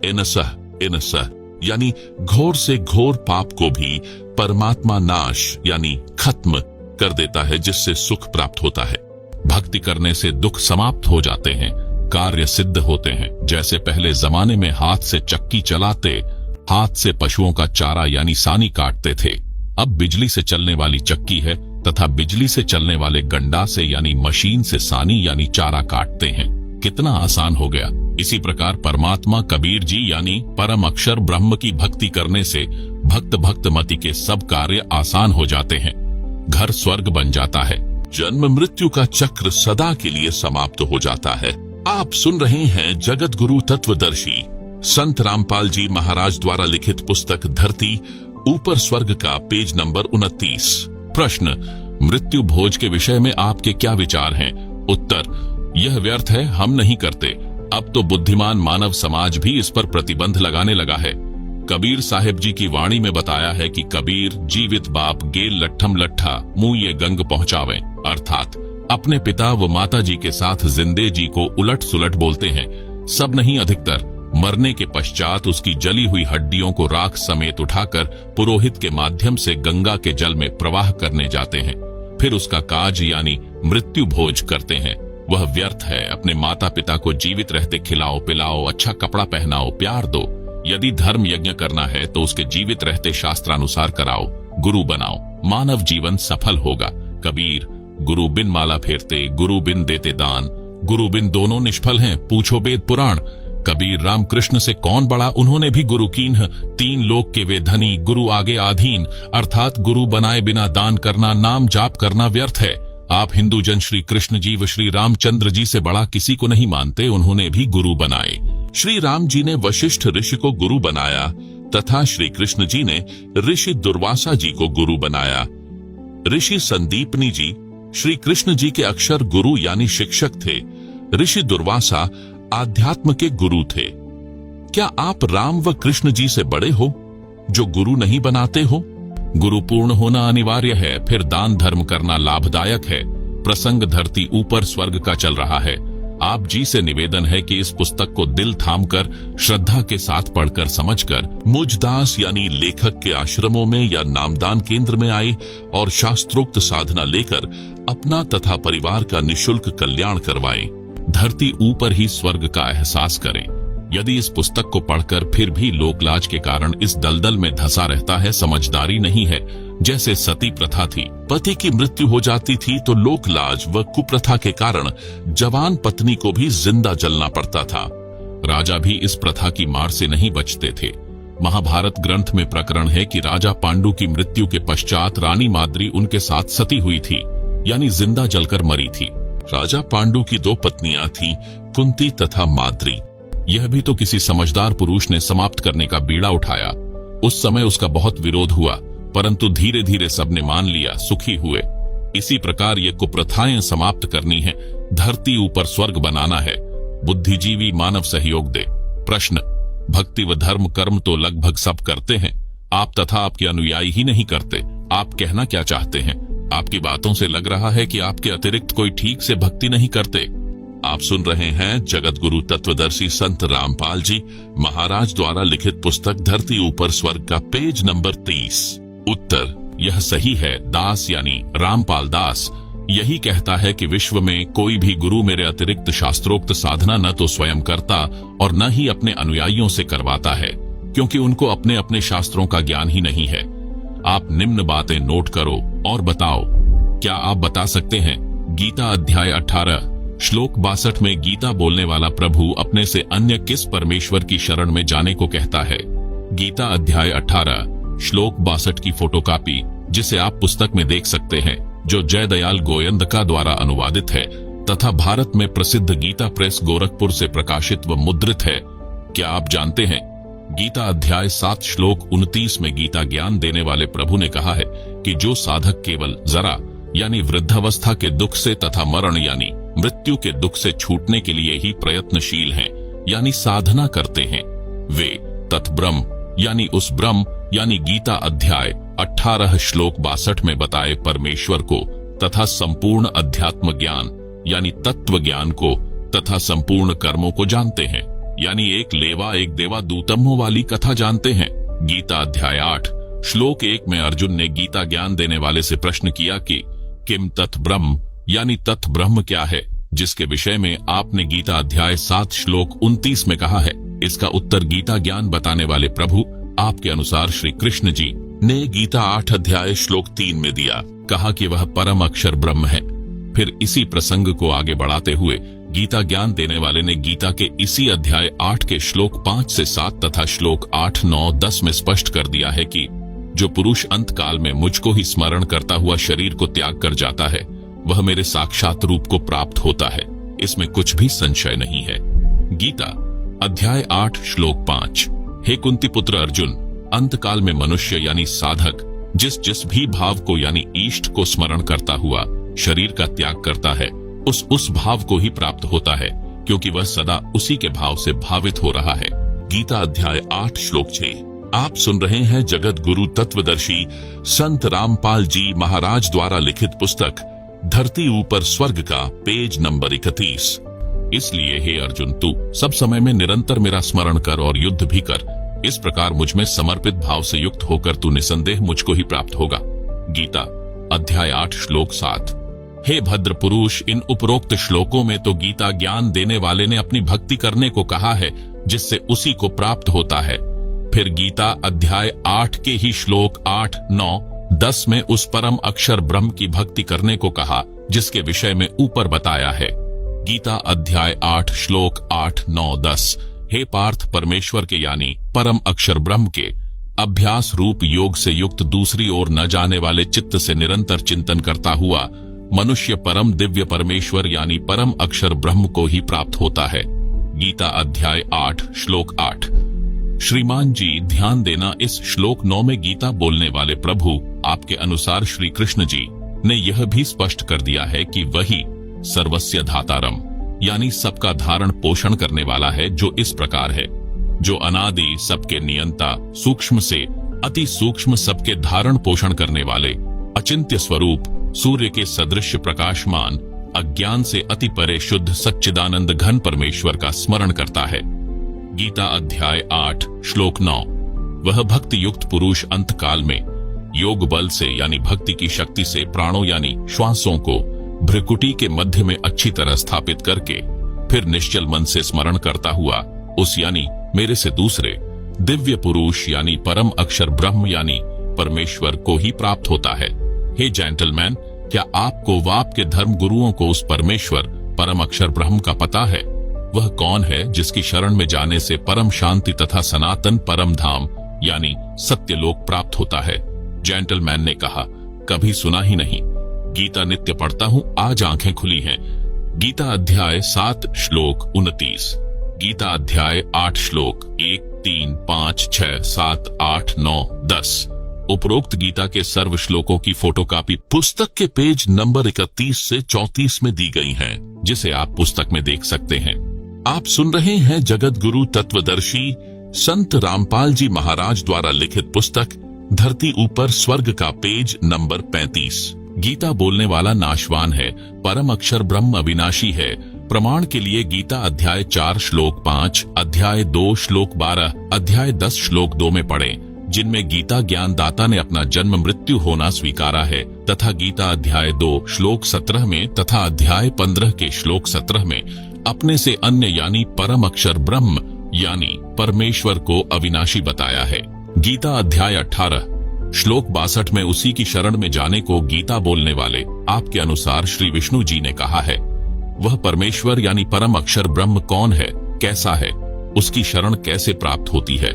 एनसह यानी घोर से घोर पाप को भी परमात्मा नाश यानी खत्म कर देता है, जिससे सुख प्राप्त होता है। भक्ति करने से दुख समाप्त हो जाते हैं, कार्य सिद्ध होते हैं। जैसे पहले जमाने में हाथ से चक्की चलाते, हाथ से पशुओं का चारा यानी सानी काटते थे। अब बिजली से चलने वाली चक्की है तथा बिजली से चलने वाले गंडा से यानी मशीन से सानी यानी चारा काटते हैं। कितना आसान हो गया। इसी प्रकार परमात्मा कबीर जी यानी परम अक्षर ब्रह्म की भक्ति करने से भक्त भक्तमति के सब कार्य आसान हो जाते हैं। घर स्वर्ग बन जाता है। जन्म मृत्यु का चक्र सदा के लिए समाप्त हो जाता है। आप सुन रहे हैं जगत गुरु तत्वदर्शी संत रामपाल जी महाराज द्वारा लिखित पुस्तक धरती ऊपर स्वर्ग का पेज नंबर 29। प्रश्न, मृत्यु भोज के विषय में आपके क्या विचार हैं? उत्तर, यह व्यर्थ है, हम नहीं करते। अब तो बुद्धिमान मानव समाज भी इस पर प्रतिबंध लगाने लगा है। कबीर साहिब जी की वाणी में बताया है कि कबीर जीवित बाप गेल लट्ठम लट्ठा मुंह ये गंग पहुंचावे, अर्थात अपने पिता व माता जी के साथ जिंदे जी को उलट सुलट बोलते हैं। सब नहीं, अधिकतर मरने के पश्चात उसकी जली हुई हड्डियों को राख समेत उठाकर पुरोहित के माध्यम से गंगा के जल में प्रवाह करने जाते हैं। फिर उसका काज यानी मृत्यु भोज करते हैं। वह व्यर्थ है। अपने माता पिता को जीवित रहते खिलाओ पिलाओ, अच्छा कपड़ा पहनाओ, प्यार दो। यदि धर्म यज्ञ करना है तो उसके जीवित रहते शास्त्रानुसार कराओ, गुरु बनाओ, मानव जीवन सफल होगा। कबीर गुरु बिन माला फेरते, गुरु बिन देते दान, गुरु बिन दोनों निष्फल हैं, पूछो वेद पुराण। कबीर रामकृष्ण से कौन बड़ा, उन्होंने भी गुरु कीन्ह, तीन लोक के वे धनी, गुरु आगे आधीन। अर्थात गुरु बनाए बिना दान करना, नाम जाप करना व्यर्थ है। आप हिंदू जन श्री कृष्ण जी व श्री रामचंद्र जी से बड़ा किसी को नहीं मानते, उन्होंने भी गुरु बनाए। श्री राम जी ने वशिष्ठ ऋषि को गुरु बनाया तथा श्री कृष्ण जी ने ऋषि दुर्वासा जी को गुरु बनाया। ऋषि संदीपनी जी श्री कृष्ण जी के अक्षर गुरु यानी शिक्षक थे। ऋषि दुर्वासा आध्यात्म के गुरु थे। क्या आप राम व कृष्ण जी से बड़े हो जो गुरु नहीं बनाते हो? गुरु पूर्ण होना अनिवार्य है, फिर दान धर्म करना लाभदायक है। प्रसंग धरती ऊपर स्वर्ग का चल रहा है। आप जी से निवेदन है कि इस पुस्तक को दिल थामकर श्रद्धा के साथ पढ़कर समझकर मुझदास यानी लेखक के आश्रमों में या नामदान केंद्र में आए और शास्त्रोक्त साधना लेकर अपना तथा परिवार का निशुल्क कल्याण करवाएं। धरती ऊपर ही स्वर्ग का एहसास करें। यदि इस पुस्तक को पढ़कर फिर भी लोकलाज के कारण इस दलदल में धंसा रहता है, समझदारी नहीं है। जैसे सती प्रथा थी, पति की मृत्यु हो जाती थी तो लोकलाज व कुप्रथा के कारण जवान पत्नी को भी जिंदा जलना पड़ता था। राजा भी इस प्रथा की मार से नहीं बचते थे। महाभारत ग्रंथ में प्रकरण है कि राजा पांडु की मृत्यु के पश्चात रानी माद्री उनके साथ सती हुई थी, यानी जिंदा जलकर मरी थी। राजा पांडु की दो पत्नियां थीं, कुंती तथा माद्री। यह भी तो किसी समझदार पुरुष ने समाप्त करने का बीड़ा उठाया। उस समय उसका बहुत विरोध हुआ, परंतु धीरे धीरे सबने मान लिया, सुखी हुए। इसी प्रकार ये कुप्रथाएं समाप्त करनी है, धरती ऊपर स्वर्ग बनाना है। बुद्धिजीवी मानव सहयोग दे। प्रश्न: भक्ति व धर्म कर्म तो लगभग सब करते हैं, आप तथा आपके अनुयायी ही नहीं करते। आप कहना क्या चाहते हैं? आपकी बातों से लग रहा है कि आपके अतिरिक्त कोई ठीक से भक्ति नहीं करते। आप सुन रहे हैं जगत गुरु तत्वदर्शी संत रामपाल जी महाराज द्वारा लिखित पुस्तक धरती ऊपर स्वर्ग का पेज नंबर 30। उत्तर: यह सही है। दास यानी रामपाल दास यही कहता है कि विश्व में कोई भी गुरु मेरे अतिरिक्त शास्त्रोक्त साधना न तो स्वयं करता और न ही अपने अनुयायियों से करवाता है, क्योंकि उनको अपने अपने शास्त्रों का ज्ञान ही नहीं है। आप निम्न बातें नोट करो और बताओ। क्या आप बता सकते हैं? गीता अध्याय 18 श्लोक 62 में गीता बोलने वाला प्रभु अपने से अन्य किस परमेश्वर की शरण में जाने को कहता है? गीता अध्याय 18 श्लोक 62 की फोटोकॉपी, जिसे आप पुस्तक में देख सकते हैं, जो जयदयाल गोयंदका द्वारा अनुवादित है तथा भारत में प्रसिद्ध गीता प्रेस गोरखपुर से प्रकाशित व मुद्रित है। क्या आप जानते हैं? गीता अध्याय 7 श्लोक 29 में गीता ज्ञान देने वाले प्रभु ने कहा है कि जो साधक केवल जरा यानी वृद्धावस्था के दुख से तथा मरण यानी मृत्यु के दुख से छूटने के लिए ही प्रयत्नशील हैं, यानी साधना करते हैं, वे तत्ब्रह्म यानी उस ब्रह्म यानी गीता अध्याय 18 श्लोक 62 में बताए परमेश्वर को तथा संपूर्ण अध्यात्म ज्ञान यानी तत्व ज्ञान को तथा संपूर्ण कर्मों को जानते हैं, यानी एक लेवा एक देवा दूतमों वाली कथा जानते हैं। गीता अध्याय 8 श्लोक 1 में अर्जुन ने गीता ज्ञान देने वाले से प्रश्न किया कि किम तत् ब्रह्म यानी तत् ब्रह्म क्या है, जिसके विषय में आपने गीता अध्याय 7 श्लोक 29 में कहा है। इसका उत्तर गीता ज्ञान बताने वाले प्रभु आपके अनुसार श्री कृष्ण जी ने गीता 8 अध्याय श्लोक 3 में दिया। कहा कि वह परम अक्षर ब्रह्म है। फिर इसी प्रसंग को आगे बढ़ाते हुए गीता ज्ञान देने वाले ने गीता के इसी अध्याय 8 के श्लोक 5 से 7 तथा श्लोक 8, 9, 10 में स्पष्ट कर दिया है कि जो पुरुष अंत काल में मुझको ही स्मरण करता हुआ शरीर को त्याग कर जाता है, वह मेरे साक्षात रूप को प्राप्त होता है। इसमें कुछ भी संशय नहीं है। गीता अध्याय 8 श्लोक 5। हे कुंती पुत्र अर्जुन, अंत काल में मनुष्य यानी साधक जिस भी भाव को यानी ईष्ट को स्मरण करता हुआ शरीर का त्याग करता है, उस भाव को ही प्राप्त होता है, क्योंकि वह सदा उसी के भाव से भावित हो रहा है। गीता अध्याय 8 श्लोक 6। आप सुन रहे हैं जगत गुरु तत्वदर्शी संत रामपाल जी महाराज द्वारा लिखित पुस्तक धरती ऊपर स्वर्ग का पेज नंबर 31। इसलिए हे अर्जुन, तू सब समय में निरंतर मेरा स्मरण कर और युद्ध भी कर। इस प्रकार मुझ में समर्पित भाव से युक्त होकर तू निसंदेह मुझको ही प्राप्त होगा। गीता अध्याय 8 श्लोक 7। हे भद्र पुरुष, इन उपरोक्त श्लोकों में तो गीता ज्ञान देने वाले ने अपनी भक्ति करने को कहा है, जिससे उसी को प्राप्त होता है। फिर गीता अध्याय 8 के ही श्लोक 8, 9, 10 में उस परम अक्षर ब्रह्म की भक्ति करने को कहा, जिसके विषय में ऊपर बताया है। गीता अध्याय 8 श्लोक 8, 9, 10। हे पार्थ, परमेश्वर के यानी परम अक्षर ब्रह्म के अभ्यास रूप योग से युक्त दूसरी ओर न जाने वाले चित्त से निरंतर चिंतन करता हुआ मनुष्य परम दिव्य परमेश्वर यानी परम अक्षर ब्रह्म को ही प्राप्त होता है। गीता अध्याय 8 श्लोक 8। श्रीमान जी, ध्यान देना, इस श्लोक 9 में गीता बोलने वाले प्रभु आपके अनुसार श्री कृष्ण जी ने यह भी स्पष्ट कर दिया है कि वही सर्वस्य धातारम यानी सबका धारण पोषण करने वाला है, जो इस प्रकार है, जो अनादि सबके नियंता, सूक्ष्म से अति सूक्ष्म सबके धारण पोषण करने वाले अचिंत्य स्वरूप सूर्य के सदृश प्रकाशमान अज्ञान से अति परे शुद्ध सच्चिदानंद घन परमेश्वर का स्मरण करता है। गीता अध्याय 8 श्लोक 9। वह भक्ति युक्त पुरुष अंत काल में योग बल से यानी भक्ति की शक्ति से प्राणों यानी श्वासों को भ्रुकुटी के मध्य में अच्छी तरह स्थापित करके फिर निश्चल मन से स्मरण करता हुआ उस यानी मेरे से दूसरे दिव्य पुरुष यानी परम अक्षर ब्रह्म यानी परमेश्वर को ही प्राप्त होता है। हे जेंटलमैन, क्या आपको व आपके धर्म गुरुओं को उस परमेश्वर परम अक्षर ब्रह्म का पता है? वह कौन है जिसकी शरण में जाने से परम शांति तथा सनातन परम धाम यानी सत्यलोक प्राप्त होता है? जेंटलमैन ने कहा, कभी सुना ही नहीं। गीता नित्य पढ़ता हूँ, आज आंखें खुली हैं। गीता अध्याय 7 श्लोक 29। गीता अध्याय 8 श्लोक 1, 3, 5, 6, 7, 8, 9, 10। उपरोक्त गीता के सर्व श्लोकों की फोटोकॉपी पुस्तक के पेज नंबर 31 से 34 में दी गई है, जिसे आप पुस्तक में देख सकते हैं। आप सुन रहे हैं जगत गुरु तत्वदर्शी संत रामपाल जी महाराज द्वारा लिखित पुस्तक धरती ऊपर स्वर्ग का पेज नंबर 35। गीता बोलने वाला नाशवान है, परम अक्षर ब्रह्म अविनाशी है। प्रमाण के लिए गीता अध्याय 4 श्लोक 5, अध्याय 2 श्लोक 12, अध्याय 10 श्लोक 2 में पढ़ें, जिनमें गीता ज्ञानदाता ने अपना जन्म मृत्यु होना स्वीकारा है, तथा गीता अध्याय 2 श्लोक 17 में तथा अध्याय 15 के श्लोक 17 में अपने से अन्य यानी परम अक्षर ब्रह्म यानी परमेश्वर को अविनाशी बताया है। गीता अध्याय 18 श्लोक 62 में उसी की शरण में जाने को गीता बोलने वाले आपके अनुसार श्री विष्णु जी ने कहा है। वह परमेश्वर यानी परम अक्षर ब्रह्म कौन है, कैसा है, उसकी शरण कैसे प्राप्त होती है?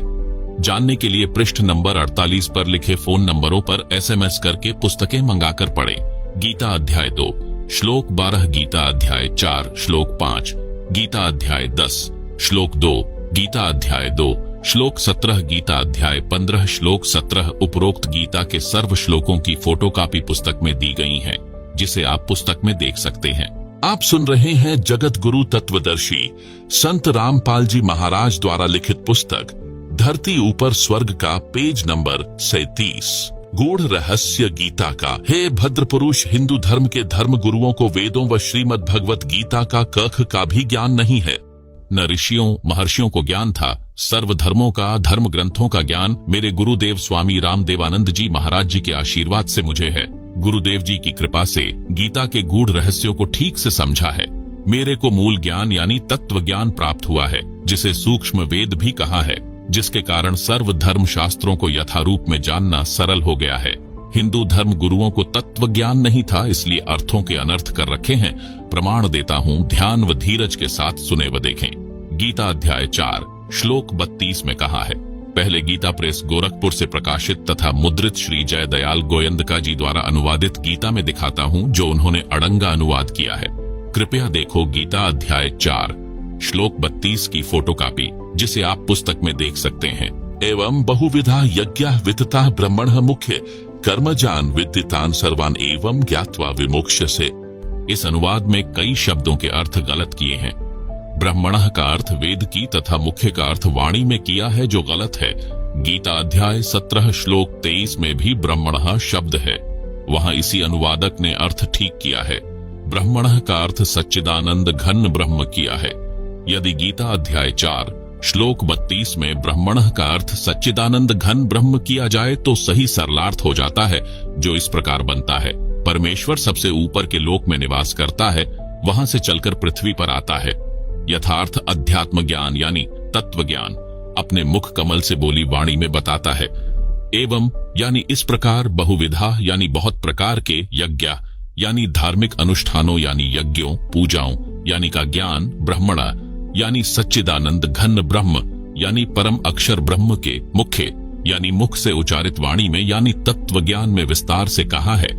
जानने के लिए पृष्ठ नंबर 48 पर लिखे फोन नंबरों पर SMS करके पुस्तकें मंगाकर पढ़ें। गीता अध्याय 2 श्लोक 12, गीता अध्याय 4 श्लोक 5, गीता अध्याय 10 श्लोक 2, गीता अध्याय 2 श्लोक 17, गीता अध्याय 15 श्लोक 17। उपरोक्त गीता के सर्व श्लोकों की फोटोकॉपी पुस्तक में दी गई है, जिसे आप पुस्तक में देख सकते हैं। आप सुन रहे हैं जगत गुरु तत्वदर्शी संत रामपाल जी महाराज द्वारा लिखित पुस्तक धरती ऊपर स्वर्ग का पेज नंबर 37। गूढ़ रहस्य गीता का। हे भद्र पुरुष, हिंदू धर्म के धर्म गुरुओं को वेदों व श्रीमद् भगवत गीता का कख का भी ज्ञान नहीं है। न ऋषियों महर्षियों को ज्ञान था। सर्व धर्मों का, धर्म ग्रंथों का ज्ञान मेरे गुरुदेव स्वामी रामदेवानंद जी महाराज जी के आशीर्वाद से मुझे है। गुरुदेव जी की कृपा से गीता के गूढ़ रहस्यों को ठीक से समझा है। मेरे को मूल ज्ञान यानी तत्व ज्ञान प्राप्त हुआ है, जिसे सूक्ष्म वेद भी कहा है, जिसके कारण सर्व धर्म शास्त्रों को यथारूप में जानना सरल हो गया है। हिंदू धर्म गुरुओं को तत्व ज्ञान नहीं था, इसलिए अर्थों के अनर्थ कर रखे हैं। प्रमाण देता हूँ, ध्यान व धीरज के साथ सुने व देखें। गीता अध्याय 4 श्लोक 32 में कहा है, पहले गीता प्रेस गोरखपुर से प्रकाशित तथा मुद्रित श्री जय दयाल गोयंदका जी द्वारा अनुवादित गीता में दिखाता हूँ, जो उन्होंने अड़ंगा अनुवाद किया है। कृपया देखो गीता अध्याय 4 श्लोक 32 की फोटोकॉपी, जिसे आप पुस्तक में देख सकते हैं। एवं बहुविधा यज्ञ वितता ब्रह्मण मुख्य कर्मजान विदितान सर्वान एवं ज्ञात्वा विमोक्ष्यसे। इस अनुवाद में कई शब्दों के अर्थ गलत किए हैं। ब्रह्मणः का अर्थ वेद की तथा मुख्य का अर्थ वाणी में किया है, जो गलत है। गीता अध्याय 17 श्लोक 23 में भी ब्रह्मणः शब्द है। वहां इसी अनुवादक ने अर्थ ठीक किया है। ब्रह्मणः का अर्थ सच्चिदानंद घन ब्रह्म किया है। यदि गीता अध्याय 4 श्लोक 32 में ब्रह्मणः का अर्थ सच्चिदानंद घन ब्रह्म किया जाए तो सही सरलार्थ हो जाता है, जो इस प्रकार बनता है। परमेश्वर सबसे ऊपर के लोक में निवास करता है, वहां से चलकर पृथ्वी पर आता है। यथार्थ अध्यात्म ज्ञान यानी तत्व ज्ञान अपने मुख कमल से बोली वाणी में बताता है। एवं यानी इस प्रकार बहुविधा यानी बहुत प्रकार के यज्ञ यानी धार्मिक अनुष्ठानों यानी यज्ञों पूजाओं यानी का ज्ञान ब्रह्मणा यानी सच्चिदानंद घन ब्रह्म यानी परम अक्षर ब्रह्म के मुख्य यानी मुख से उच्चारित वाणी में यानी तत्व ज्ञान में विस्तार से कहा है।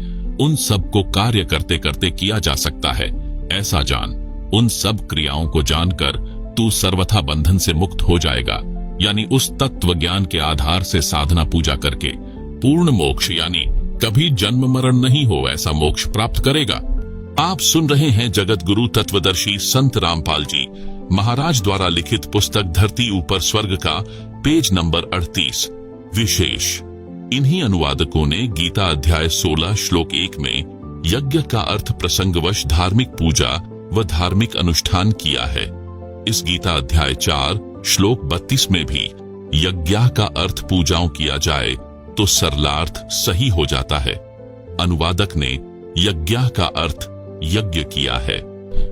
उन सब को कार्य करते करते किया जा सकता है। ऐसा जान, उन सब क्रियाओं को जानकर तू सर्वथा बंधन से मुक्त हो जाएगा, यानी उस तत्व ज्ञान के आधार से साधना पूजा करके पूर्ण मोक्ष यानी कभी जन्म मरण नहीं हो ऐसा मोक्ष प्राप्त करेगा। आप सुन रहे हैं जगत गुरु तत्वदर्शी संत रामपाल जी महाराज द्वारा लिखित पुस्तक धरती ऊपर स्वर्ग का पेज नंबर 38। विशेष इन्हीं अनुवादकों ने गीता अध्याय 16 श्लोक 1 में यज्ञ का अर्थ प्रसंगवश धार्मिक पूजा व धार्मिक अनुष्ठान किया है। इस गीता अध्याय 4 श्लोक 32 में भी यज्ञ का अर्थ पूजाओं किया जाए तो सरलार्थ सही हो जाता है। अनुवादक ने यज्ञ का अर्थ यज्ञ किया है।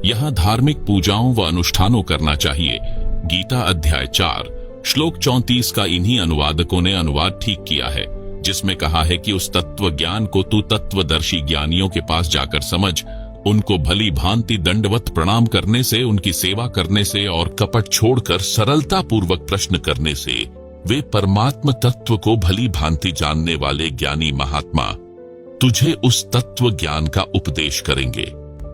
यहाँ धार्मिक पूजाओं व अनुष्ठानों करना चाहिए। गीता अध्याय 4 श्लोक 34 का इन्हीं अनुवादकों ने अनुवाद ठीक किया है, जिसमें कहा है कि उस तत्व ज्ञान को तू तत्वदर्शी ज्ञानियों के पास जाकर समझ। उनको भली भांति दंडवत प्रणाम करने से, उनकी सेवा करने से और कपट छोड़कर सरलता पूर्वक प्रश्न करने से वे परमात्म तत्व को भली भांति जानने वाले ज्ञानी महात्मा तुझे उस तत्व ज्ञान का उपदेश करेंगे।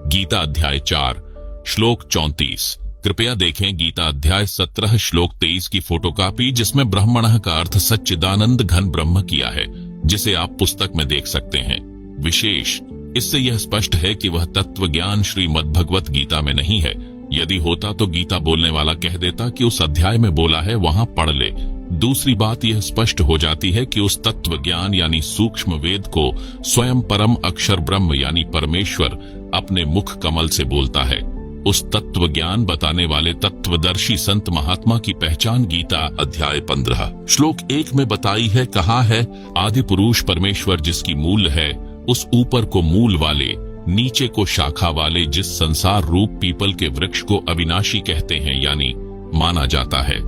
गीता अध्याय 4 श्लोक 34। कृपया देखें गीता अध्याय 17 श्लोक 23 की फोटोकॉपी, जिसमें ब्रह्मणः का अर्थ सच्चिदानंद घन ब्रह्म किया है, जिसे आप पुस्तक में देख सकते हैं। विशेष इससे यह स्पष्ट है कि वह तत्व ज्ञान श्रीमद् भगवत गीता में नहीं है। यदि होता तो गीता बोलने वाला कह देता कि उस अध्याय में बोला है, वहां पढ़ ले। दूसरी बात यह स्पष्ट हो जाती है कि उस तत्व ज्ञान यानी सूक्ष्म वेद को स्वयं परम अक्षर ब्रह्म यानी परमेश्वर अपने मुख कमल से बोलता है। उस तत्व ज्ञान बताने वाले तत्वदर्शी संत महात्मा की पहचान गीता अध्याय 15 श्लोक 1 में बताई है। कहा है, आदि पुरुष परमेश्वर जिसकी मूल है, उस ऊपर को मूल वाले, नीचे को शाखा वाले, जिस संसार रूप पीपल के वृक्ष को अविनाशी कहते हैं यानी माना जाता है,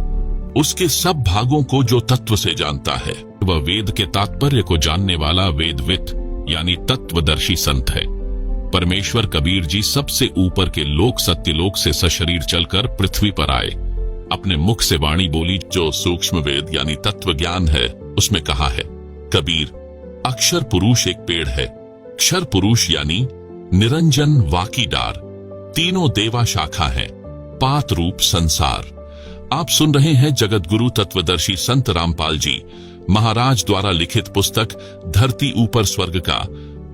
उसके सब भागों को जो तत्व से जानता है, वह वेद के तात्पर्य को जानने वाला वेदवित यानी तत्वदर्शी संत है। परमेश्वर कबीर जी सबसे ऊपर के लोक सत्यलोक से सशरीर चलकर पृथ्वी पर आए। अपने मुख से वाणी बोली जो सूक्ष्म वेद यानी तत्व ज्ञान है। उसमें कहा है, कबीर अक्षर पुरुष एक पेड़ है, क्षर पुरुष यानी निरंजन वाकीडार, तीनों देवा शाखा है, पात रूप संसार। आप सुन रहे हैं जगत गुरु तत्वदर्शी संत रामपाल जी महाराज द्वारा लिखित पुस्तक धरती ऊपर स्वर्ग का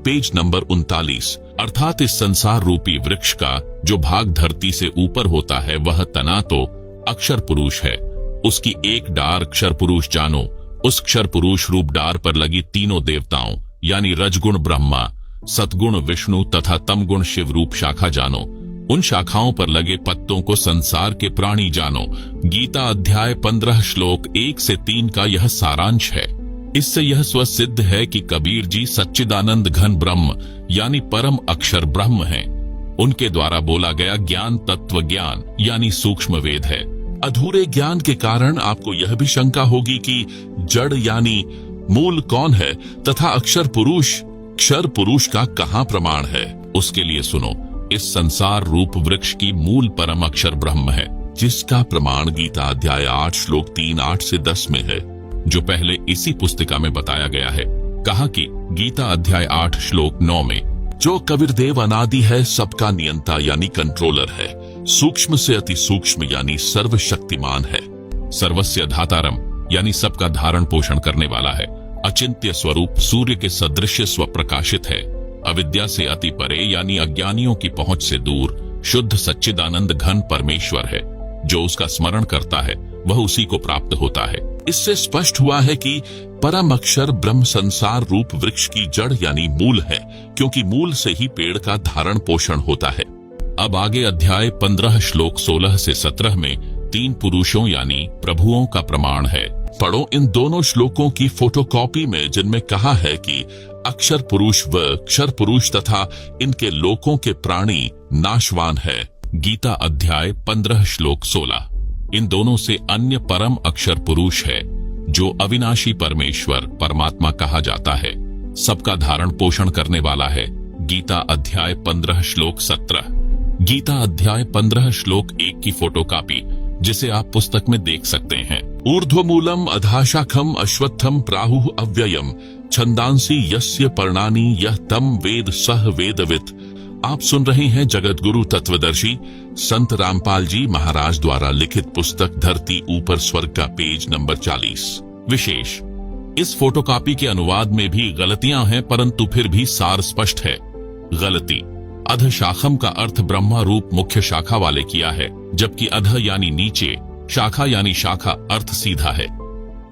पेज नंबर 39। अर्थात इस संसार रूपी वृक्ष का जो भाग धरती से ऊपर होता है वह तना तो अक्षर पुरुष है। उसकी एक डार क्षर पुरुष जानो। उस क्षर पुरुष रूप डार पर लगी तीनों देवताओं यानी रजगुण ब्रह्मा, सतगुण विष्णु तथा तमगुण शिव रूप शाखा जानो। उन शाखाओं पर लगे पत्तों को संसार के प्राणी जानो। गीता अध्याय 15 श्लोक 1 से 3 का यह सारांश है। इससे यह स्वसिद्ध है कि कबीर जी सच्चिदानंद घन ब्रह्म यानी परम अक्षर ब्रह्म हैं। उनके द्वारा बोला गया ज्ञान तत्व ज्ञान यानी सूक्ष्म वेद है। अधूरे ज्ञान के कारण आपको यह भी शंका होगी कि जड़ यानी मूल कौन है तथा अक्षर पुरुष क्षर पुरुष का कहाँ प्रमाण है। उसके लिए सुनो, इस संसार रूप वृक्ष की मूल परम अक्षर ब्रह्म है, जिसका प्रमाण गीता अध्याय 8 श्लोक 3 8 से 10 में है, जो पहले इसी पुस्तिका में बताया गया है। कहा कि गीता अध्याय 8 श्लोक 9 में जो कबीरदेव अनादि है, सबका नियंता यानी कंट्रोलर है, सूक्ष्म से अति सूक्ष्म यानी सर्वशक्तिमान है, सर्वस्य धातारम यानी सबका धारण पोषण करने वाला है, अचिंत्य स्वरूप सूर्य के सदृश स्वप्रकाशित है, अविद्या से अति परे यानी अज्ञानियों की पहुंच से दूर शुद्ध सच्चिदानंद घन परमेश्वर है। जो उसका स्मरण करता है वह उसी को प्राप्त होता है। इससे स्पष्ट हुआ है कि परम अक्षर ब्रह्म संसार रूप वृक्ष की जड़ यानी मूल है, क्योंकि मूल से ही पेड़ का धारण पोषण होता है। अब आगे अध्याय 15 श्लोक 16 से 17 में 3 पुरुषों यानी प्रभुओं का प्रमाण है। पढ़ो इन दोनों श्लोकों की फोटोकॉपी में, जिनमें कहा है कि अक्षर पुरुष व क्षर पुरुष तथा इनके लोकों के प्राणी नाशवान है। गीता अध्याय 15 श्लोक 16। इन दोनों से अन्य परम अक्षर पुरुष है, जो अविनाशी परमेश्वर परमात्मा कहा जाता है, सबका धारण पोषण करने वाला है। गीता अध्याय 15 श्लोक 17। गीता अध्याय 15 श्लोक 1 की फोटोकॉपी, जिसे आप पुस्तक में देख सकते हैं। ऊर्ध्वमूलम अधाशाखम अश्वत्थम प्राहुः अव्ययम छंदांसी यस्य पर्णानि यह तम वेद सह वेदवित्। आप सुन रहे हैं जगत गुरु तत्वदर्शी संत रामपाल जी महाराज द्वारा लिखित पुस्तक धरती ऊपर स्वर्ग का पेज नंबर 40। विशेष, इस फोटोकॉपी के अनुवाद में भी गलतियां हैं, परंतु फिर भी सार स्पष्ट है। गलती, अध शाखम का अर्थ ब्रह्मा रूप मुख्य शाखा वाले किया है, जबकि अध यानी नीचे, शाखा यानी शाखा अर्थ सीधा है।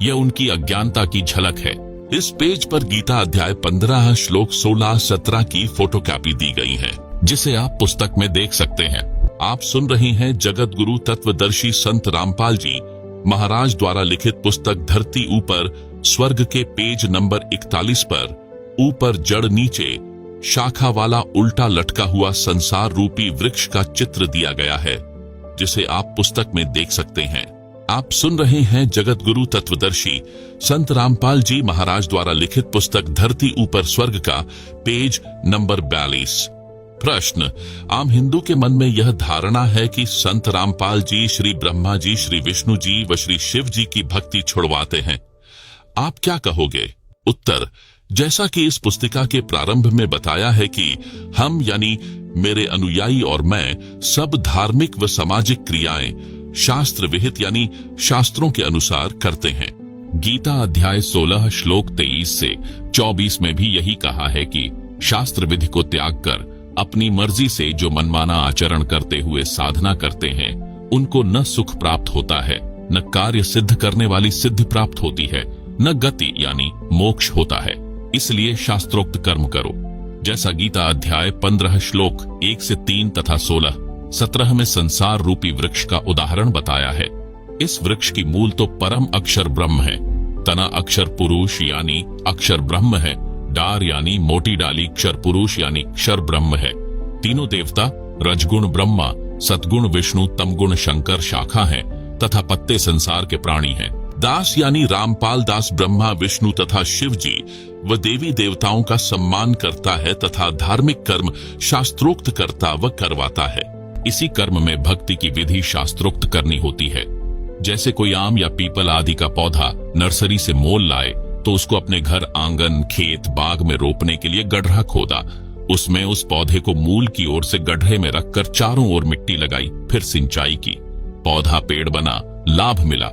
यह उनकी अज्ञानता की झलक है। इस पेज पर गीता अध्याय 15 श्लोक 16-17 की फोटोकॉपी दी गई है, जिसे आप पुस्तक में देख सकते हैं। आप सुन रहे हैं जगत गुरु तत्वदर्शी संत रामपाल जी महाराज द्वारा लिखित पुस्तक धरती ऊपर स्वर्ग के पेज नंबर 41 पर ऊपर जड़ नीचे शाखा वाला उल्टा लटका हुआ संसार रूपी वृक्ष का चित्र दिया गया है, जिसे आप पुस्तक में देख सकते हैं। आप सुन रहे हैं जगत गुरु तत्वदर्शी संत रामपाल जी महाराज द्वारा लिखित पुस्तक धरती ऊपर स्वर्ग का पेज नंबर 42। प्रश्न, आम हिंदू के मन में यह धारणा है कि संत रामपाल जी श्री ब्रह्मा जी, श्री विष्णु जी व श्री शिव जी की भक्ति छुड़वाते हैं। आप क्या कहोगे? उत्तर, जैसा कि इस पुस्तिका के प्रारंभ में बताया है कि हम यानी मेरे अनुयायी और मैं सब धार्मिक व सामाजिक क्रियाएं शास्त्र विहित यानी शास्त्रों के अनुसार करते हैं। गीता अध्याय 16 श्लोक 23 से 24 में भी यही कहा है कि शास्त्र विधि को त्याग कर अपनी मर्जी से जो मनमाना आचरण करते हुए साधना करते हैं, उनको न सुख प्राप्त होता है, न कार्य सिद्ध करने वाली सिद्धि प्राप्त होती है, न गति यानी मोक्ष होता है। इसलिए शास्त्रोक्त कर्म करो। जैसा गीता अध्याय 15 श्लोक 1 से 3 तथा 16-17 में संसार रूपी वृक्ष का उदाहरण बताया है। इस वृक्ष की मूल तो परम अक्षर ब्रह्म है, तना अक्षर पुरुष यानी अक्षर ब्रह्म है, डार यानी मोटी डाली क्षर पुरुष यानी क्षर ब्रह्म है। तीनों देवता रजगुण ब्रह्मा, सतगुण विष्णु, तमगुण शंकर शाखा हैं तथा पत्ते संसार के प्राणी हैं। दास यानी रामपाल दास ब्रह्मा विष्णु तथा शिव जी व देवी देवताओं का सम्मान करता है तथा धार्मिक कर्म शास्त्रोक्त करता व करवाता है। इसी कर्म में भक्ति की विधि शास्त्रोक्त करनी होती है। जैसे कोई आम या पीपल आदि का पौधा नर्सरी से मोल लाए तो उसको अपने घर, आंगन, खेत, बाग में रोपने के लिए गड्ढा खोदा, उसमें उस पौधे को मूल की ओर से गड्ढे में रखकर चारों ओर मिट्टी लगाई, फिर सिंचाई की, पौधा पेड़ बना, लाभ मिला।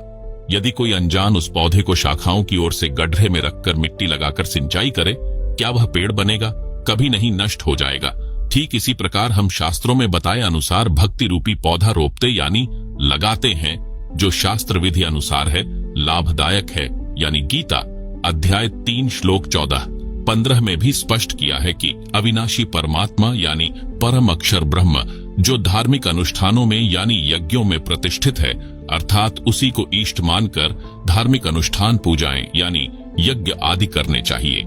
यदि कोई अनजान उस पौधे को शाखाओं की ओर से गड्ढे में रखकर मिट्टी लगाकर सिंचाई करे, क्या वह पेड़ बनेगा? कभी नहीं, नष्ट हो जाएगा। ठीक इसी प्रकार हम शास्त्रों में बताए अनुसार भक्ति रूपी पौधा रोपते यानी लगाते हैं, जो शास्त्र विधि अनुसार है, लाभदायक है। यानी गीता अध्याय 3 श्लोक 14-15 में भी स्पष्ट किया है कि अविनाशी परमात्मा यानी परम अक्षर ब्रह्म जो धार्मिक अनुष्ठानों में यानी यज्ञों में प्रतिष्ठित है, अर्थात उसी को इष्ट मानकर धार्मिक अनुष्ठान पूजाएं यानी यज्ञ आदि करने चाहिए।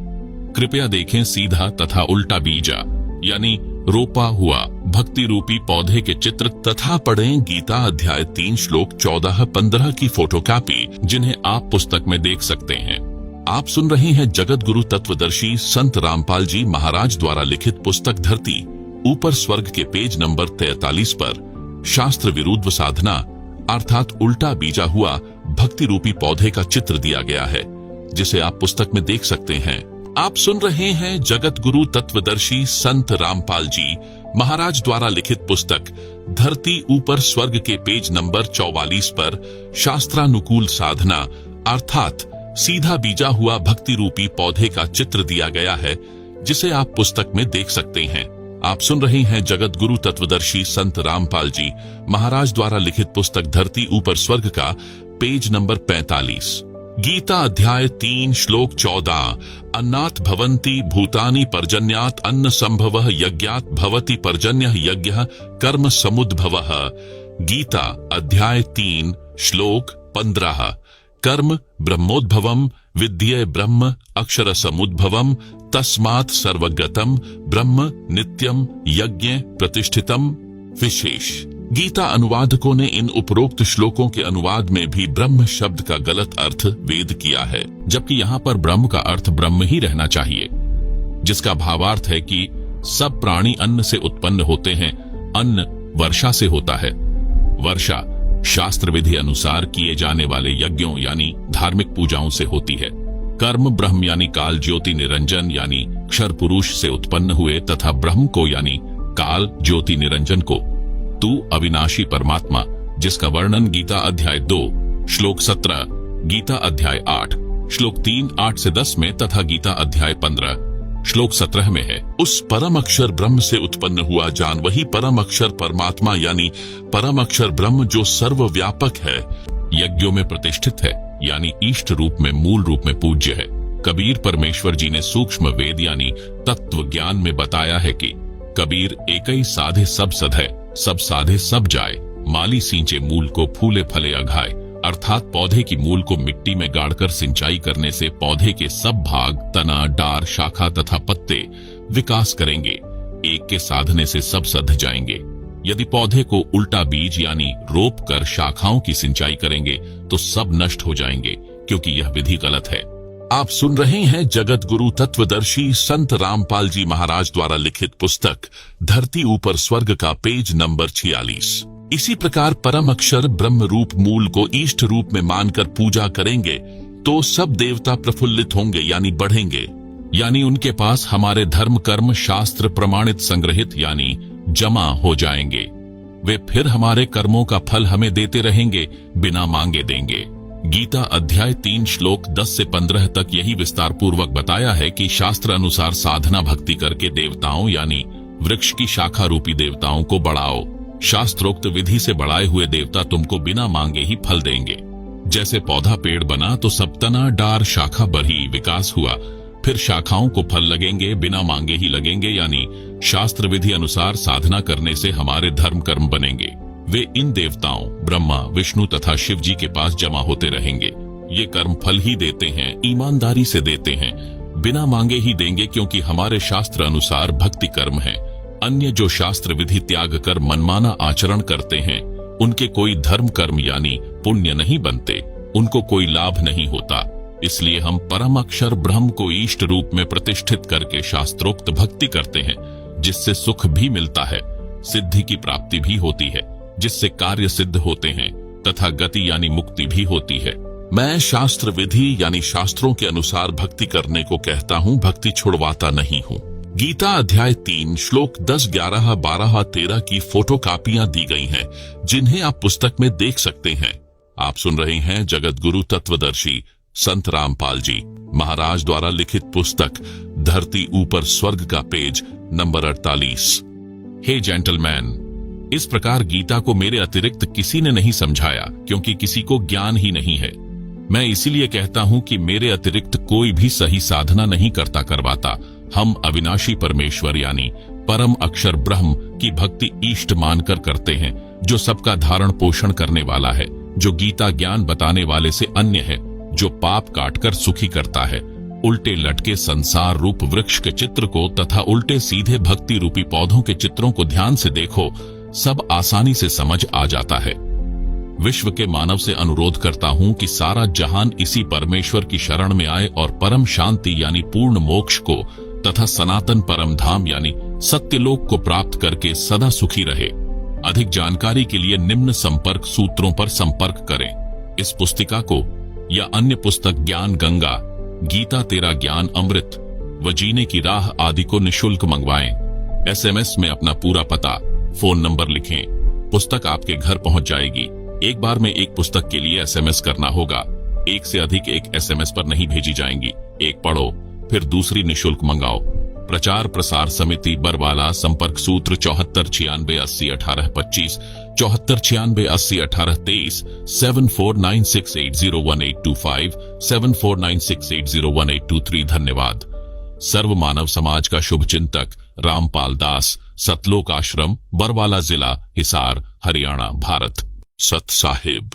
कृपया देखें सीधा तथा उल्टा बीजा यानी रोपा हुआ भक्ति रूपी पौधे के चित्र तथा पढ़ें गीता अध्याय 3 श्लोक 14-15 की फोटोकॉपी, जिन्हें आप पुस्तक में देख सकते हैं। आप सुन रहे हैं जगत गुरु तत्वदर्शी संत रामपाल जी महाराज द्वारा लिखित पुस्तक धरती ऊपर स्वर्ग के पेज नंबर 43 पर शास्त्र विरुद्ध साधना अर्थात उल्टा बीजा हुआ भक्ति रूपी पौधे का चित्र दिया गया है, जिसे आप पुस्तक में देख सकते हैं। आप सुन रहे हैं जगत गुरु तत्वदर्शी संत रामपाल जी महाराज द्वारा लिखित पुस्तक धरती ऊपर स्वर्ग के पेज नंबर 44 पर शास्त्रानुकूल साधना अर्थात सीधा बीजा हुआ भक्ति रूपी पौधे का चित्र दिया गया है, जिसे आप पुस्तक में देख सकते हैं। आप सुन रहे हैं जगत गुरु तत्वदर्शी संत रामपाल जी महाराज द्वारा लिखित पुस्तक धरती ऊपर स्वर्ग का पेज नंबर 45। गीता अध्याय 3 श्लोक 14 अन्नात् भवन्ति भूतानि पर्जन्यात् अन्न संभवः यज्ञात् भवति पर्जन्यः यज्ञः कर्म समुद्भवः। गीता अध्याय 3 श्लोक 15 कर्म ब्रह्मोद्भवम् विद्ये ब्रह्म अक्षर समुद्भवम् तस्मात् सर्वगतम् ब्रह्म नित्यम यज्ञ प्रतिष्ठितम। विशेष गीता अनुवादकों ने इन उपरोक्त श्लोकों के अनुवाद में भी ब्रह्म शब्द का गलत अर्थ वेद किया है, जबकि यहाँ पर ब्रह्म का अर्थ ब्रह्म ही रहना चाहिए, जिसका भावार्थ है कि सब प्राणी अन्न से उत्पन्न होते हैं। अन्न वर्षा से होता है। वर्षा शास्त्र विधि अनुसार किए जाने वाले यज्ञों यानी धार्मिक पूजाओं से होती है। कर्म ब्रह्म यानी काल ज्योति निरंजन यानी क्षर पुरुष से उत्पन्न हुए तथा ब्रह्म को यानी काल ज्योति निरंजन को तू अविनाशी परमात्मा, जिसका वर्णन गीता अध्याय 2 श्लोक 17, गीता अध्याय 8 श्लोक 3, 8 से 10 में तथा गीता अध्याय 15 श्लोक 17 में है। उस परम अक्षर ब्रह्म से उत्पन्न हुआ जान वही परम अक्षर परमात्मा यानी परम अक्षर ब्रह्म जो सर्वव्यापक है, यज्ञों में प्रतिष्ठित है यानी इष्ट रूप में मूल रूप में पूज्य है। कबीर परमेश्वर जी ने सूक्ष्म वेद यानी तत्व ज्ञान में बताया है कि कबीर एकई साधे सब सधै, सब साधे सब जाए, माली सींचे मूल को फूले फले अघाए। अर्थात पौधे की मूल को मिट्टी में गाड़कर सिंचाई करने से पौधे के सब भाग तना डार शाखा तथा पत्ते विकास करेंगे। एक के साधने से सब सध जाएंगे। यदि पौधे को उल्टा बीज यानी रोप कर शाखाओं की सिंचाई करेंगे तो सब नष्ट हो जाएंगे, क्योंकि यह विधि गलत है। आप सुन रहे हैं जगत गुरु तत्वदर्शी संत रामपाल जी महाराज द्वारा लिखित पुस्तक धरती ऊपर स्वर्ग का पेज नंबर 46। इसी प्रकार परम अक्षर ब्रह्म रूप मूल को इष्ट रूप में मानकर पूजा करेंगे तो सब देवता प्रफुल्लित होंगे यानी बढ़ेंगे, यानी उनके पास हमारे धर्म कर्म शास्त्र प्रमाणित संग्रहित यानी जमा हो जाएंगे। वे फिर हमारे कर्मों का फल हमें देते रहेंगे, बिना मांगे देंगे। गीता अध्याय 3 श्लोक 10 से 15 तक यही विस्तार पूर्वक बताया है कि शास्त्र अनुसार साधना भक्ति करके देवताओं यानी वृक्ष की शाखा रूपी देवताओं को बढ़ाओ। शास्त्रोक्त विधि से बढ़ाए हुए देवता तुमको बिना मांगे ही फल देंगे। जैसे पौधा पेड़ बना तो सब तना डार शाखा बढ़ी विकास हुआ, फिर शाखाओं को फल लगेंगे, बिना मांगे ही लगेंगे, यानी शास्त्र विधि अनुसार साधना करने से हमारे धर्म कर्म बनेंगे। वे इन देवताओं ब्रह्मा विष्णु तथा शिव जी के पास जमा होते रहेंगे। ये कर्म फल ही देते हैं, ईमानदारी से देते हैं, बिना मांगे ही देंगे, क्योंकि हमारे शास्त्र अनुसार भक्ति कर्म है। अन्य जो शास्त्र विधि त्याग कर मनमाना आचरण करते हैं उनके कोई धर्म कर्म यानी पुण्य नहीं बनते, उनको कोई लाभ नहीं होता। इसलिए हम परम अक्षर ब्रह्म को इष्ट रूप में प्रतिष्ठित करके शास्त्रोक्त भक्ति करते हैं, जिससे सुख भी मिलता है, सिद्धि की प्राप्ति भी होती है, जिससे कार्य सिद्ध होते हैं तथा गति यानी मुक्ति भी होती है। मैं शास्त्र विधि यानी शास्त्रों के अनुसार भक्ति करने को कहता हूँ, भक्ति छुड़वाता नहीं हूँ। गीता अध्याय 3 श्लोक 10, 11, 12, 13 की फोटो कापियां दी गई हैं, जिन्हें आप पुस्तक में देख सकते हैं। आप सुन रहे हैं जगत गुरु तत्वदर्शी संत रामपाल जी महाराज द्वारा लिखित पुस्तक धरती ऊपर स्वर्ग का पेज नंबर 48। हे जेंटलमैन, इस प्रकार गीता को मेरे अतिरिक्त किसी ने नहीं समझाया, क्योंकि किसी को ज्ञान ही नहीं है। मैं इसीलिए कहता हूं कि मेरे अतिरिक्त कोई भी सही साधना नहीं करवाता। हम अविनाशी परमेश्वर यानी परम अक्षर ब्रह्म की भक्ति इष्ट मानकर करते हैं, जो सबका धारण पोषण करने वाला है, जो गीता ज्ञान बताने वाले से अन्य है, जो पाप काटकर सुखी करता है। उल्टे लटके संसार रूप वृक्ष के चित्र को तथा उल्टे सीधे भक्ति रूपी पौधों के चित्रों को ध्यान से देखो, सब आसानी से समझ आ जाता है। विश्व के मानव से अनुरोध करता हूं कि सारा जहान इसी परमेश्वर की शरण में आए और परम शांति यानी पूर्ण मोक्ष को तथा सनातन परम धाम यानी सत्यलोक को प्राप्त करके सदा सुखी रहे। अधिक जानकारी के लिए निम्न संपर्क सूत्रों पर संपर्क करें। इस पुस्तिका को या अन्य पुस्तक ज्ञान गंगा, गीता तेरा ज्ञान अमृत व जीने की राह आदि को निशुल्क मंगवाएं। एसएमएस में अपना पूरा पता, फोन नंबर लिखें। पुस्तक आपके घर पहुंच जाएगी। एक बार में एक पुस्तक के लिए एसएमएस करना होगा। एक से अधिक एक एसएमएस पर नहीं भेजी जाएंगी। एक पढ़ो, फिर दूसरी निशुल्क मंगाओ। प्रचार प्रसार समिति बरवाला, संपर्क सूत्र 74 96 80 18 25, 7496801823, 7496801825, 7496801823। धन्यवाद। सर्व मानव समाज का शुभ चिंतक रामपाल दास, सतलोक आश्रम, बरवाला जिला, हिसार, हरियाणा, भारत। सत साहिब।